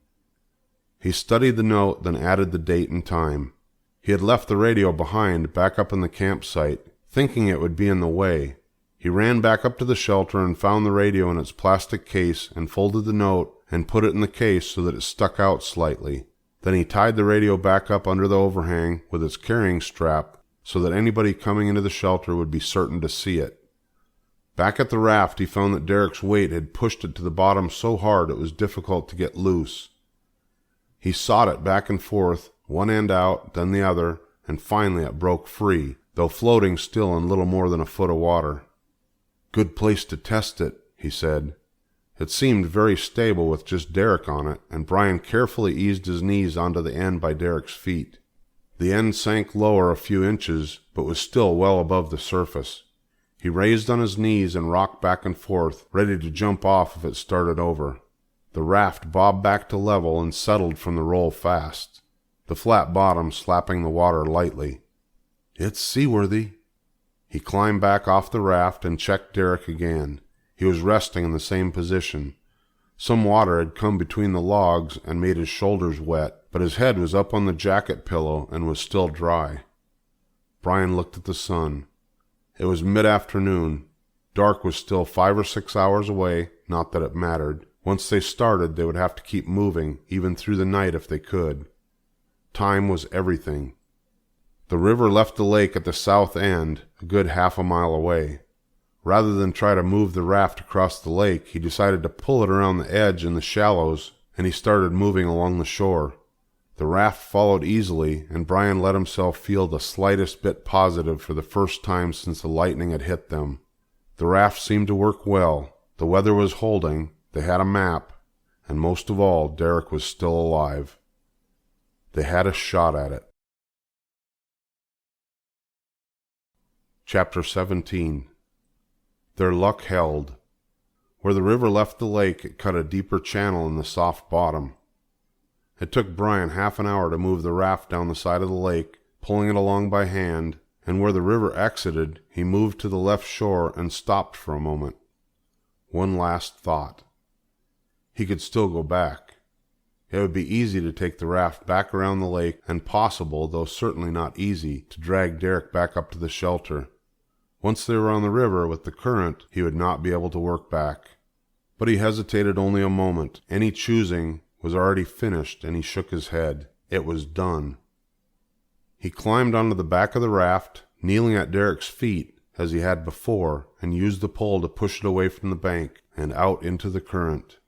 He studied the note, then added the date and time. He had left the radio behind back up in the campsite, thinking it would be in the way. He ran back up to the shelter and found the radio in its plastic case and folded the note and put it in the case so that it stuck out slightly. Then he tied the radio back up under the overhang with its carrying strap so that anybody coming into the shelter would be certain to see it. Back at the raft, he found that Derek's weight had pushed it to the bottom so hard it was difficult to get loose. He sawed it back and forth, one end out, then the other, and finally it broke free, though floating still in little more than a foot of water. "Good place to test it," he said. It seemed very stable with just Derek on it, and Brian carefully eased his knees onto the end by Derek's feet. The end sank lower a few inches, but was still well above the surface. He raised on his knees and rocked back and forth, ready to jump off if it started over. The raft bobbed back to level and settled from the roll fast, the flat bottom slapping the water lightly. "It's seaworthy." He climbed back off the raft and checked Derek again. He was resting in the same position. Some water had come between the logs and made his shoulders wet, but his head was up on the jacket pillow and was still dry. Brian looked at the sun. It was mid-afternoon. Dark was still 5 or 6 hours away, not that it mattered. Once they started, they would have to keep moving, even through the night if they could. Time was everything. The river left the lake at the south end, a good half a mile away. Rather than try to move the raft across the lake, he decided to pull it around the edge in the shallows, and he started moving along the shore. The raft followed easily, and Brian let himself feel the slightest bit positive for the first time since the lightning had hit them. The raft seemed to work well. The weather was holding. They had a map. And most of all, Derek was still alive. They had a shot at it. Chapter 17. Their luck held. Where the river left the lake, it cut a deeper channel in the soft bottom. It took Brian half an hour to move the raft down the side of the lake, pulling it along by hand, and where the river exited, he moved to the left shore and stopped for a moment. One last thought. He could still go back. It would be easy to take the raft back around the lake, and possible, though certainly not easy, to drag Derek back up to the shelter. Once they were on the river with the current, he would not be able to work back. But he hesitated only a moment. Any choosing was already finished, and he shook his head. It was done. He climbed onto the back of the raft, kneeling at Derek's feet as he had before, and used the pole to push it away from the bank and out into the current.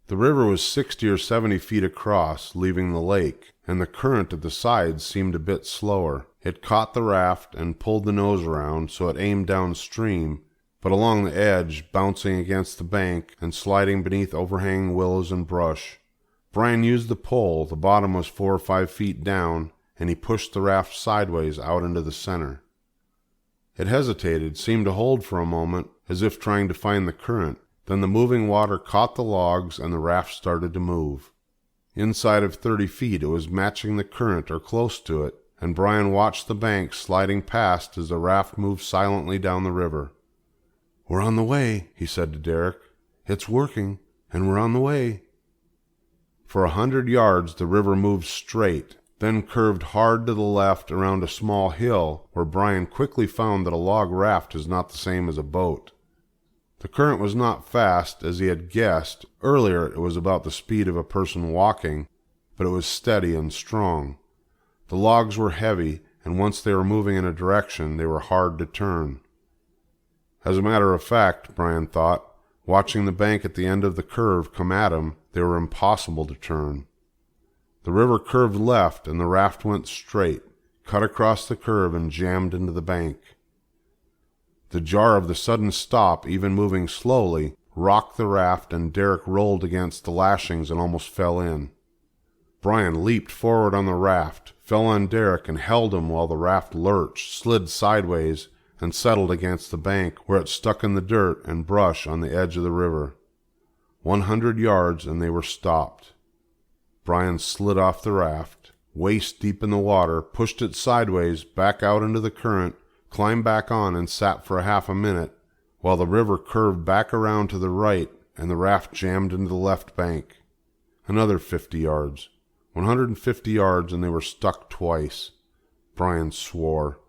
The river was 60 or 70 feet across, leaving the lake, and the current at the sides seemed a bit slower. It caught the raft and pulled the nose around so it aimed downstream, but along the edge, bouncing against the bank and sliding beneath overhanging willows and brush. Brian used the pole. The bottom was 4 or 5 feet down, and he pushed the raft sideways out into the center. It hesitated, seemed to hold for a moment, as if trying to find the current. Then the moving water caught the logs, and the raft started to move. Inside of 30 feet, it was matching the current or close to it, and Brian watched the bank sliding past as the raft moved silently down the river. "We're on the way," he said to Derek. "It's working, and we're on the way." For 100 yards the river moved straight, then curved hard to the left around a small hill where Brian quickly found that a log raft is not the same as a boat. The current was not fast, as he had guessed. Earlier it was about the speed of a person walking, but it was steady and strong. The logs were heavy, and once they were moving in a direction, they were hard to turn. As a matter of fact, Brian thought, watching the bank at the end of the curve come at him, they were impossible to turn. The river curved left, and the raft went straight, cut across the curve, and jammed into the bank. The jar of the sudden stop, even moving slowly, rocked the raft, and Derek rolled against the lashings and almost fell in. Brian leaped forward on the raft, fell on Derek, and held him while the raft lurched, slid sideways, and settled against the bank, where it stuck in the dirt and brush on the edge of the river. 100 yards, and they were stopped. Brian slid off the raft, waist deep in the water, pushed it sideways back out into the current, climbed back on, and sat for a half a minute, while the river curved back around to the right, and the raft jammed into the left bank. Another 50 yards. 150 yards, and they were stuck twice. Brian swore.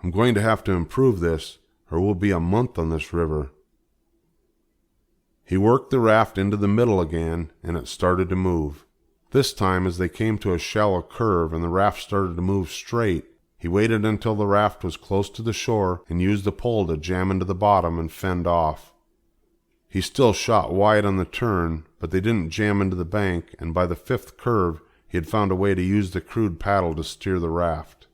"I'm going to have to improve this, or we'll be a month on this river." He worked the raft into the middle again, and it started to move. This time, as they came to a shallow curve and the raft started to move straight, he waited until the raft was close to the shore and used the pole to jam into the bottom and fend off. He still shot wide on the turn, but they didn't jam into the bank, and by the 5th curve he had found a way to use the crude paddle to steer the raft.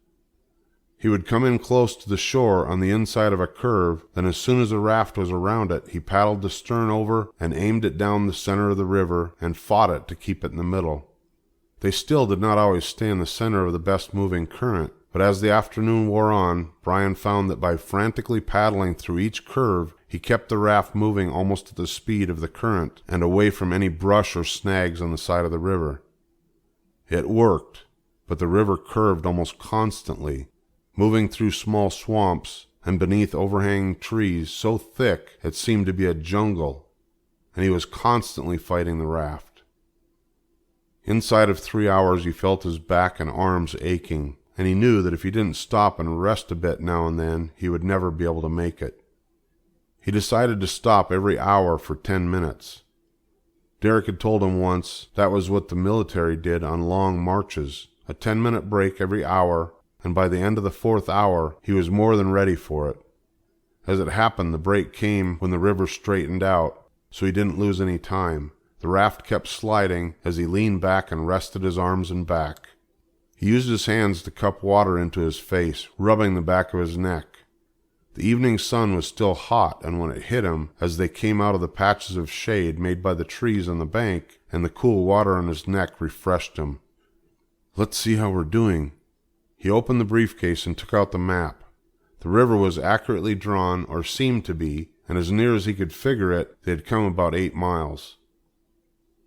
He would come in close to the shore on the inside of a curve, then as soon as the raft was around it, he paddled the stern over and aimed it down the center of the river and fought it to keep it in the middle. They still did not always stay in the center of the best moving current, but as the afternoon wore on, Brian found that by frantically paddling through each curve, he kept the raft moving almost at the speed of the current and away from any brush or snags on the side of the river. It worked, but the river curved almost constantly, moving through small swamps and beneath overhanging trees so thick it seemed to be a jungle, and he was constantly fighting the raft. Inside of 3 hours he felt his back and arms aching, and he knew that if he didn't stop and rest a bit now and then, he would never be able to make it. He decided to stop every hour for 10 minutes. Derek had told him once that was what the military did on long marches, a 10-minute break every hour, and by the end of the 4th hour, he was more than ready for it. As it happened, the break came when the river straightened out, so he didn't lose any time. The raft kept sliding as he leaned back and rested his arms and back. He used his hands to cup water into his face, rubbing the back of his neck. The evening sun was still hot, and when it hit him, as they came out of the patches of shade made by the trees on the bank, and the cool water on his neck refreshed him. "Let's see how we're doing." He opened the briefcase and took out the map. The river was accurately drawn, or seemed to be, and as near as he could figure it, they had come about 8 miles.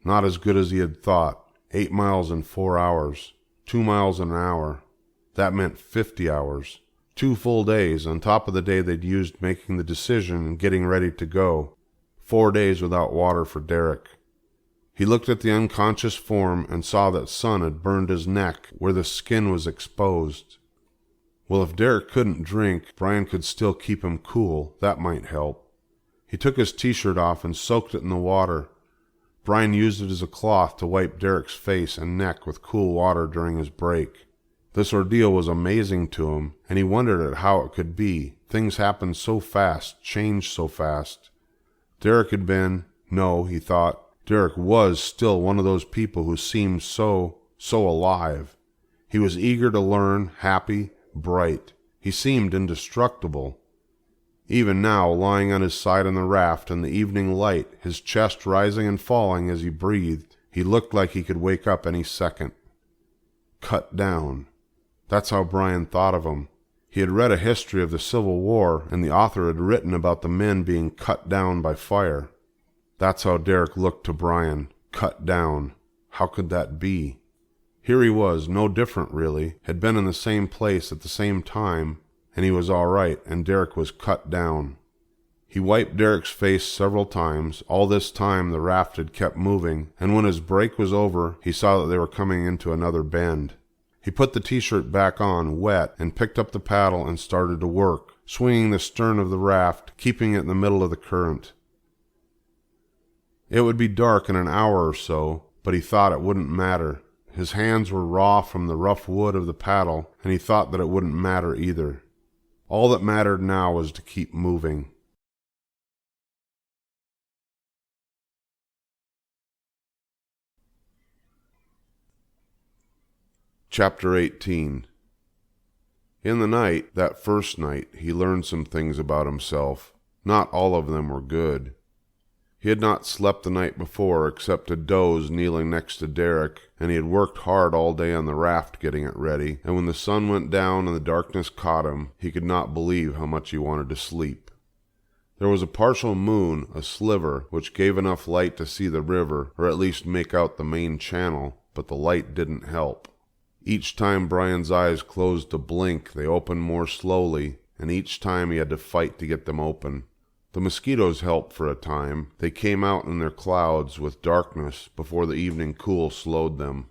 Not as good as he had thought. 8 miles in 4 hours. 2 miles in an hour. That meant 50 hours. 2 full days, on top of the day they'd used making the decision and getting ready to go. 4 days without water for Derek. He looked at the unconscious form and saw that sun had burned his neck where the skin was exposed. Well, if Derek couldn't drink, Brian could still keep him cool. That might help. He took his t-shirt off and soaked it in the water. Brian used it as a cloth to wipe Derek's face and neck with cool water during his break. This ordeal was amazing to him, and he wondered at how it could be. Things happened so fast, changed so fast. Derek had been, no, he thought, Derek was still one of those people who seemed so alive. He was eager to learn, happy, bright. He seemed indestructible. Even now, lying on his side on the raft in the evening light, his chest rising and falling as he breathed, he looked like he could wake up any second. Cut down. That's how Brian thought of him. He had read a history of the Civil War, and the author had written about the men being cut down by fire. That's how Derek looked to Brian. Cut down. How could that be? Here he was, no different really, had been in the same place at the same time, and he was all right, and Derek was cut down. He wiped Derek's face several times. All this time the raft had kept moving, and when his break was over, he saw that they were coming into another bend. He put the t-shirt back on, wet, and picked up the paddle and started to work, swinging the stern of the raft, keeping it in the middle of the current. It would be dark in an hour or so, but he thought it wouldn't matter. His hands were raw from the rough wood of the paddle, and he thought that it wouldn't matter either. All that mattered now was to keep moving. Chapter 18. In the night, that first night, he learned some things about himself. Not all of them were good. He had not slept the night before except to doze kneeling next to Derek, and he had worked hard all day on the raft getting it ready, and when the sun went down and the darkness caught him, he could not believe how much he wanted to sleep. There was a partial moon, a sliver, which gave enough light to see the river, or at least make out the main channel, but the light didn't help. Each time Brian's eyes closed to blink, they opened more slowly, and each time he had to fight to get them open. The mosquitoes helped for a time. They came out in their clouds with darkness before the evening cool slowed them,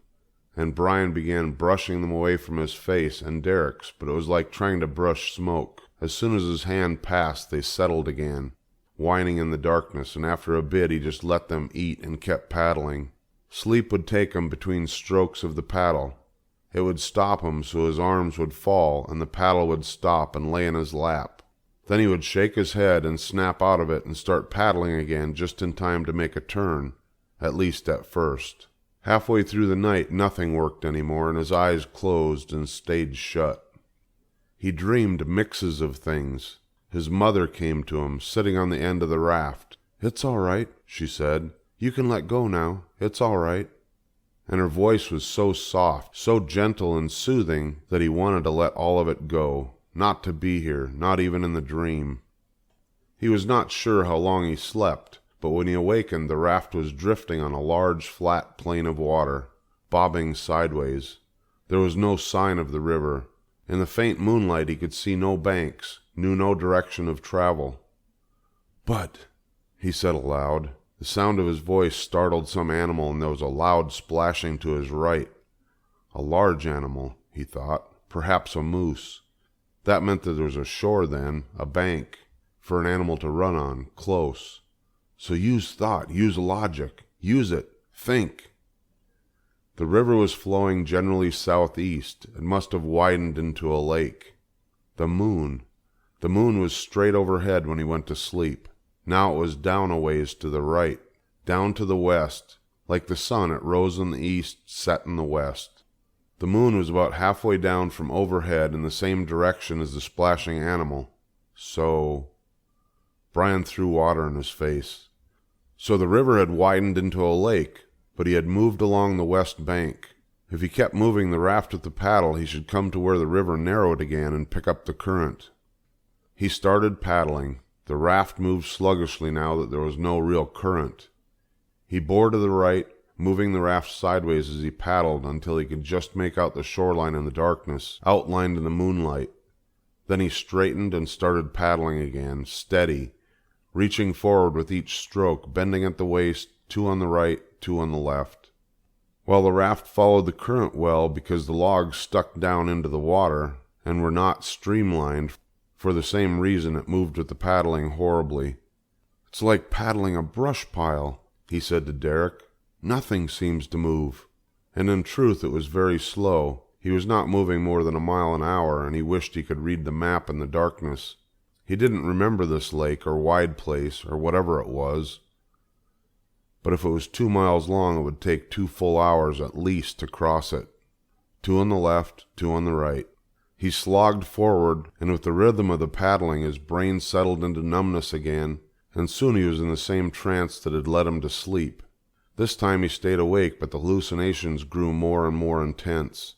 and Brian began brushing them away from his face and Derek's, but it was like trying to brush smoke. As soon as his hand passed, they settled again, whining in the darkness, and after a bit he just let them eat and kept paddling. Sleep would take him between strokes of the paddle. It would stop him so his arms would fall and the paddle would stop and lay in his lap. Then he would shake his head and snap out of it and start paddling again just in time to make a turn, at least at first. Halfway through the night nothing worked anymore and his eyes closed and stayed shut. He dreamed mixes of things. His mother came to him, sitting on the end of the raft. "It's all right," she said. "You can let go now. It's all right." And her voice was so soft, so gentle and soothing that he wanted to let all of it go, not to be here, not even in the dream. He was not sure how long he slept, but when he awakened the raft was drifting on a large flat plain of water, bobbing sideways. There was no sign of the river. In the faint moonlight he could see no banks, knew no direction of travel. "But," he said aloud. The sound of his voice startled some animal, and there was a loud splashing to his right. A large animal, he thought, perhaps a moose. That meant that there was a shore then, a bank, for an animal to run on, close. So use thought, use logic, use it, think. The river was flowing generally southeast. It must have widened into a lake. The moon was straight overhead when he went to sleep. Now it was down a ways to the right, down to the west. Like the sun, it rose in the east, set in the west. The moon was about halfway down from overhead in the same direction as the splashing animal. So... Brian threw water in his face. So the river had widened into a lake, but he had moved along the west bank. If he kept moving the raft with the paddle, he should come to where the river narrowed again and pick up the current. He started paddling. The raft moved sluggishly now that there was no real current. He bore to the right, moving the raft sideways as he paddled until he could just make out the shoreline in the darkness, outlined in the moonlight. Then he straightened and started paddling again, steady, reaching forward with each stroke, bending at the waist, 2 on the right, two on the left. While the raft followed the current well because the logs stuck down into the water and were not streamlined, for the same reason it moved with the paddling horribly. "It's like paddling a brush pile," he said to Derek. "Nothing seems to move." And in truth it was very slow. He was not moving more than a mile an hour, and he wished he could read the map in the darkness. He didn't remember this lake or wide place or whatever it was. But if it was 2 miles long, it would take 2 full hours at least to cross it. 2 on the left, 2 on the right. He slogged forward, and with the rhythm of the paddling his brain settled into numbness again, and soon he was in the same trance that had led him to sleep. This time he stayed awake, but the hallucinations grew more and more intense.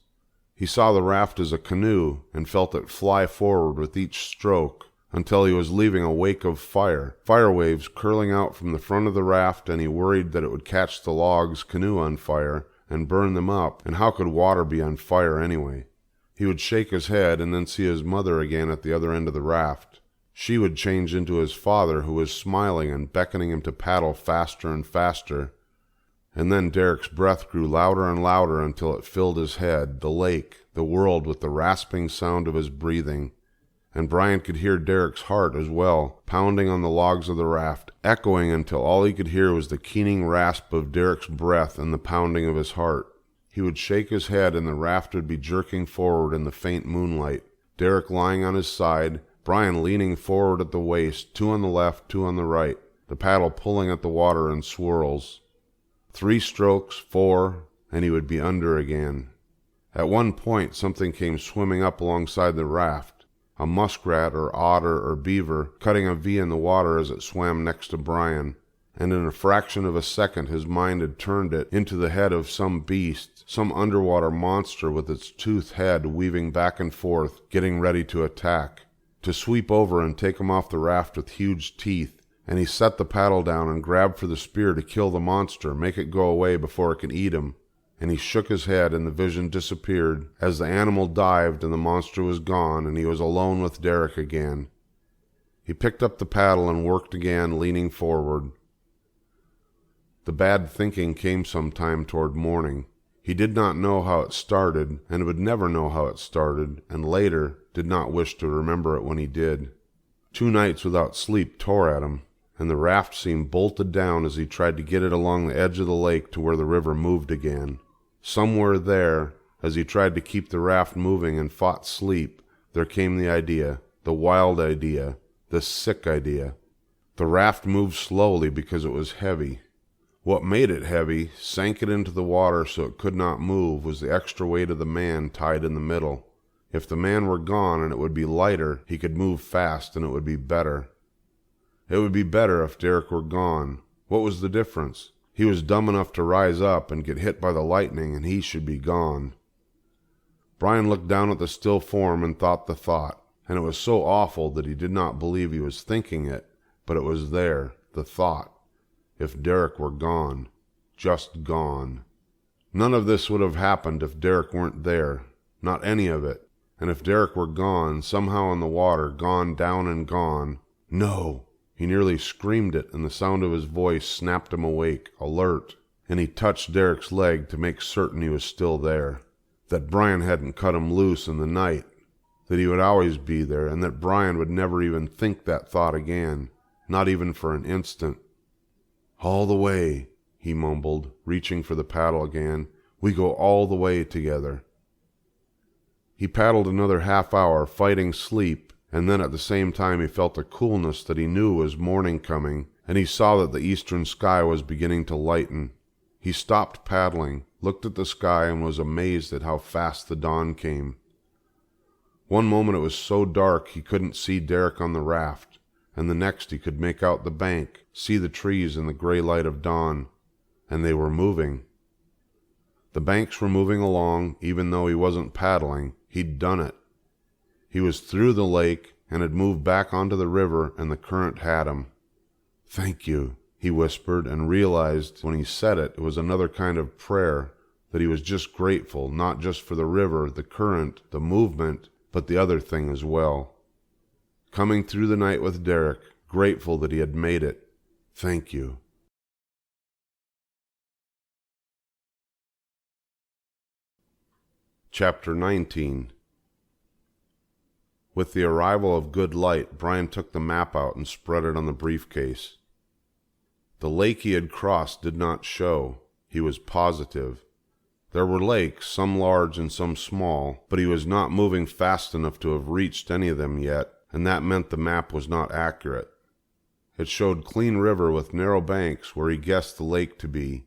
He saw the raft as a canoe and felt it fly forward with each stroke until he was leaving a wake of fire waves curling out from the front of the raft, and he worried that it would catch the log's canoe on fire and burn them up, and how could water be on fire anyway? He would shake his head and then see his mother again at the other end of the raft. She would change into his father, who was smiling and beckoning him to paddle faster and faster. And then Derek's breath grew louder and louder until it filled his head, the lake, the world, with the rasping sound of his breathing. And Brian could hear Derek's heart as well, pounding on the logs of the raft, echoing until all he could hear was the keening rasp of Derek's breath and the pounding of his heart. He would shake his head and the raft would be jerking forward in the faint moonlight, Derek lying on his side, Brian leaning forward at the waist, 2 on the left, 2 on the right, the paddle pulling at the water in swirls. 3 strokes, 4, and he would be under again. At one point something came swimming up alongside the raft, a muskrat or otter or beaver, cutting a V in the water as it swam next to Brian, and in a fraction of a second his mind had turned it into the head of some beast, some underwater monster with its toothed head weaving back and forth, getting ready to attack, to sweep over and take him off the raft with huge teeth. And he set the paddle down and grabbed for the spear to kill the monster, make it go away before it could eat him. And he shook his head and the vision disappeared as the animal dived and the monster was gone and he was alone with Derek again. He picked up the paddle and worked again, leaning forward. The bad thinking came sometime toward morning. He did not know how it started and would never know how it started, and later did not wish to remember it when he did. 2 nights without sleep tore at him, and the raft seemed bolted down as he tried to get it along the edge of the lake to where the river moved again. Somewhere there, as he tried to keep the raft moving and fought sleep, there came the idea, the wild idea, the sick idea. The raft moved slowly because it was heavy. What made it heavy, sank it into the water so it could not move, was the extra weight of the man tied in the middle. If the man were gone and it would be lighter, he could move fast and it would be better. It would be better if Derek were gone. What was the difference? He was dumb enough to rise up and get hit by the lightning, and he should be gone. Brian looked down at the still form and thought the thought, and it was so awful that he did not believe he was thinking it, but it was there, the thought. If Derek were gone. Just gone. None of this would have happened if Derek weren't there. Not any of it. And if Derek were gone, somehow in the water, gone down and gone. No! He nearly screamed it, and the sound of his voice snapped him awake, alert, and he touched Derek's leg to make certain he was still there, that Brian hadn't cut him loose in the night, that he would always be there, and that Brian would never even think that thought again, not even for an instant. "All the way," he mumbled, reaching for the paddle again. "We go all the way together." He paddled another half hour, fighting sleep, and then at the same time he felt a coolness that he knew was morning coming, and he saw that the eastern sky was beginning to lighten. He stopped paddling, looked at the sky, and was amazed at how fast the dawn came. One moment it was so dark he couldn't see Derek on the raft, and the next he could make out the bank, see the trees in the gray light of dawn, and they were moving. The banks were moving along, even though he wasn't paddling. He'd done it. He was through the lake and had moved back onto the river, and the current had him. "Thank you," he whispered, and realized when he said it was another kind of prayer, that he was just grateful, not just for the river, the current, the movement, but the other thing as well. Coming through the night with Derek, grateful that he had made it. Thank you. Chapter 19. With the arrival of good light, Brian took the map out and spread it on the briefcase. The lake he had crossed did not show, he was positive. There were lakes, some large and some small, but he was not moving fast enough to have reached any of them yet, and that meant the map was not accurate. It showed clean river with narrow banks where he guessed the lake to be,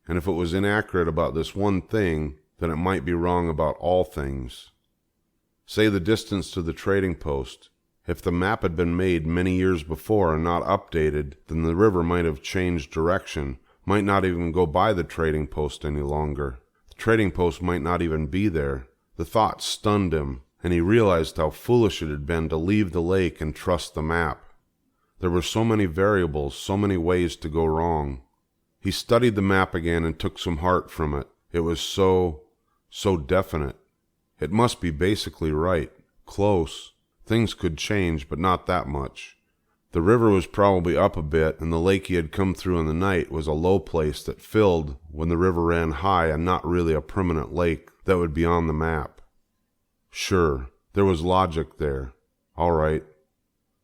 and if it was inaccurate about this one thing, then it might be wrong about all things. Say the distance to the trading post. If the map had been made many years before and not updated, then the river might have changed direction, might not even go by the trading post any longer. The trading post might not even be there. The thought stunned him, and he realized how foolish it had been to leave the lake and trust the map. There were so many variables, so many ways to go wrong. He studied the map again and took some heart from it. It was so definite. It must be basically right, close. Things could change, but not that much. The river was probably up a bit, and the lake he had come through in the night was a low place that filled when the river ran high and not really a permanent lake that would be on the map. Sure, there was logic there. All right.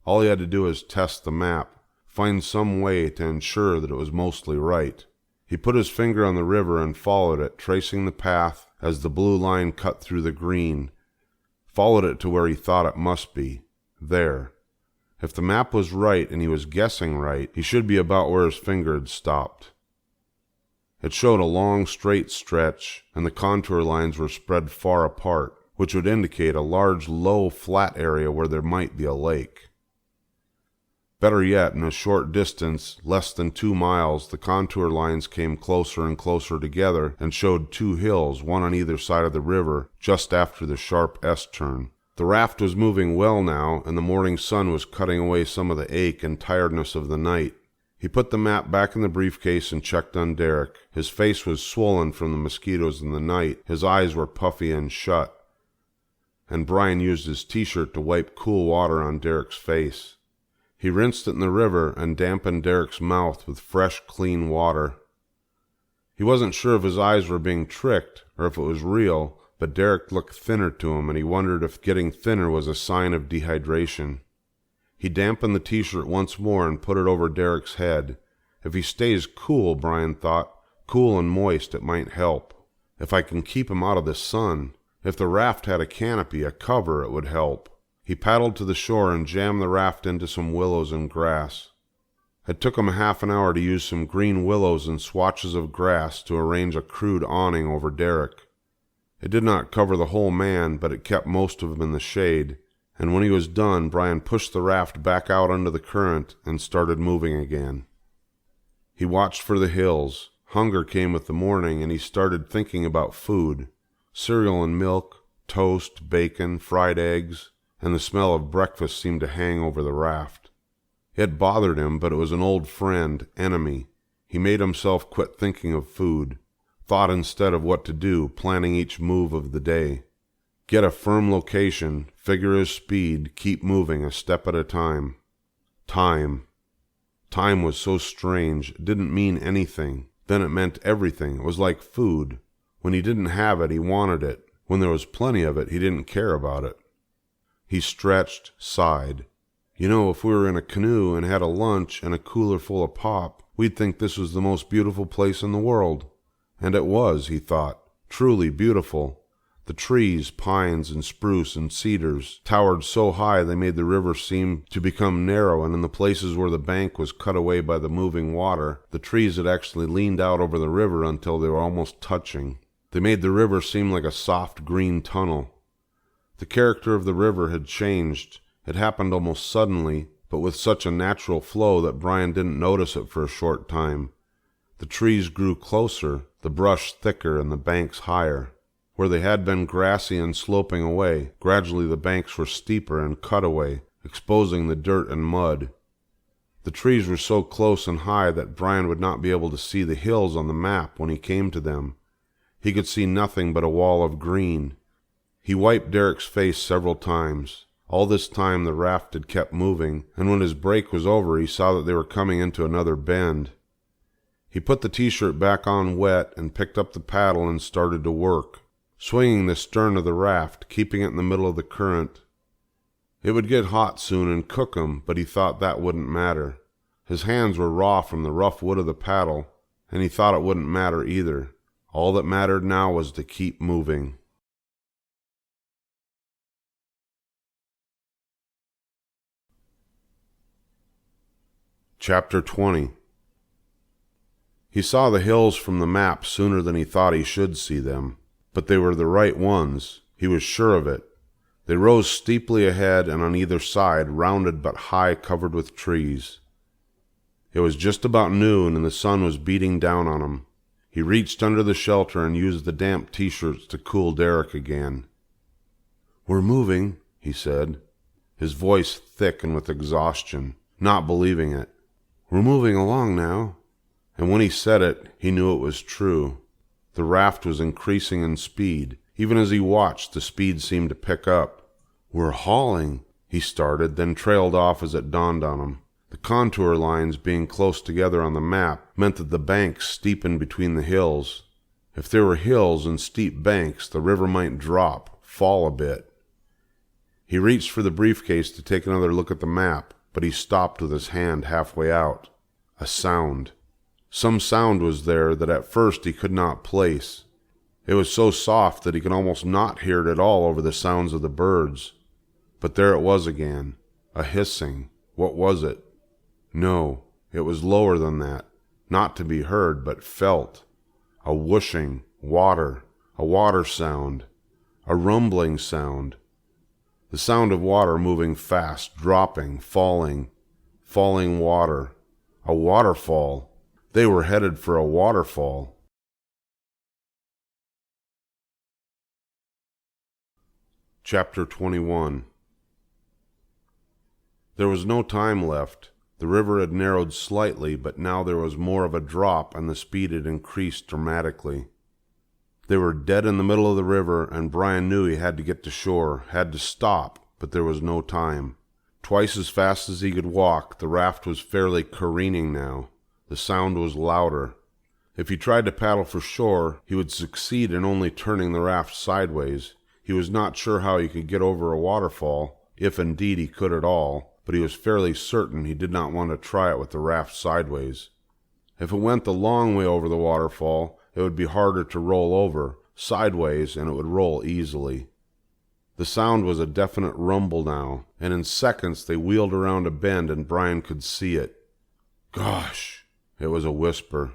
All he had to do was test the map, find some way to ensure that it was mostly right. He put his finger on the river and followed it, tracing the path as the blue line cut through the green. Followed it to where he thought it must be. There. If the map was right and he was guessing right, he should be about where his finger had stopped. It showed a long straight stretch, and the contour lines were spread far apart, which would indicate a large low flat area where there might be a lake. Better yet, in a short distance, less than 2 miles, the contour lines came closer and closer together and showed 2 hills, one on either side of the river, just after the sharp S-turn. The raft was moving well now, and the morning sun was cutting away some of the ache and tiredness of the night. He put the map back in the briefcase and checked on Derek. His face was swollen from the mosquitoes in the night, his eyes were puffy and shut, and Brian used his t-shirt to wipe cool water on Derek's face. He rinsed it in the river and dampened Derek's mouth with fresh, clean water. He wasn't sure if his eyes were being tricked or if it was real, but Derek looked thinner to him, and he wondered if getting thinner was a sign of dehydration. He dampened the t-shirt once more and put it over Derek's head. If he stays cool, Brian thought, cool and moist, it might help. If I can keep him out of the sun. If the raft had a canopy, a cover, it would help. He paddled to the shore and jammed the raft into some willows and grass. It took him half an hour to use some green willows and swatches of grass to arrange a crude awning over Derek. It did not cover the whole man, but it kept most of him in the shade, and when he was done, Brian pushed the raft back out under the current and started moving again. He watched for the hills. Hunger came with the morning, and he started thinking about food. Cereal and milk, toast, bacon, fried eggs, and the smell of breakfast seemed to hang over the raft. It bothered him, but it was an old friend, enemy. He made himself quit thinking of food, thought instead of what to do, planning each move of the day. Get a firm location, figure his speed, keep moving a step at a time. Time. Time was so strange, it didn't mean anything. Then it meant everything. It was like food. When he didn't have it, he wanted it. When there was plenty of it, he didn't care about it. He stretched, sighed. You know, if we were in a canoe and had a lunch and a cooler full of pop, we'd think this was the most beautiful place in the world. And it was, he thought, truly beautiful. The trees, pines and spruce and cedars, towered so high they made the river seem to become narrow, and in the places where the bank was cut away by the moving water, the trees had actually leaned out over the river until they were almost touching. They made the river seem like a soft green tunnel. The character of the river had changed. It happened almost suddenly, but with such a natural flow that Brian didn't notice it for a short time. The trees grew closer, the brush thicker, and the banks higher. Where they had been grassy and sloping away, gradually the banks were steeper and cut away, exposing the dirt and mud. The trees were so close and high that Brian would not be able to see the hills on the map when he came to them. He could see nothing but a wall of green. He wiped Derek's face several times. All this time the raft had kept moving, and when his break was over he saw that they were coming into another bend. He put the t-shirt back on wet and picked up the paddle and started to work. swinging the stern of the raft, keeping it in the middle of the current. It would get hot soon and cook him, but he thought that wouldn't matter. His hands were raw from the rough wood of the paddle, and he thought it wouldn't matter either. All that mattered now was to keep moving. Chapter 20. He saw the hills from the map sooner than he thought he should see them, but they were the right ones. He was sure of it. They rose steeply ahead and on either side, rounded but high, covered with trees. It was just about noon and the sun was beating down on him. He reached under the shelter and used the damp t-shirts to cool Derek again. "We're moving," he said, his voice thick and with exhaustion, not believing it. "We're moving along now." And when he said it, he knew it was true. The raft was increasing in speed. Even as he watched, the speed seemed to pick up. "We're hauling," he started, then trailed off as it dawned on him. The contour lines being close together on the map meant that the banks steepened between the hills. If there were hills and steep banks, the river might drop, fall a bit. He reached for the briefcase to take another look at the map, but he stopped with his hand halfway out. A sound. Some sound was there that at first he could not place. It was so soft that he could almost not hear it at all over the sounds of the birds. But there it was again, a hissing. What was it? No, it was lower than that, not to be heard, but felt. A whooshing, water, a water sound, a rumbling sound. The sound of water moving fast, dropping, falling water. A waterfall. They were headed for a waterfall. Chapter 21. There was no time left. The river had narrowed slightly, but now there was more of a drop and the speed had increased dramatically. They were dead in the middle of the river, and Brian knew he had to get to shore, had to stop, but there was no time. Twice as fast as he could walk, the raft was fairly careening now. The sound was louder. If he tried to paddle for shore, he would succeed in only turning the raft sideways. He was not sure how he could get over a waterfall, if indeed he could at all, but he was fairly certain he did not want to try it with the raft sideways. If it went the long way over the waterfall, it would be harder to roll over, sideways, and it would roll easily. The sound was a definite rumble now, and in seconds they wheeled around a bend and Brian could see it. "Gosh!" It was a whisper.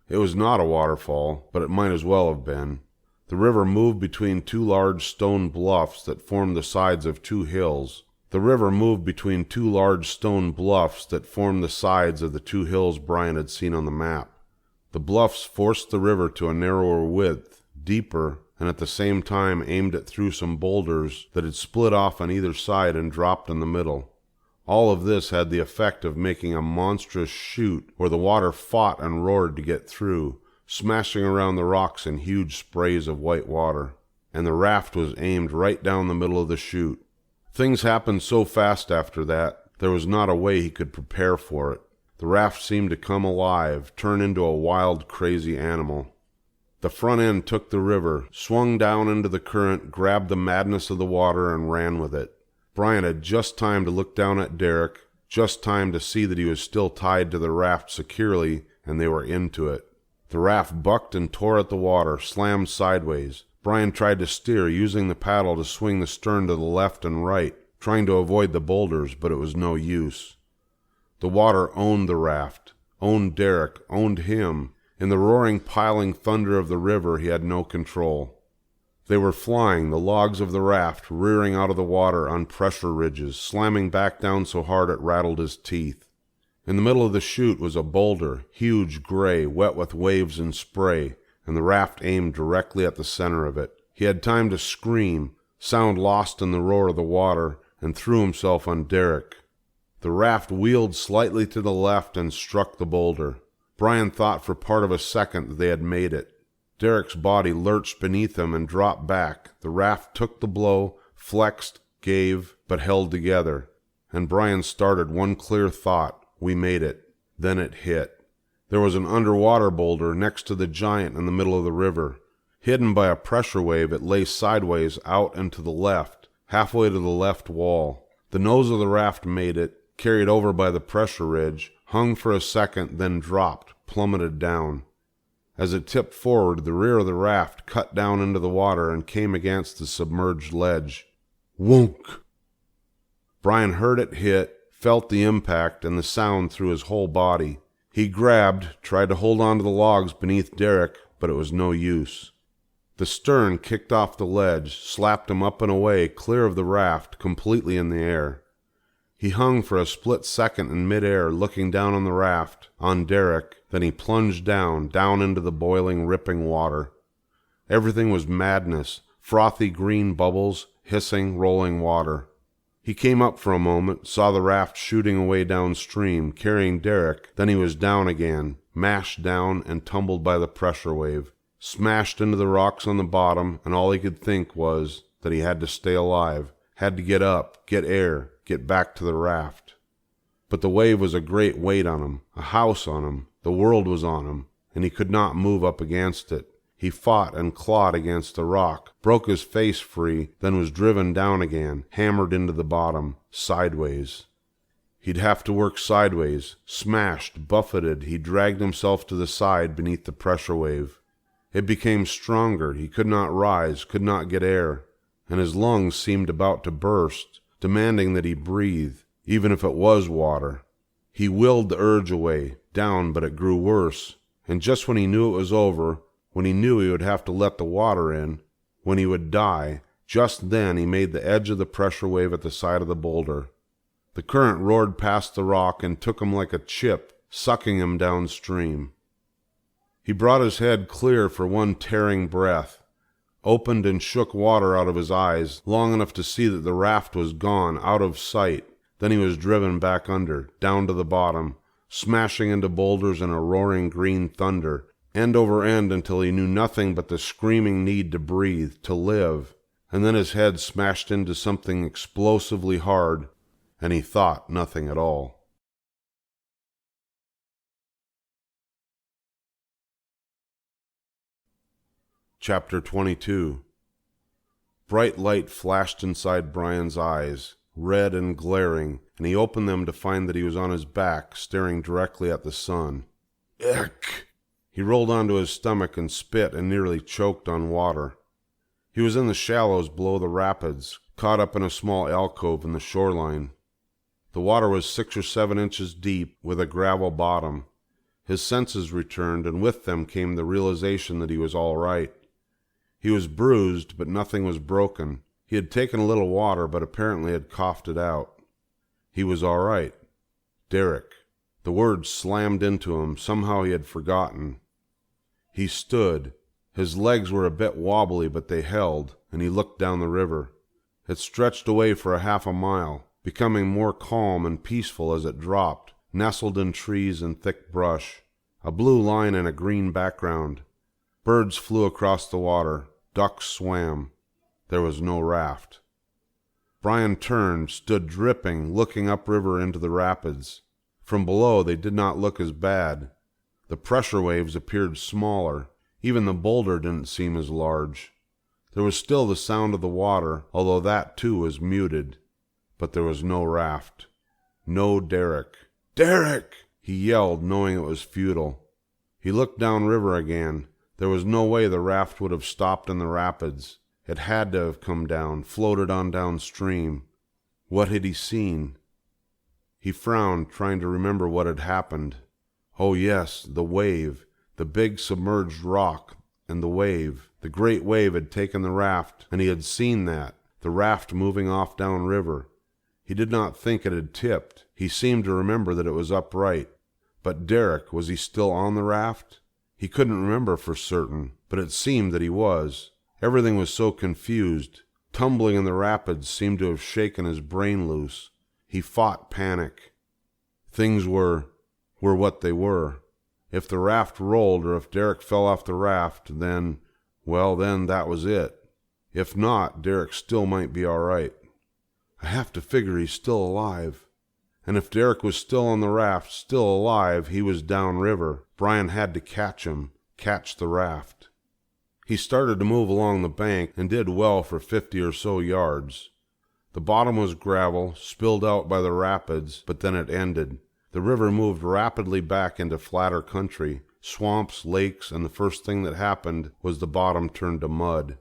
It was not a waterfall, but it might as well have been. The river moved between two large stone bluffs that formed the sides of two hills. The sides of the two hills Brian had seen on the map. The bluffs forced the river to a narrower width, deeper, and at the same time aimed it through some boulders that had split off on either side and dropped in the middle. All of this had the effect of making a monstrous chute where the water fought and roared to get through, smashing around the rocks in huge sprays of white water. And the raft was aimed right down the middle of the chute. Things happened so fast after that, there was not a way he could prepare for it. The raft seemed to come alive, turn into a wild, crazy animal. The front end took the river, swung down into the current, grabbed the madness of the water, and ran with it. Brian had just time to look down at Derek, just time to see that he was still tied to the raft securely, and they were into it. The raft bucked and tore at the water, slammed sideways. Brian tried to steer, using the paddle to swing the stern to the left and right, trying to avoid the boulders, but it was no use. The water owned the raft, owned Derek, owned him. In the roaring, piling thunder of the river, he had no control. They were flying, the logs of the raft rearing out of the water on pressure ridges, slamming back down so hard it rattled his teeth. In the middle of the chute was a boulder, huge, gray, wet with waves and spray, and the raft aimed directly at the center of it. He had time to scream, sound lost in the roar of the water, and threw himself on Derek. The raft wheeled slightly to the left and struck the boulder. Brian thought for part of a second that they had made it. Derek's body lurched beneath him and dropped back. The raft took the blow, flexed, gave, but held together. And Brian started one clear thought: we made it. Then it hit. There was an underwater boulder next to the giant in the middle of the river. Hidden by a pressure wave, it lay sideways out and to the left, halfway to the left wall. The nose of the raft made it, carried over by the pressure ridge, hung for a second, then dropped, plummeted down. As it tipped forward, the rear of the raft cut down into the water and came against the submerged ledge. Wonk! Brian heard it hit, felt the impact and the sound through his whole body. He grabbed, tried to hold on to the logs beneath Derek, but it was no use. The stern kicked off the ledge, slapped him up and away, clear of the raft, completely in the air. He hung for a split second in midair, looking down on the raft, on Derek, then he plunged down into the boiling, ripping water. Everything was madness, frothy green bubbles, hissing, rolling water. He came up for a moment, saw the raft shooting away downstream, carrying Derek, then he was down again, mashed down and tumbled by the pressure wave. Smashed into the rocks on the bottom, and all he could think was that he had to stay alive, had to get up, get air, get back to the raft. But the wave was a great weight on him, a house on him, the world was on him, and he could not move up against it. He fought and clawed against the rock, broke his face free, then was driven down again, hammered into the bottom, sideways. He'd have to work sideways. Smashed, buffeted, he dragged himself to the side beneath the pressure wave. It became stronger. He could not rise, could not get air, and his lungs seemed about to burst, demanding that he breathe, even if it was water. He willed the urge away, down, but it grew worse, and just when he knew it was over, when he knew he would have to let the water in, when he would die, just then he made the edge of the pressure wave at the side of the boulder. The current roared past the rock and took him like a chip, sucking him downstream. He brought his head clear for one tearing breath, opened and shook water out of his eyes, long enough to see that the raft was gone, out of sight. Then he was driven back under, down to the bottom, smashing into boulders in a roaring green thunder, end over end until he knew nothing but the screaming need to breathe, to live, and then his head smashed into something explosively hard, and he thought nothing at all. Chapter 22. Bright light flashed inside Brian's eyes, red and glaring, and he opened them to find that he was on his back, staring directly at the sun. Eck! He rolled onto his stomach and spit and nearly choked on water. He was in the shallows below the rapids, caught up in a small alcove in the shoreline. The water was 6 or 7 inches deep, with a gravel bottom. His senses returned, and with them came the realization that he was all right. He was bruised, but nothing was broken. He had taken a little water, but apparently had coughed it out. He was all right. Derek. The words slammed into him. Somehow he had forgotten. He stood. His legs were a bit wobbly, but they held, and he looked down the river. It stretched away for a half a mile, becoming more calm and peaceful as it dropped, nestled in trees and thick brush. A blue line and a green background. Birds flew across the water. Ducks swam. There was no raft. Brian turned, stood dripping, looking upriver into the rapids. From below they did not look as bad. The pressure waves appeared smaller. Even the boulder didn't seem as large. There was still the sound of the water, although that too was muted. But there was no raft. No Derek. Derek! He yelled, knowing it was futile. He looked downriver again. There was no way the raft would have stopped in the rapids. It had to have come down, floated on downstream. What had he seen? He frowned, trying to remember what had happened. Oh yes, the wave, the big submerged rock, and the wave. The great wave had taken the raft, and he had seen that, the raft moving off downriver. He did not think it had tipped. He seemed to remember that it was upright. But Derek, was he still on the raft? He couldn't remember for certain, but it seemed that he was. Everything was so confused. Tumbling in the rapids seemed to have shaken his brain loose. He fought panic. Things were what they were. If the raft rolled, or if Derek fell off the raft, then that was it. If not, Derek still might be all right. I have to figure he's still alive. And if Derek was still on the raft, still alive, he was downriver. Brian had to catch him, catch the raft. He started to move along the bank and did well for 50 or so yards. The bottom was gravel, spilled out by the rapids, but then it ended. The river moved rapidly back into flatter country, swamps, lakes, and the first thing that happened was the bottom turned to mud.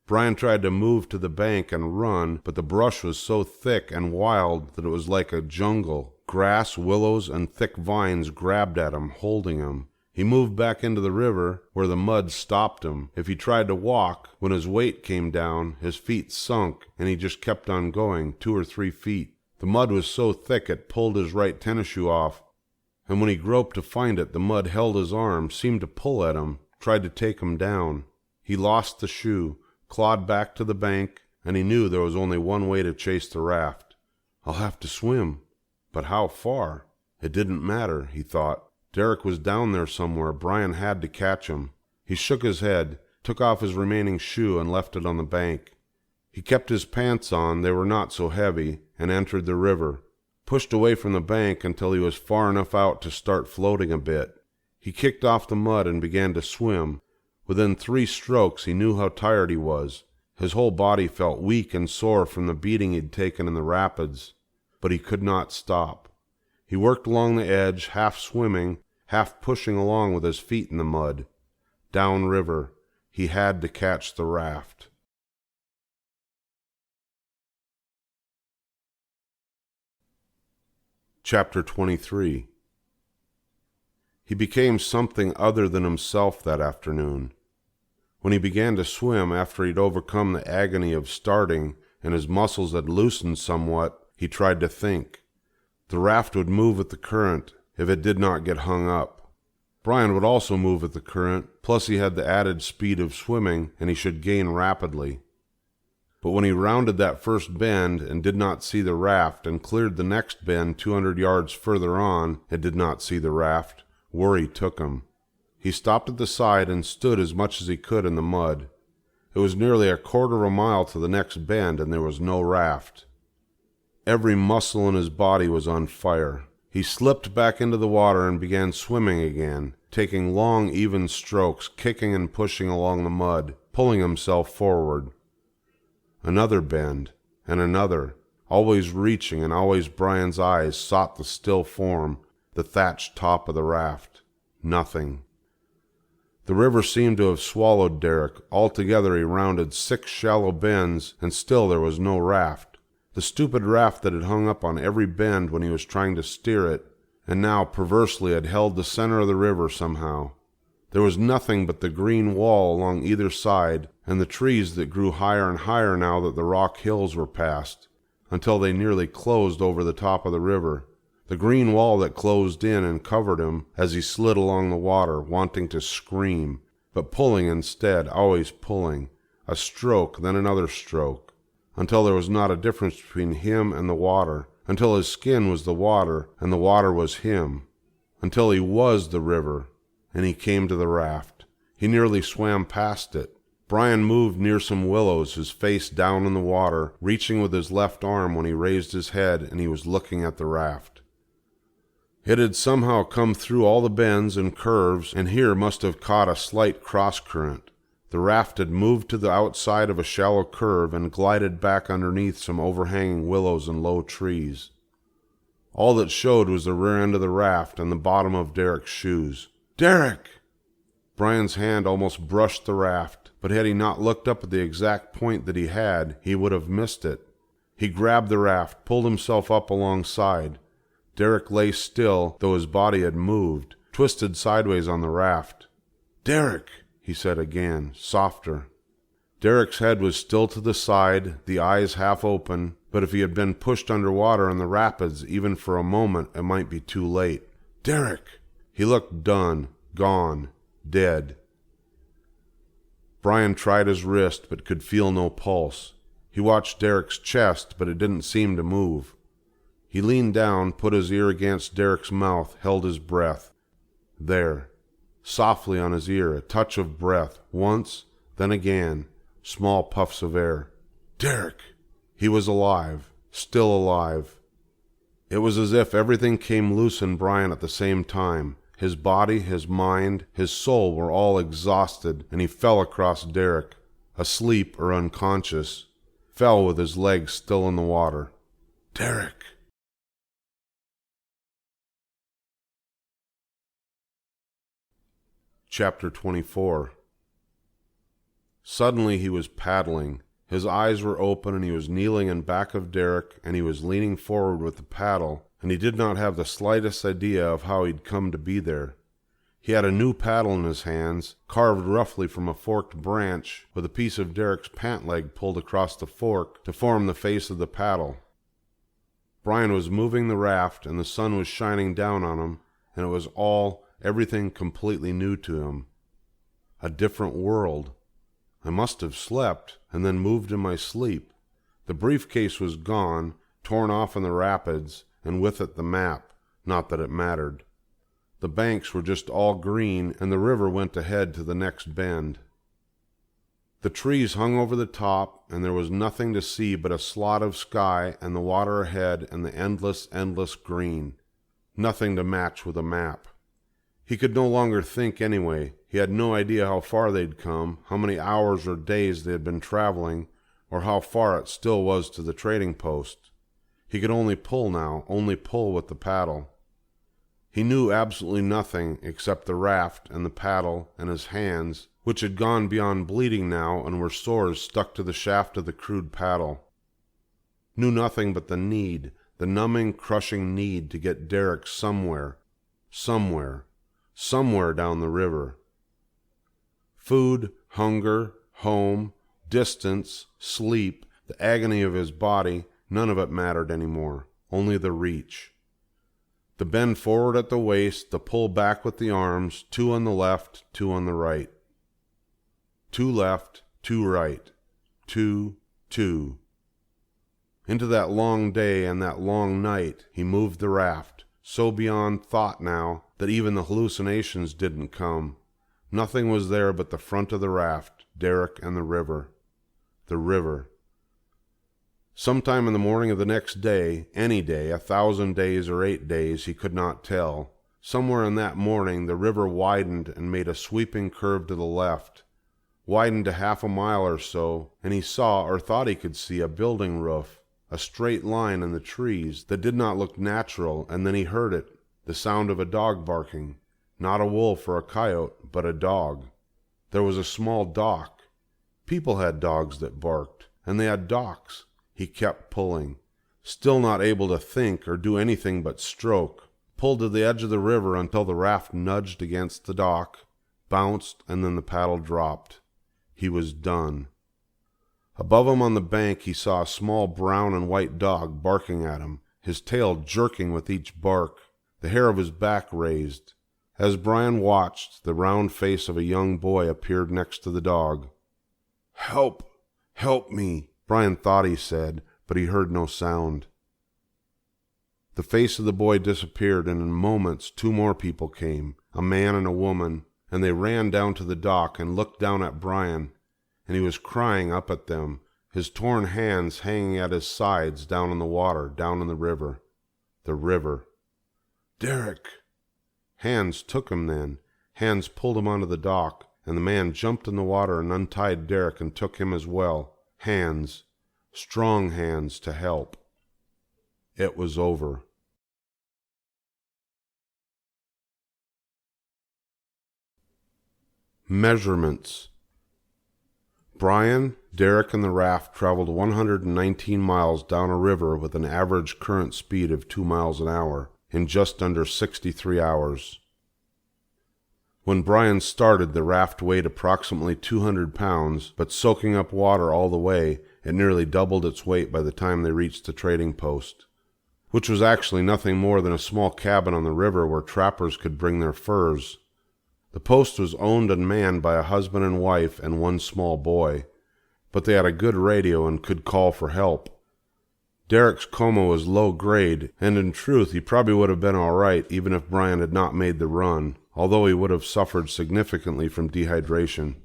Brian tried to move to the bank and run, but the brush was so thick and wild that it was like a jungle. Grass, willows, and thick vines grabbed at him, holding him. He moved back into the river, where the mud stopped him. If he tried to walk, when his weight came down, his feet sunk, and he just kept on going 2 or 3 feet. The mud was so thick it pulled his right tennis shoe off, and when he groped to find it, the mud held his arm, seemed to pull at him, tried to take him down. He lost the shoe, clawed back to the bank, and he knew there was only one way to chase the raft. I'll have to swim. But how far? It didn't matter, he thought. Derek was down there somewhere. Brian had to catch him. He shook his head, took off his remaining shoe, and left it on the bank. He kept his pants on, they were not so heavy, and entered the river, pushed away from the bank until he was far enough out to start floating a bit. He kicked off the mud and began to swim. Within 3 strokes he knew how tired he was. His whole body felt weak and sore from the beating he'd taken in the rapids. But he could not stop. He worked along the edge, half swimming, half pushing along with his feet in the mud. Down river. He had to catch the raft. Chapter 23. He became something other than himself that afternoon. When he began to swim after he'd overcome the agony of starting and his muscles had loosened somewhat, he tried to think. The raft would move with the current if it did not get hung up. Brian would also move with the current, plus he had the added speed of swimming, and he should gain rapidly. But when he rounded that first bend and did not see the raft and cleared the next bend 200 yards further on and did not see the raft, worry took him. He stopped at the side and stood as much as he could in the mud. It was nearly a quarter of a mile to the next bend, and there was no raft. Every muscle in his body was on fire. He slipped back into the water and began swimming again, taking long, even strokes, kicking and pushing along the mud, pulling himself forward. Another bend, and another, always reaching, and always Brian's eyes sought the still form, the thatched top of the raft. Nothing. The river seemed to have swallowed Derek. Altogether he rounded 6 shallow bends, and still there was no raft. The stupid raft that had hung up on every bend when he was trying to steer it, and now perversely had held the center of the river somehow. There was nothing but the green wall along either side, and the trees that grew higher and higher now that the rock hills were passed, until they nearly closed over the top of the river. The green wall that closed in and covered him as he slid along the water, wanting to scream, but pulling instead, always pulling. A stroke, then another stroke, until there was not a difference between him and the water, until his skin was the water and the water was him, until he was the river, and he came to the raft. He nearly swam past it. Brian moved near some willows, his face down in the water, reaching with his left arm when he raised his head and he was looking at the raft. It had somehow come through all the bends and curves, and here must have caught a slight cross-current. The raft had moved to the outside of a shallow curve and glided back underneath some overhanging willows and low trees. All that showed was the rear end of the raft and the bottom of Derek's shoes. "Derek!" Brian's hand almost brushed the raft, but had he not looked up at the exact point that he had, he would have missed it. He grabbed the raft, pulled himself up alongside. Derek lay still, though his body had moved, twisted sideways on the raft. "Derek!" he said again, softer. Derek's head was still to the side, the eyes half open, but if he had been pushed underwater in the rapids even for a moment, it might be too late. "Derek!" He looked done, gone, dead. Brian tried his wrist, but could feel no pulse. He watched Derek's chest, but it didn't seem to move. He leaned down, put his ear against Derek's mouth, held his breath. There. Softly on his ear, a touch of breath, once, then again, small puffs of air. Derek! He was alive, still alive. It was as if everything came loose in Brian at the same time. His body, his mind, his soul were all exhausted, and he fell across Derek, asleep or unconscious, fell with his legs still in the water. Derek! Chapter 24. Suddenly he was paddling. His eyes were open, and he was kneeling in back of Derek, and he was leaning forward with the paddle, and he did not have the slightest idea of how he'd come to be there. He had a new paddle in his hands, carved roughly from a forked branch, with a piece of Derek's pant leg pulled across the fork to form the face of the paddle. Brian was moving the raft, and the sun was shining down on him, and it was everything completely new to him. A different world. I must have slept, and then moved in my sleep. The briefcase was gone, torn off in the rapids, and with it the map, not that it mattered. The banks were just all green, and the river went ahead to the next bend. The trees hung over the top, and there was nothing to see but a slot of sky and the water ahead and the endless, endless green. Nothing to match with a map. He could no longer think anyway. He had no idea how far they'd come, how many hours or days they had been traveling, or how far it still was to the trading post. He could only pull now, only pull with the paddle. He knew absolutely nothing except the raft and the paddle and his hands, which had gone beyond bleeding now and were sores stuck to the shaft of the crude paddle. Knew nothing but the need, the numbing, crushing need to get Derek somewhere down the river. Food, hunger, home, distance, sleep, the agony of his body, none of it mattered anymore, only the reach. The bend forward at the waist, the pull back with the arms, 2 on the left, 2 on the right. 2 left, 2 right, 2, 2. Into that long day and that long night he moved the raft, so beyond thought now that even the hallucinations didn't come. Nothing was there but the front of the raft, Derek, and the river. The river. Sometime in the morning of the next day, any day, 1,000 days or 8 days, he could not tell. Somewhere in that morning the river widened and made a sweeping curve to the left. Widened to half a mile or so, and he saw, or thought he could see, a building roof, a straight line in the trees that did not look natural, and then he heard it, the sound of a dog barking. Not a wolf or a coyote, but a dog. There was a small dock. People had dogs that barked, and they had docks. He kept pulling, still not able to think or do anything but stroke. Pulled to the edge of the river until the raft nudged against the dock, bounced, and then the paddle dropped. He was done. Above him on the bank he saw a small brown and white dog barking at him, his tail jerking with each bark, the hair of his back raised. As Brian watched, the round face of a young boy appeared next to the dog. "Help! Help me!" Brian thought he said, but he heard no sound. The face of the boy disappeared, and in moments 2 more people came, a man and a woman, and they ran down to the dock and looked down at Brian, and he was crying up at them, his torn hands hanging at his sides down in the water, down in the river. The river. "Derek!" Hands took him then. Hands pulled him onto the dock, and the man jumped in the water and untied Derek and took him as well. Hands, strong hands to help. It was over. Measurements. Brian, Derek, and the raft traveled 119 miles down a river with an average current speed of 2 miles an hour in just under 63 hours. When Brian started, the raft weighed approximately 200 pounds, but soaking up water all the way, it nearly doubled its weight by the time they reached the trading post, which was actually nothing more than a small cabin on the river where trappers could bring their furs. The post was owned and manned by a husband and wife and 1 small boy, but they had a good radio and could call for help. Derek's coma was low grade, and in truth he probably would have been all right even if Brian had not made the run, although he would have suffered significantly from dehydration.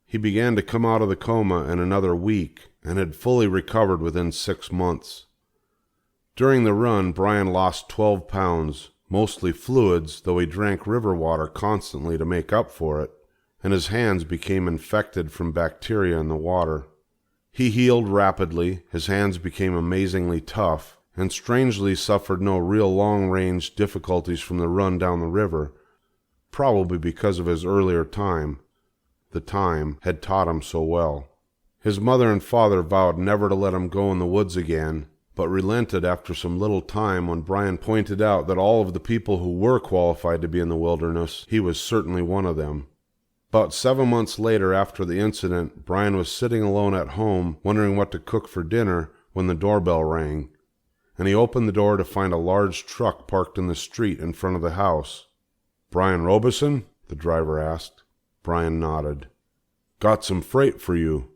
He began to come out of the coma in another week and had fully recovered within 6 months. During the run, Brian lost 12 pounds, mostly fluids, though he drank river water constantly to make up for it, and his hands became infected from bacteria in the water. He healed rapidly, his hands became amazingly tough, and strangely suffered no real long-range difficulties from the run down the river, probably because of his earlier time. The time had taught him so well. His mother and father vowed never to let him go in the woods again, but relented after some little time when Brian pointed out that all of the people who were qualified to be in the wilderness, he was certainly one of them. About 7 months later after the incident, Brian was sitting alone at home, wondering what to cook for dinner, when the doorbell rang, and he opened the door to find a large truck parked in the street in front of the house. "Brian Robeson?" the driver asked. Brian nodded. "Got some freight for you."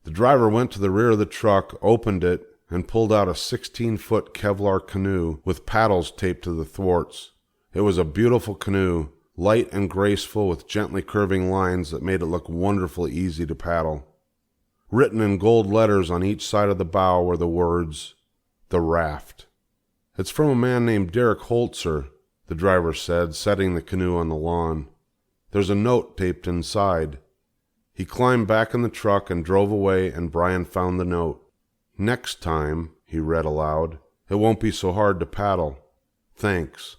The driver went to the rear of the truck, opened it, and pulled out a 16-foot Kevlar canoe with paddles taped to the thwarts. It was a beautiful canoe, light and graceful with gently curving lines that made it look wonderfully easy to paddle. Written in gold letters on each side of the bow were the words, "The Raft." "It's from a man named Derek Holzer," the driver said, setting the canoe on the lawn. "There's a note taped inside." He climbed back in the truck and drove away, and Brian found the note. "Next time," he read aloud, "it won't be so hard to paddle. Thanks."